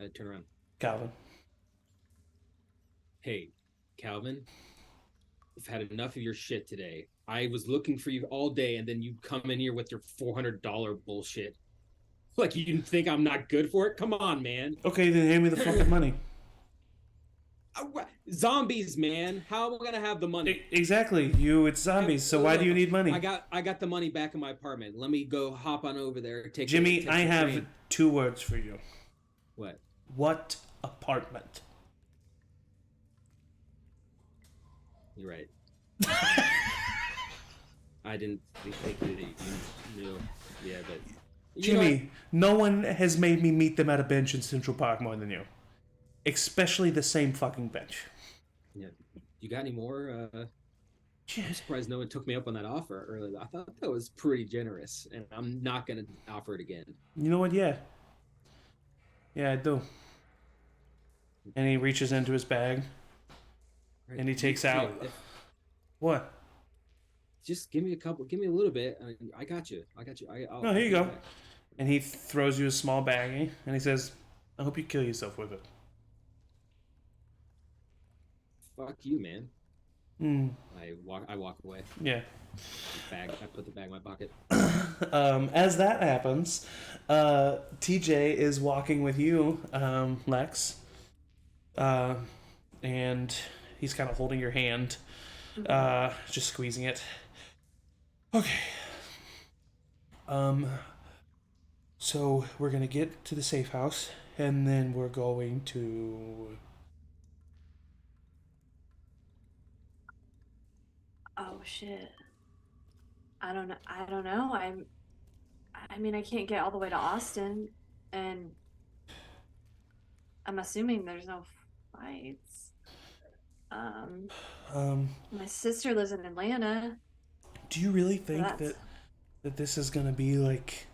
I turn around. Calvin. Hey, Calvin, I've had enough of your shit today. I was looking for you all day, and then you come in here with your $400 bullshit. Like, you didn't think I'm not good for it? Come on, man. Okay, then hand me the fucking money. Zombies, man. How am I gonna have the money? Exactly. It's zombies, so why do you need money? I got the money back in my apartment. Let me go hop on over there. Jimmy, take I the have train. 2 words for you. What? What apartment? You're right. I didn't think that you knew. Yeah, but Jimmy, no one has made me meet them at a bench in Central Park more than you. Especially the same fucking bench. Yeah, you got any more? I'm surprised no one took me up on that offer earlier. I thought that was pretty generous, and I'm not gonna offer it again. You know what? Yeah. Yeah, I do. And he reaches into his bag. Right. And he takes out. What? Just give me a little bit. I got you. No, here you go. And he throws you a small baggie, and he says, I hope you kill yourself with it. Fuck you, man. I walk away. Yeah. I put the bag in my pocket. As that happens, TJ is walking with you, Lex. And he's kind of holding your hand, just squeezing it. Okay. So we're gonna get to the safe house, and then we're going to. Oh shit. I don't know. I mean, I can't get all the way to Austin, and I'm assuming there's no flights. My sister lives in Atlanta. Do you really think That's- that this is gonna be like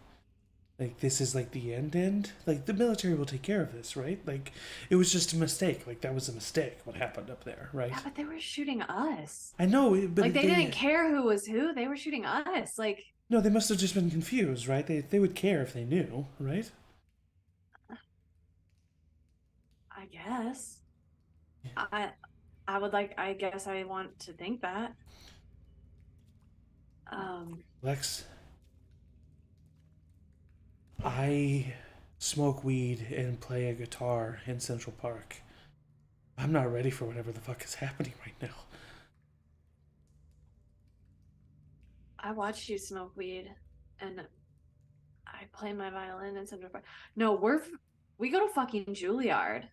this is like the end? Like the military will take care of this, right? Like it was just a mistake. Like that was a mistake. What happened up there, right? Yeah, but they were shooting us. I know, but Like they didn't care who was who. They were shooting us. Like No, they must have just been confused, right? They would care if they knew, right? I guess. I would like. I guess I want to think that. Lex, I smoke weed and play a guitar in Central Park. I'm not ready for whatever the fuck is happening right now. I watched you smoke weed, and I play my violin in Central Park. No, we go to fucking Juilliard.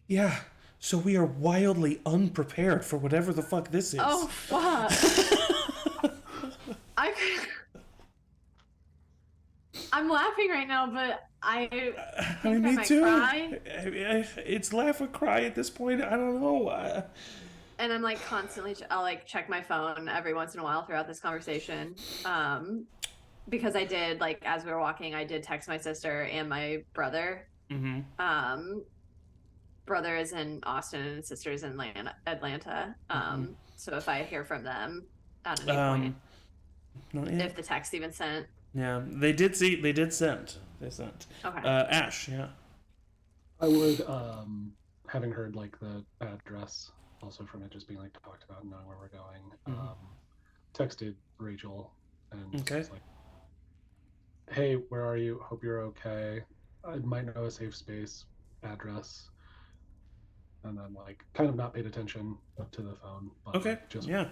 Yeah, so we are wildly unprepared for whatever the fuck this is. Oh fuck! I'm laughing right now, but I think me I might too. cry. It's laugh or cry at this point. I don't know. And I'm like constantly, I'll like check my phone every once in a while throughout this conversation. Because I did, like, as we were walking, I did text my sister and my brother. Mm-hmm. Brother is in Austin and sister is in Atlanta. So if I hear from them at any point, if the text even sent. Yeah, they did send. They sent. Okay. Ash, yeah. I would, having heard like the address, also from it just being like talked about and knowing where we're going, texted Rachel and was like, "Hey, where are you? Hope you're okay. I might know a safe space address." And then like kind of not paid attention to the phone. But Okay. Like, just yeah.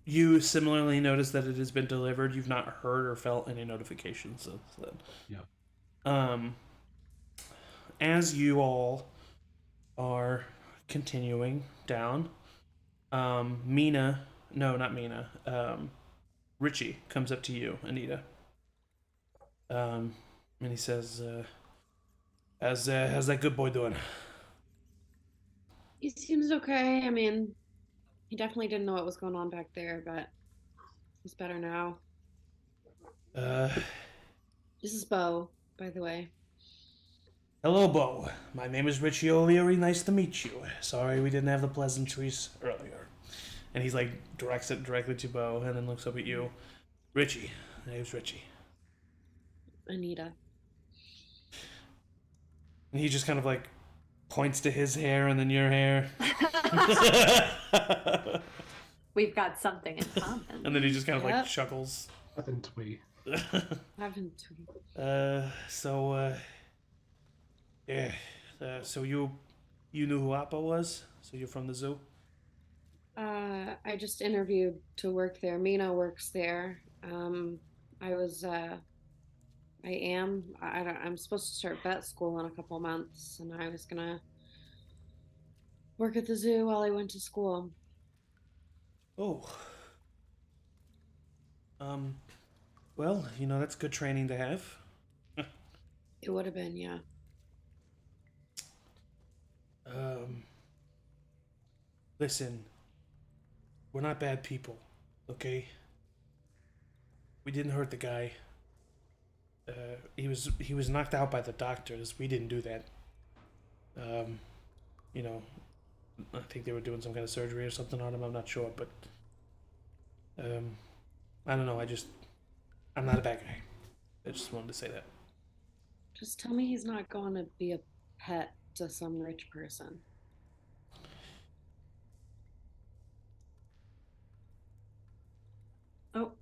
You similarly notice that it has been delivered. You've not heard or felt any notifications since then. Yeah. As you all are continuing down, Richie comes up to you, Anita. And he says, how's that good boy doing? He seems okay. I mean, he definitely didn't know what was going on back there, but he's better now. This is Bo, by the way. Hello, Bo. My name is Richie O'Leary. Nice to meet you. Sorry we didn't have the pleasantries earlier. And he's like, directs it directly to Bo and then looks up at you. Richie. My name's Richie. Anita. And he just kind of like points to his hair and then your hair. We've got something in common. And then he just kind of like chuckles. Nothing twee. So you knew who Appa was? So you're from the zoo? I just interviewed to work there. Mina works there. I'm supposed to start vet school in a couple months, and I was gonna work at the zoo while I went to school. Oh. Well, that's good training to have. It would have been, yeah. Listen, we're not bad people, okay? We didn't hurt the guy. He was knocked out by the doctors. We didn't do that. Um, you know, I think they were doing some kind of surgery or something on him. I'm not sure, but I don't know. I'm not a bad guy. I just wanted to say that. Just tell me he's not going to be a pet to some rich person. Oh,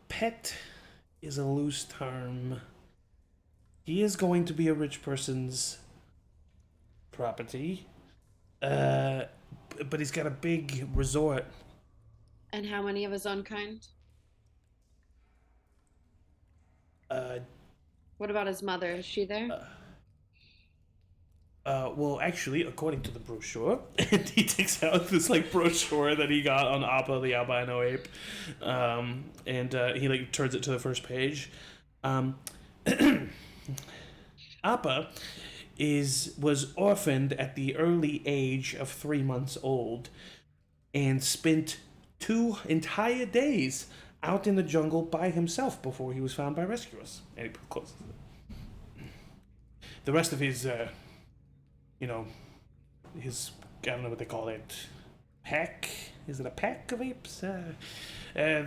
Pet is a loose term. He is going to be a rich person's property. But he's got a big resort. And how many of his own kind? What about his mother? Is she there? Well, actually, according to the brochure, and he takes out this brochure that he got on Appa the albino ape, and he turns it to the first page. Appa was orphaned at the early age of 3 months old, and spent 2 entire days out in the jungle by himself before he was found by rescuers. And he closes it. The rest of his his, I don't know what they call it, pack? Is it a pack of apes? The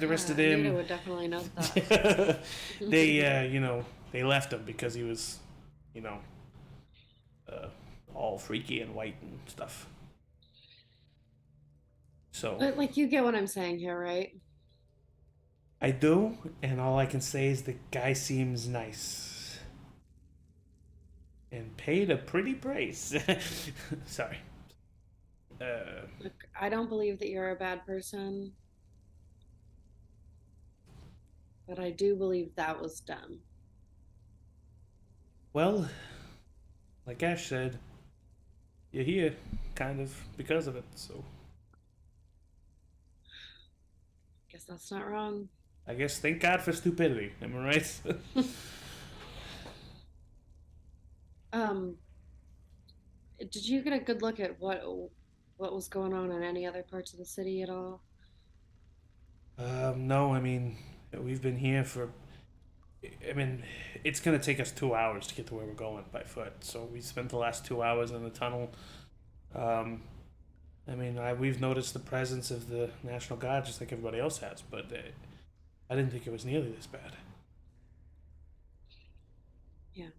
rest of them, Anita would definitely know that. they left him because he was, all freaky and white and stuff. So But you get what I'm saying here, right? I do, and all I can say is the guy seems nice. And paid a pretty price. Sorry. Look, I don't believe that you're a bad person, but I do believe that was dumb. Well, like Ash said, you're here kind of because of it, so Guess that's not wrong. I guess thank God for stupidity. Am I right? Did you get a good look at what was going on in any other parts of the city at all? No, I mean, we've been here for. I mean, it's gonna take us 2 hours to get to where we're going by foot. So we spent the last 2 hours in the tunnel. I mean, we've noticed the presence of the National Guard just like everybody else has, but I didn't think it was nearly this bad. Yeah.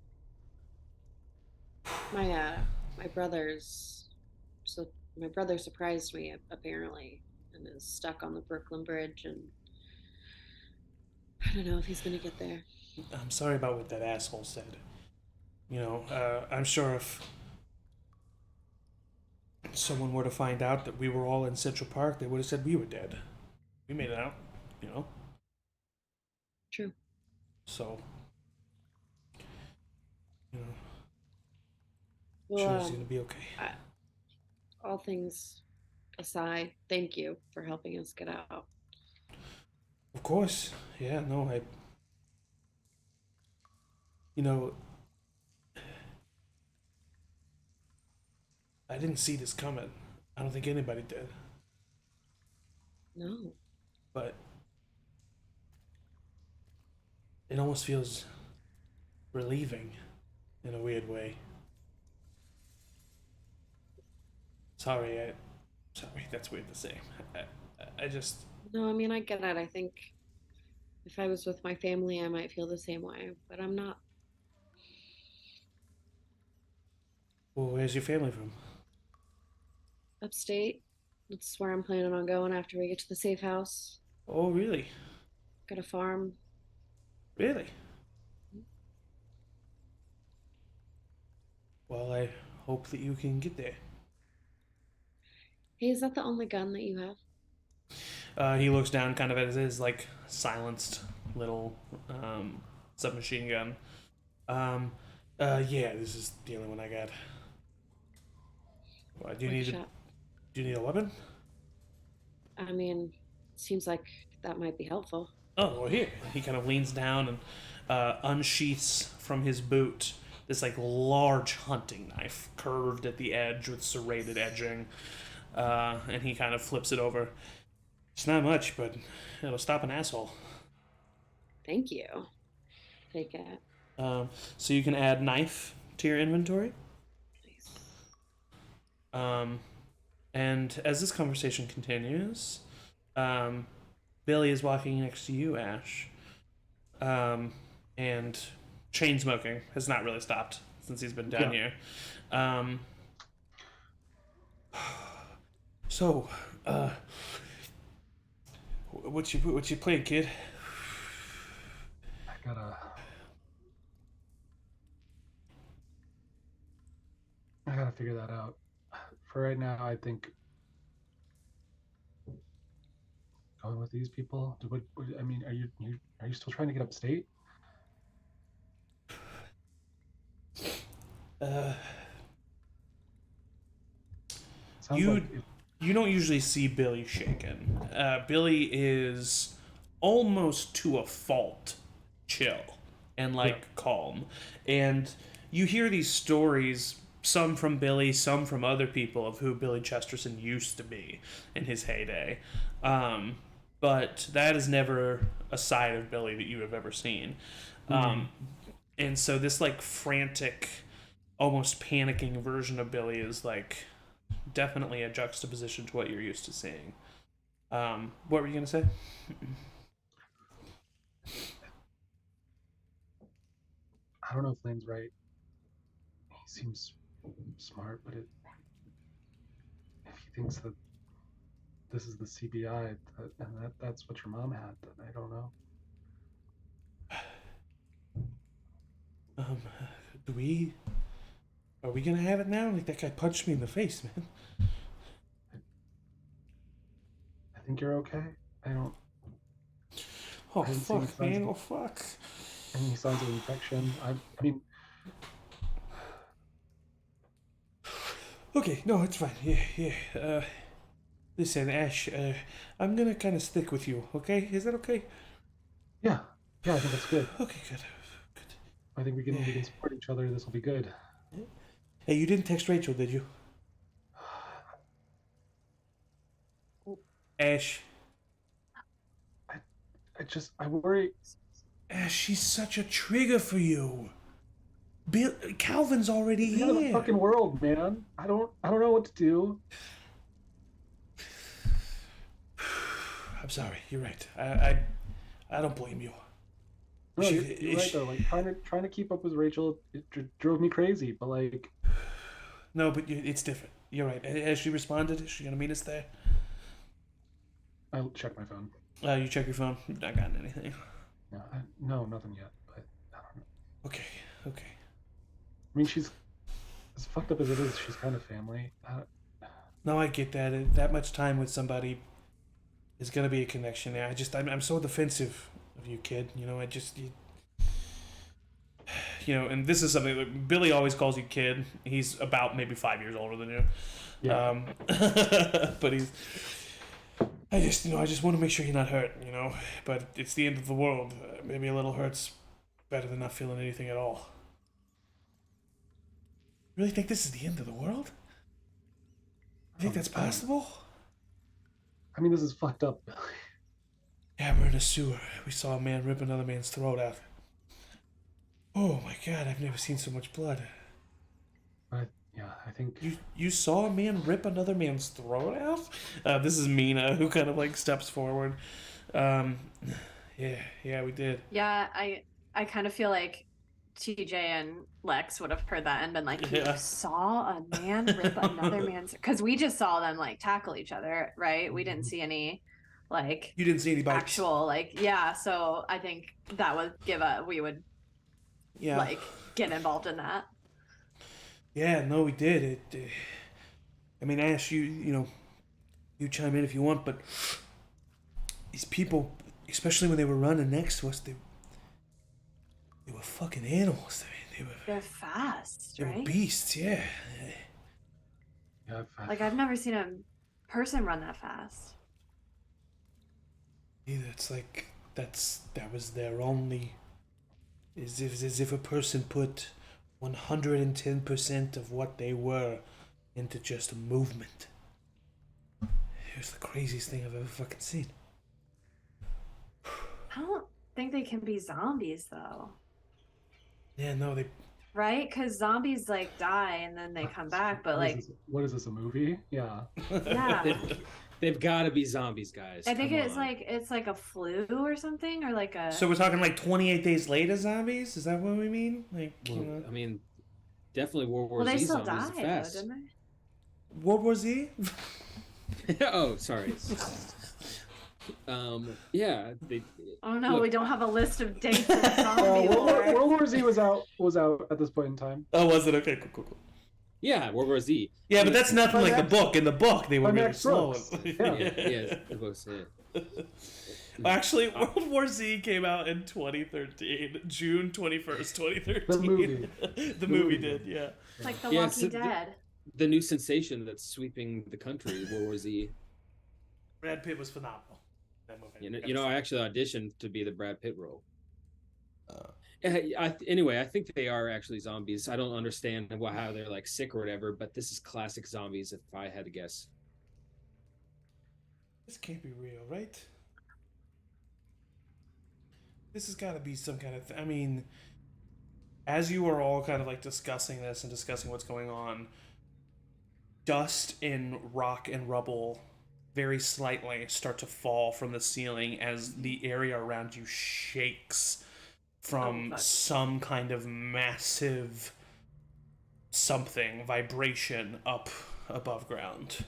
My brother's so my brother surprised me apparently and is stuck on the Brooklyn Bridge, and I don't know if he's gonna get there. I'm sorry about what that asshole said. I'm sure if someone were to find out that we were all in Central Park, they would have said we were dead. We made it out. True. So, sure Well, it's gonna be okay. all things aside, thank you for helping us get out. Of course. Yeah, no, I didn't see this coming. I don't think anybody did. No. But it almost feels relieving in a weird way. Sorry, that's weird to say. I just. No, I mean, I get it. I think if I was with my family, I might feel the same way, but I'm not. Well, where's your family from? Upstate. That's where I'm planning on going after we get to the safe house. Oh, really? Got a farm. Really? Well, I hope that you can get there. Hey, is that the only gun that you have? He looks down kind of at his silenced little submachine gun. Yeah, this is the only one I got. Do you need a weapon? I mean, seems like that might be helpful. Oh, well, here. He kind of leans down and unsheaths from his boot this like large hunting knife, curved at the edge with serrated edging, and he kind of flips it over. It's not much, but it'll stop an asshole. Thank you. Take it. So you can add knife to your inventory. Nice. And as this conversation continues, Billy is walking next to you, Ash. And chain smoking has not really stopped since he's been down here. So, what you playing, kid? I gotta figure that out. For right now, I think going with these people. I mean, are you still trying to get upstate? Sounds You like you don't usually see Billy shaken. Billy is almost to a fault chill and like calm. And you hear these stories, some from Billy, some from other people, of who Billy Chesterton used to be in his heyday. But that is never a side of Billy that you have ever seen. And so this like frantic, almost panicking version of Billy is like definitely a juxtaposition to what you're used to seeing. What were you gonna say? I don't know if Lane's right. He seems smart, but if he thinks that this is the CBI and that's what your mom had, then I don't know. Do we? Are we gonna have it now? Like that guy punched me in the face, man. I think you're okay. I don't. Oh I didn't see any fuck, signs man! of- Oh fuck. Any signs of infection? I mean, Okay, no, it's fine. Yeah. Listen, Ash. I'm gonna kind of stick with you. Okay? Is that okay? yeah, I think that's good. Okay, good. I think we can support each other. This will be good. Hey, you didn't text Rachel, did you? Ash. I worry. Ash, she's such a trigger for you. Calvin's already The end of the here. fucking world, man. I don't know what to do. I'm sorry. You're right. I don't blame you. No, you're right though. Like trying to keep up with Rachel, it drove me crazy. But like, No, but it's different. You're right. Has she responded? Is she gonna meet us there? I'll check my phone. You check your phone. Not gotten anything. No, nothing yet. But I don't know. Okay. I mean, she's as fucked up as it is. She's kind of family. No, I get that. That much time with somebody is gonna be a connection there. I'm so defensive of you, kid. You know, and this is something that Billy always calls you kid. He's about maybe 5 years older than you. Yeah. But I just want to make sure you're not hurt, But it's the end of the world. Maybe a little hurt's better than not feeling anything at all. You really think this is the end of the world? You think that's possible? I mean, this is fucked up. Yeah, we're in a sewer. We saw a man rip another man's throat out. Oh my god, I've never seen so much blood. I think You saw a man rip another man's throat out? This is Mina, who kind of like steps forward. Yeah, we did. Yeah, I kind of feel like TJ and Lex would have heard that and been like, "You saw a man rip another man's," because we just saw them like tackle each other, right? We didn't see any like You didn't see any bites. actual so I think that would we would like get involved in that. Yeah, no, we did. I mean, Ash, you chime in if you want, but these people, especially when they were running next to us, they were fucking animals. I mean, They're fast, they right? were beasts. Yeah. Like I've never seen a person run that fast. It's like that was their only. As if a person put 110% of what they were into just a movement. It was the craziest thing I've ever fucking seen. I don't think they can be zombies though. Yeah, no, they. Right? Because zombies like die and then they come back, but like, what is this, a movie? Yeah. yeah. They've got to be zombies, guys. I think Come it's on. like a flu or something, or like a. So we're talking like 28 days later zombies? Is that what we mean? Like, Well, you know, I mean, definitely World War Well, they Z still zombies died, are fast. though, didn't they? World War Z? Oh, sorry. Yeah. They, Oh no, look, we don't have a list of dates of zombie World war. War Z was out at this point in time. Oh, was it? Okay, cool. yeah, World War Z. Yeah, but that's nothing By like the Max- book. In the book, they were by really Max slow. Brooks. Yeah, yeah, the books, yeah. Actually, World War Z came out in 2013, June 21st, 2013. The movie. The movie did, yeah. Like The Yeah, Walking so Dead. The new sensation that's sweeping the country, World War Z. Brad Pitt was phenomenal. That movie. You know, I actually auditioned to be the Brad Pitt role. Anyway, I think they are actually zombies. I don't understand how they're like sick or whatever, but this is classic zombies if I had to guess. This can't be real, right? This has got to be some kind of. I mean, as you are all kind of like discussing this and discussing what's going on, dust and rock and rubble very slightly start to fall from the ceiling as the area around you shakes from some kind of massive vibration up above ground.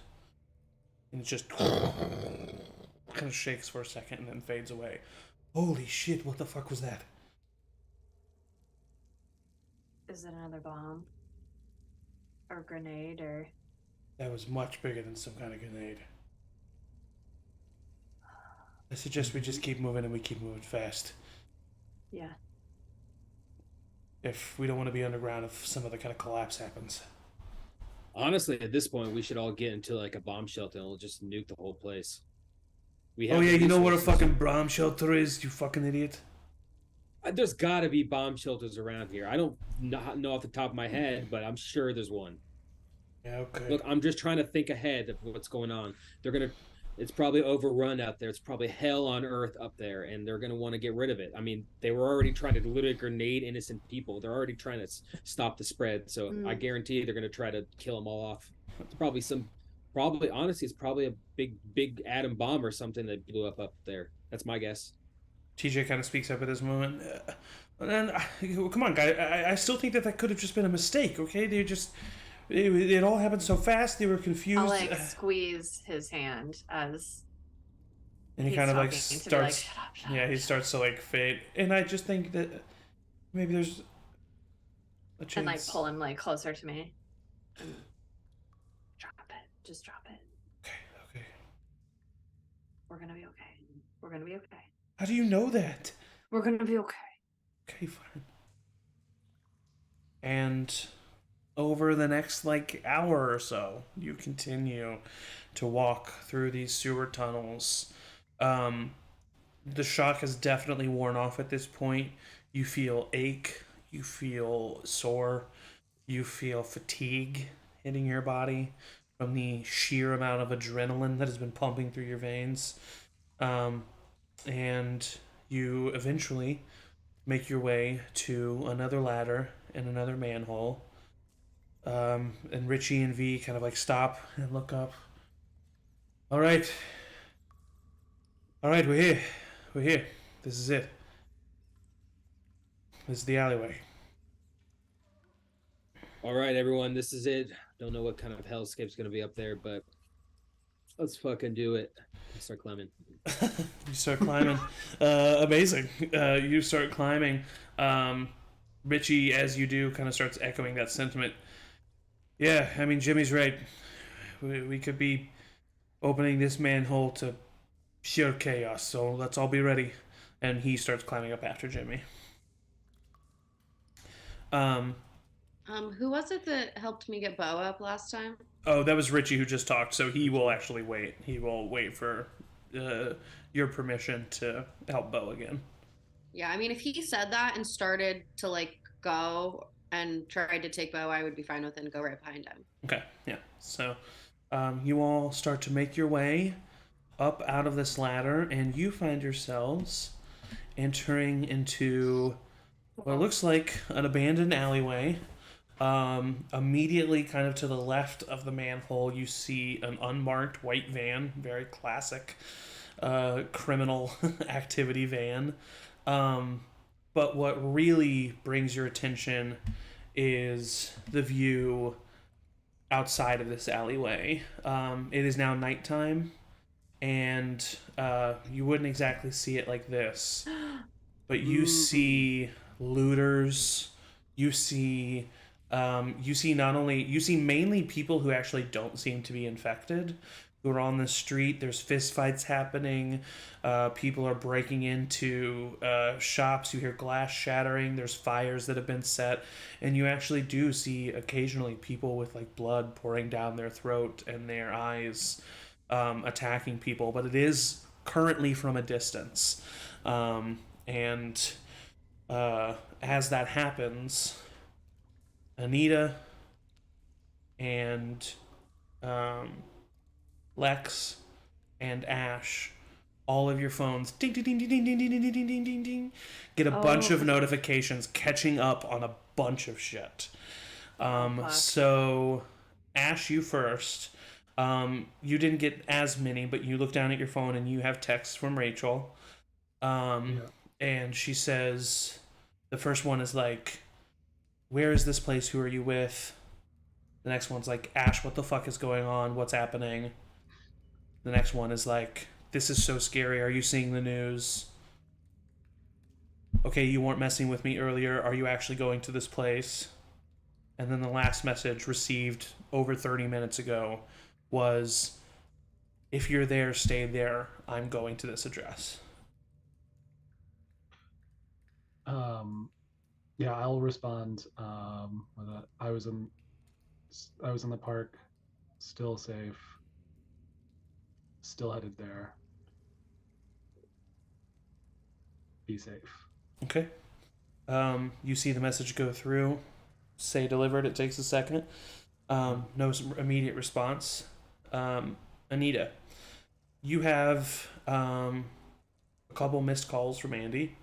And it just kind of shakes for a second and then fades away. Holy shit, what the fuck was that? Is it another bomb? Or grenade, or... That was much bigger than some kind of grenade. I suggest we just keep moving and we keep moving fast. Yeah. If we don't want to be underground if some other kind of collapse happens. Honestly, at this point, we should all get into like a bomb shelter and we'll just nuke the whole place. Oh yeah, you know what a fucking bomb shelter is, you fucking idiot? There's got to be bomb shelters around here. I don't know off the top of my head, but I'm sure there's one. Yeah, okay. Look, I'm just trying to think ahead of what's going on. It's probably overrun out there. It's probably hell on earth up there, and they're gonna want to get rid of it. I mean, they were already trying to literally grenade innocent people. They're already trying to stop the spread. So I guarantee they're gonna try to kill them all off. It's honestly, it's probably a big atom bomb or something that blew up there. That's my guess. TJ kind of speaks up at this moment. Come on, guy. I still think that could have just been a mistake. Okay, it all happened so fast. They were confused. I'll like squeeze his hand as and he he's kind of like talking to be starts. Shut up, Yeah, he starts to like fade. And I just think that maybe there's a chance. and like pull him like closer to me. And drop it. Just drop it. Okay. We're gonna be okay. We're gonna be okay. How do you know that? We're gonna be okay. Okay, fine. And over the next like hour or so, you continue to walk through these sewer tunnels. The shock has definitely worn off at this point. You feel ache, you feel sore, you feel fatigue hitting your body from the sheer amount of adrenaline that has been pumping through your veins. And you eventually make your way to another ladder and another manhole. And Richie and V kind of like stop and look up. All right, we're here. We're here. This is it. This is the alleyway. All right, everyone, this is it. Don't know what kind of hellscape's gonna be up there, but let's fucking do it. Let's start climbing. You start climbing. Amazing. You start climbing. Richie, as you do, kind of starts echoing that sentiment. Yeah, I mean, Jimmy's right. We could be opening this manhole to sheer chaos, so let's all be ready. And he starts climbing up after Jimmy. Who was it that helped me get Bo up last time? Oh, that was Richie who just talked, so he will actually wait. He will wait for your permission to help Bo again. Yeah, I mean, if he said that and started to like go and tried to take Bo, I would be fine with it and go right behind him. Okay, yeah. So you all start to make your way up out of this ladder, and you find yourselves entering into what looks like an abandoned alleyway. Immediately, kind of to the left of the manhole, you see an unmarked white van, very classic criminal activity van. But what really brings your attention is the view outside of this alleyway. It is now nighttime, and you wouldn't exactly see it like this, but you see looters. You see mainly people who actually don't seem to be infected, who are on the street. There's fist fights happening. People are breaking into shops. You hear glass shattering. There's fires that have been set, and you actually do see occasionally people with like blood pouring down their throat and their eyes, attacking people. But it is currently from a distance, and as that happens, Anita and Lex and Ash, all of your phones ding ding ding ding ding ding ding ding ding ding ding, get a bunch of notifications catching up on a bunch of shit. So Ash, you first. You didn't get as many, but you look down at your phone and you have texts from Rachel. And she says, the first one is like, where is this place? Who are you with? The next one's like, Ash, what the fuck is going on? What's happening? The next one is like, this is so scary. Are you seeing the news? Okay, you weren't messing with me earlier. Are you actually going to this place? And then the last message received over 30 minutes ago was, if you're there, stay there. I'm going to this address. Yeah, I'll respond with a, I was in the park, still safe, still headed there. Be safe. Okay. You see the message go through, say delivered. It takes a second. No immediate response. Anita, you have a couple missed calls from Andy.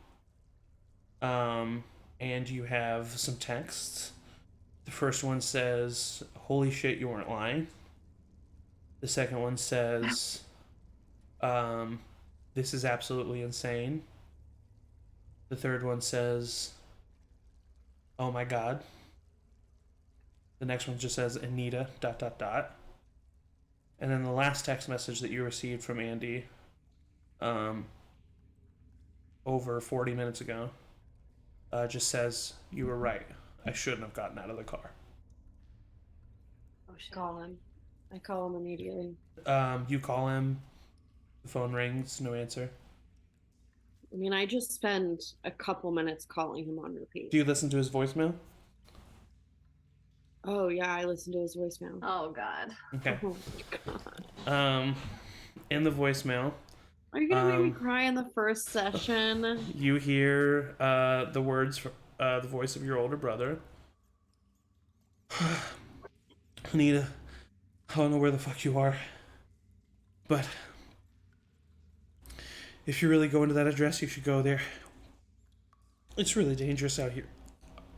And you have some texts. The first one says, holy shit, you weren't lying. The second one says, this is absolutely insane. The third one says, oh my god. The next one just says, Anita, ... And then the last text message that you received from Andy, over 40 minutes ago, just says, you were right. I shouldn't have gotten out of the car. Oh, shit. Call him. I call him immediately. You call him. The phone rings. No answer. I mean, I just spend a couple minutes calling him on repeat. Do you listen to his voicemail? Oh, yeah, I listen to his voicemail. Oh, God. Okay. Oh, God. In the voicemail, Are you going to make me cry in the first session? you hear the words from the voice of your older brother. Anita, I don't know where the fuck you are, but if you're really going to that address, you should go there. It's really dangerous out here.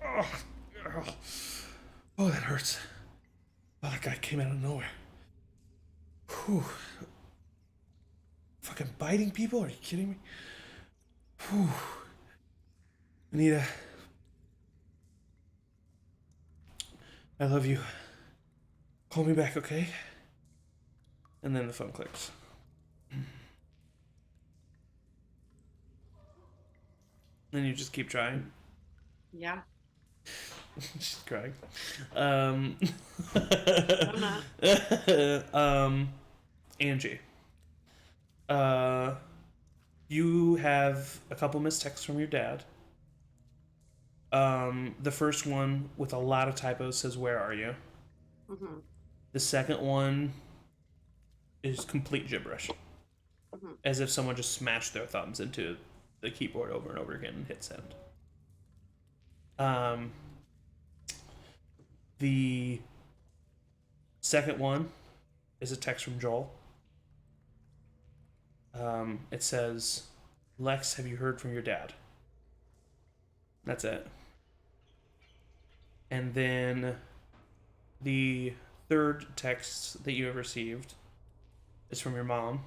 Oh, that hurts. Oh, that guy came out of nowhere. Whew. Fucking biting people? Are you kidding me? Whew. Anita, I love you. Call me back, okay? And then the phone clicks. Then you just keep trying. Yeah. She's crying. I'm not. Angie. You have a couple missed texts from your dad. The first one with a lot of typos says, "Where are you?" Mm-hmm. The second one is complete gibberish. Mhm. as if someone just smashed their thumbs into the keyboard over and over again and hit send. The second one is a text from Joel. It says, Lex, have you heard from your dad? That's it. And then the third text that you have received is from your mom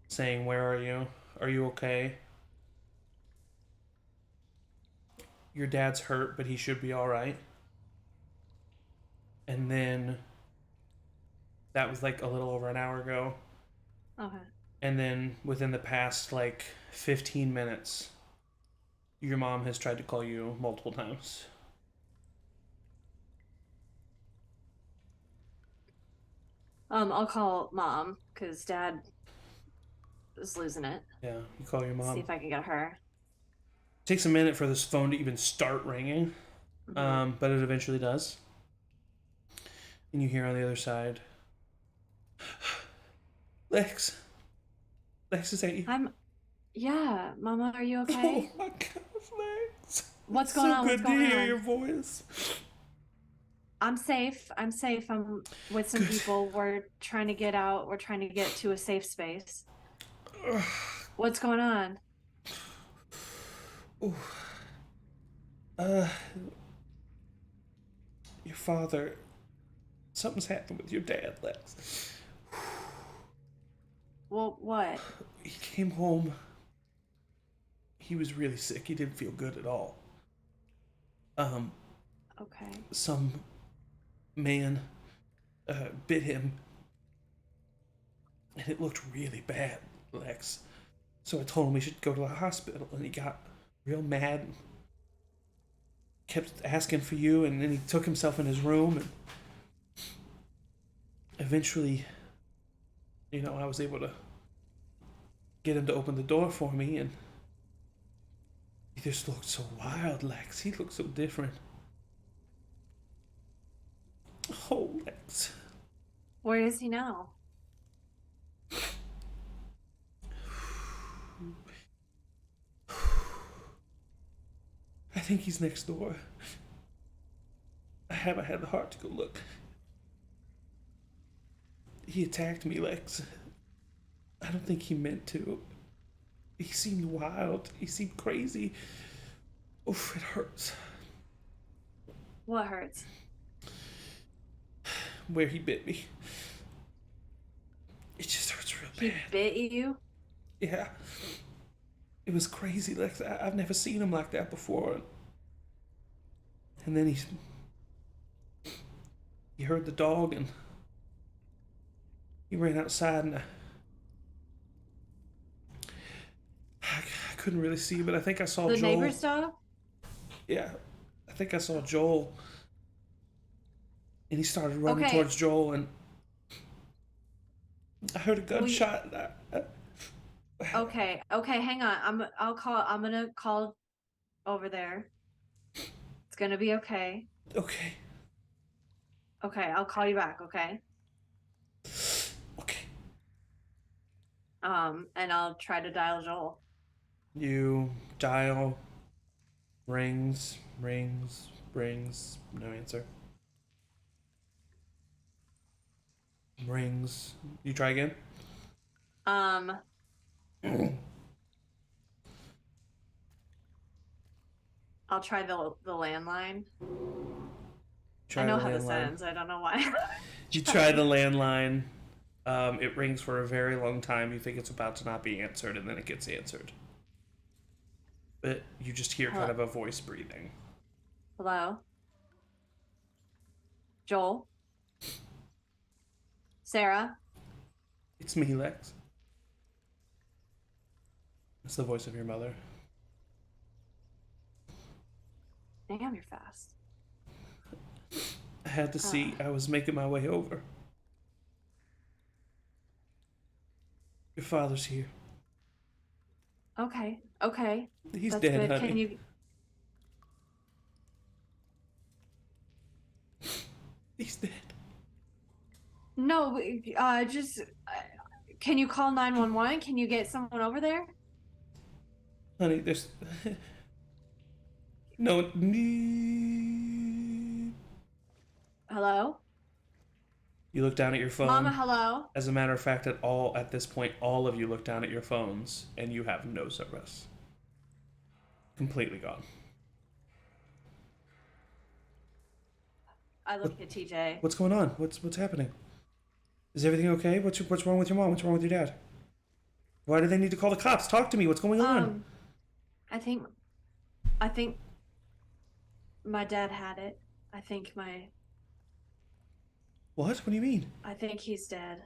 saying, where are you? Are you okay? Your dad's hurt, but he should be alright. And then that was like a little over an hour ago. Okay. And then within the past like 15 minutes, your mom has tried to call you multiple times. I'll call mom because dad is losing it. Yeah, you call your mom. See if I can get her. It takes a minute for this phone to even start ringing, but it eventually does. And you hear on the other side, Lex, is that you? Yeah, Mama, are you okay? Oh my gosh, Lex. What's going on? What's So good going to hear on? your voice. I'm safe. I'm with some people. We're trying to get out. We're trying to get to a safe space. What's going on? Ooh. Your father. Something's happened with your dad, Lex. Well, what? He came home. He was really sick. He didn't feel good at all. Okay. Some man bit him, and it looked really bad, Lex. So I told him we should go to the hospital, and he got real mad, and kept asking for you, and then he took himself in his room, and eventually, I was able to get him to open the door for me, and he just looked so wild, Lex. He looked so different. Oh, Lex. Where is he now? I think he's next door. I haven't had the heart to go look. He attacked me, Lex. I don't think he meant to. He seemed wild. He seemed crazy. Oof, it hurts. What hurts? Where he bit me. It just hurts real He bad. bit you? Yeah. It was crazy, Lex. I've never seen him like that before. And then he heard the dog and he ran outside, and I couldn't really see, but I think I saw The Joel. neighbor's dog? Yeah, I think I saw Joel, and he started running Okay. towards Joel, and I heard a gunshot. Okay, hang on. I'm gonna call over there. It's gonna be okay. Okay. Okay, I'll call you back, okay? Okay. And I'll try to dial Joel. You dial, rings, no answer. Rings. You try again? I'll try the landline. Try I know the how this landline. ends. I don't know why. You try the landline. It rings for a very long time. You think it's about to not be answered, and then it gets answered. But you just hear kind of a voice breathing. Hello? Joel? Sarah? It's me, Lex. It's the voice of your mother. Damn, you're fast. I had to see. I was making my way over. Your father's here. Okay. He's That's dead, good. honey. Can you... He's dead. No, just... Can you call 911? Can you get someone over there? Honey, there's no me. Hello? You look down at your phone. Mama, hello? As a matter of fact, at this point, all of you look down at your phones, and you have no service. Completely gone. I look at TJ. What's going on? What's happening? Is everything okay? What's wrong with your mom? What's wrong with your dad? Why do they need to call the cops? Talk to me. What's going on? I think my dad had it. I think What do you mean? I think he's dead.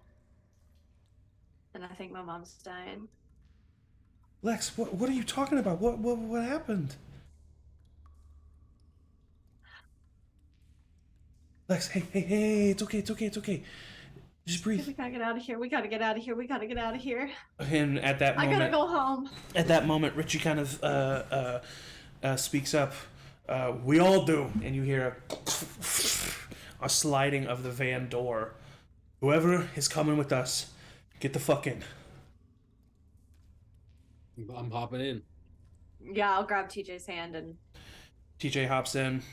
And I think my mom's dying. Lex, what are you talking about? What happened? Lex, hey, it's okay. Just breathe. We gotta get out of here. We gotta get out of here. And at that moment, I gotta go home. At that moment, Richie kind of speaks up. We all do, and you hear a sliding of the van door. Whoever is coming with us, get the fuck in. I'm hopping in. Yeah, I'll grab TJ's hand and TJ hops in.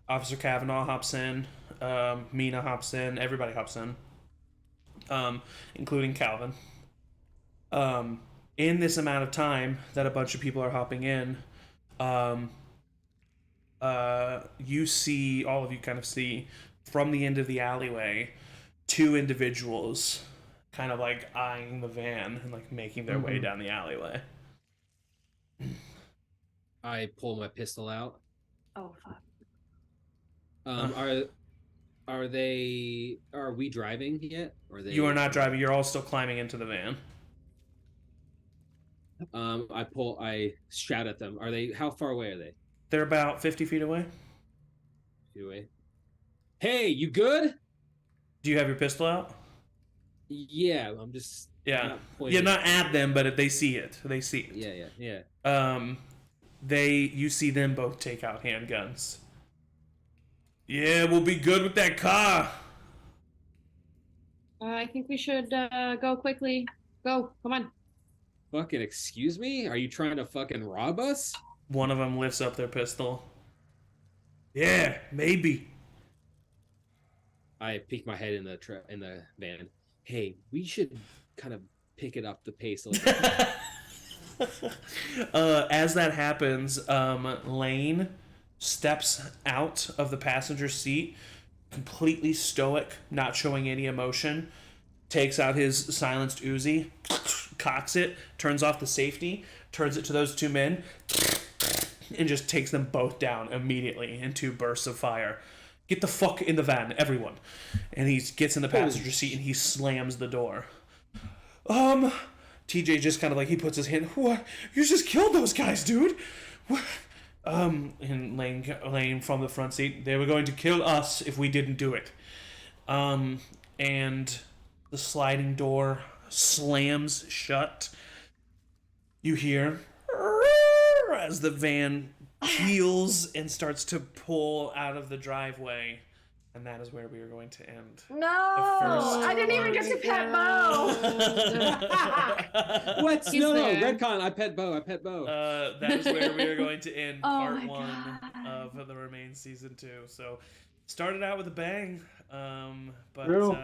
Officer Kavanaugh hops in. Mina hops in. Everybody hops in. Including Calvin. In this amount of time that a bunch of people are hopping in, you see, all of you kind of see, from the end of the alleyway, two individuals kind of like eyeing the van and like making their way down the alleyway. I pull my pistol out. oh fuck. Are we driving yet? Or are they? You are not driving. You're all still climbing into the van. I shout at them. How far away are they? They're about 50 feet away. Away. Hey, you good? Do you have your pistol out? Yeah, I'm just Yeah. pointing. Yeah, not at them, but they see it. They see it. Yeah. You see them both take out handguns. Yeah, we'll be good with that car. I think we should go quickly. Go, come on. Fucking excuse me? Are you trying to fucking rob us? One of them lifts up their pistol. Yeah, maybe. I peek my head in the van. Hey, we should kind of pick it up the pace a little bit. As that happens, Lane steps out of the passenger seat, completely stoic, not showing any emotion, takes out his silenced Uzi, cocks it, turns off the safety, turns it to those two men, and just takes them both down immediately in two bursts of fire. Get the fuck in the van, everyone. And he gets in the passenger seat and he slams the door. TJ just kind of like, he puts his hand, what? You just killed those guys, dude. What? And Lane from the front seat, they were going to kill us if we didn't do it. And the sliding door slams shut. You hear as the van heels and starts to pull out of the driveway. And that is where we are going to end. No, I didn't even get to pet Bo. What? He's No, there. Redcon. I pet Bo. That is where we are going to end Oh part my 1 God. of The Remains Season 2. So, started out with a bang, but True.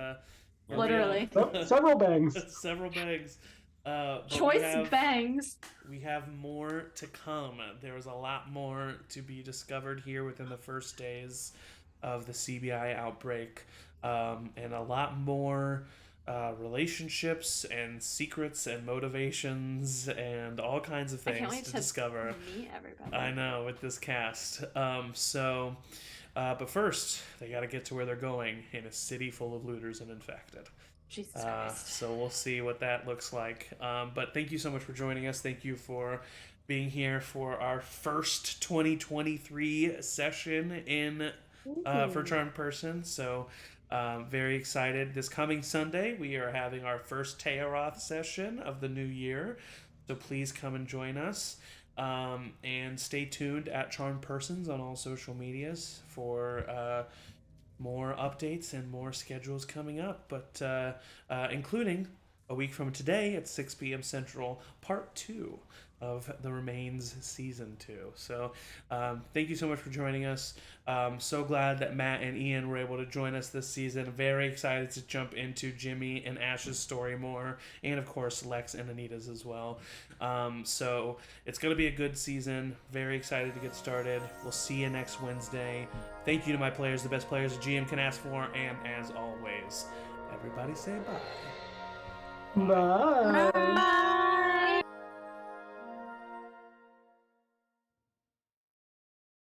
Literally. Several bangs. several bangs. But Choice bangs. We have more to come. There is a lot more to be discovered here within the first days of the CBI outbreak, and a lot more relationships and secrets and motivations and all kinds of I can't things wait to to discover. meet everybody. I know, with this cast. But first, they got to get to where they're going in a city full of looters and infected. Jesus Christ. So we'll see what that looks like. But thank you so much for joining us. Thank you for being here for our first 2023 session in for Charmed Person. So very excited. This coming Sunday, we are having our first Teoroth session of the new year. So please come and join us. And stay tuned at Charmed Persons on all social medias for more updates and more schedules coming up, but including a week from today at 6 p.m. Central, part 2 of The Remains Season 2. So thank you so much for joining us. So glad that Matt and Ian were able to join us this season. Very excited to jump into Jimmy and Ash's story more, and of course Lex and Anita's as well. So it's going to be a good season. Very excited to get started. We'll see you next Wednesday. Thank you to my players, the best players a GM can ask for, and as always, everybody say bye. Bye. Bye.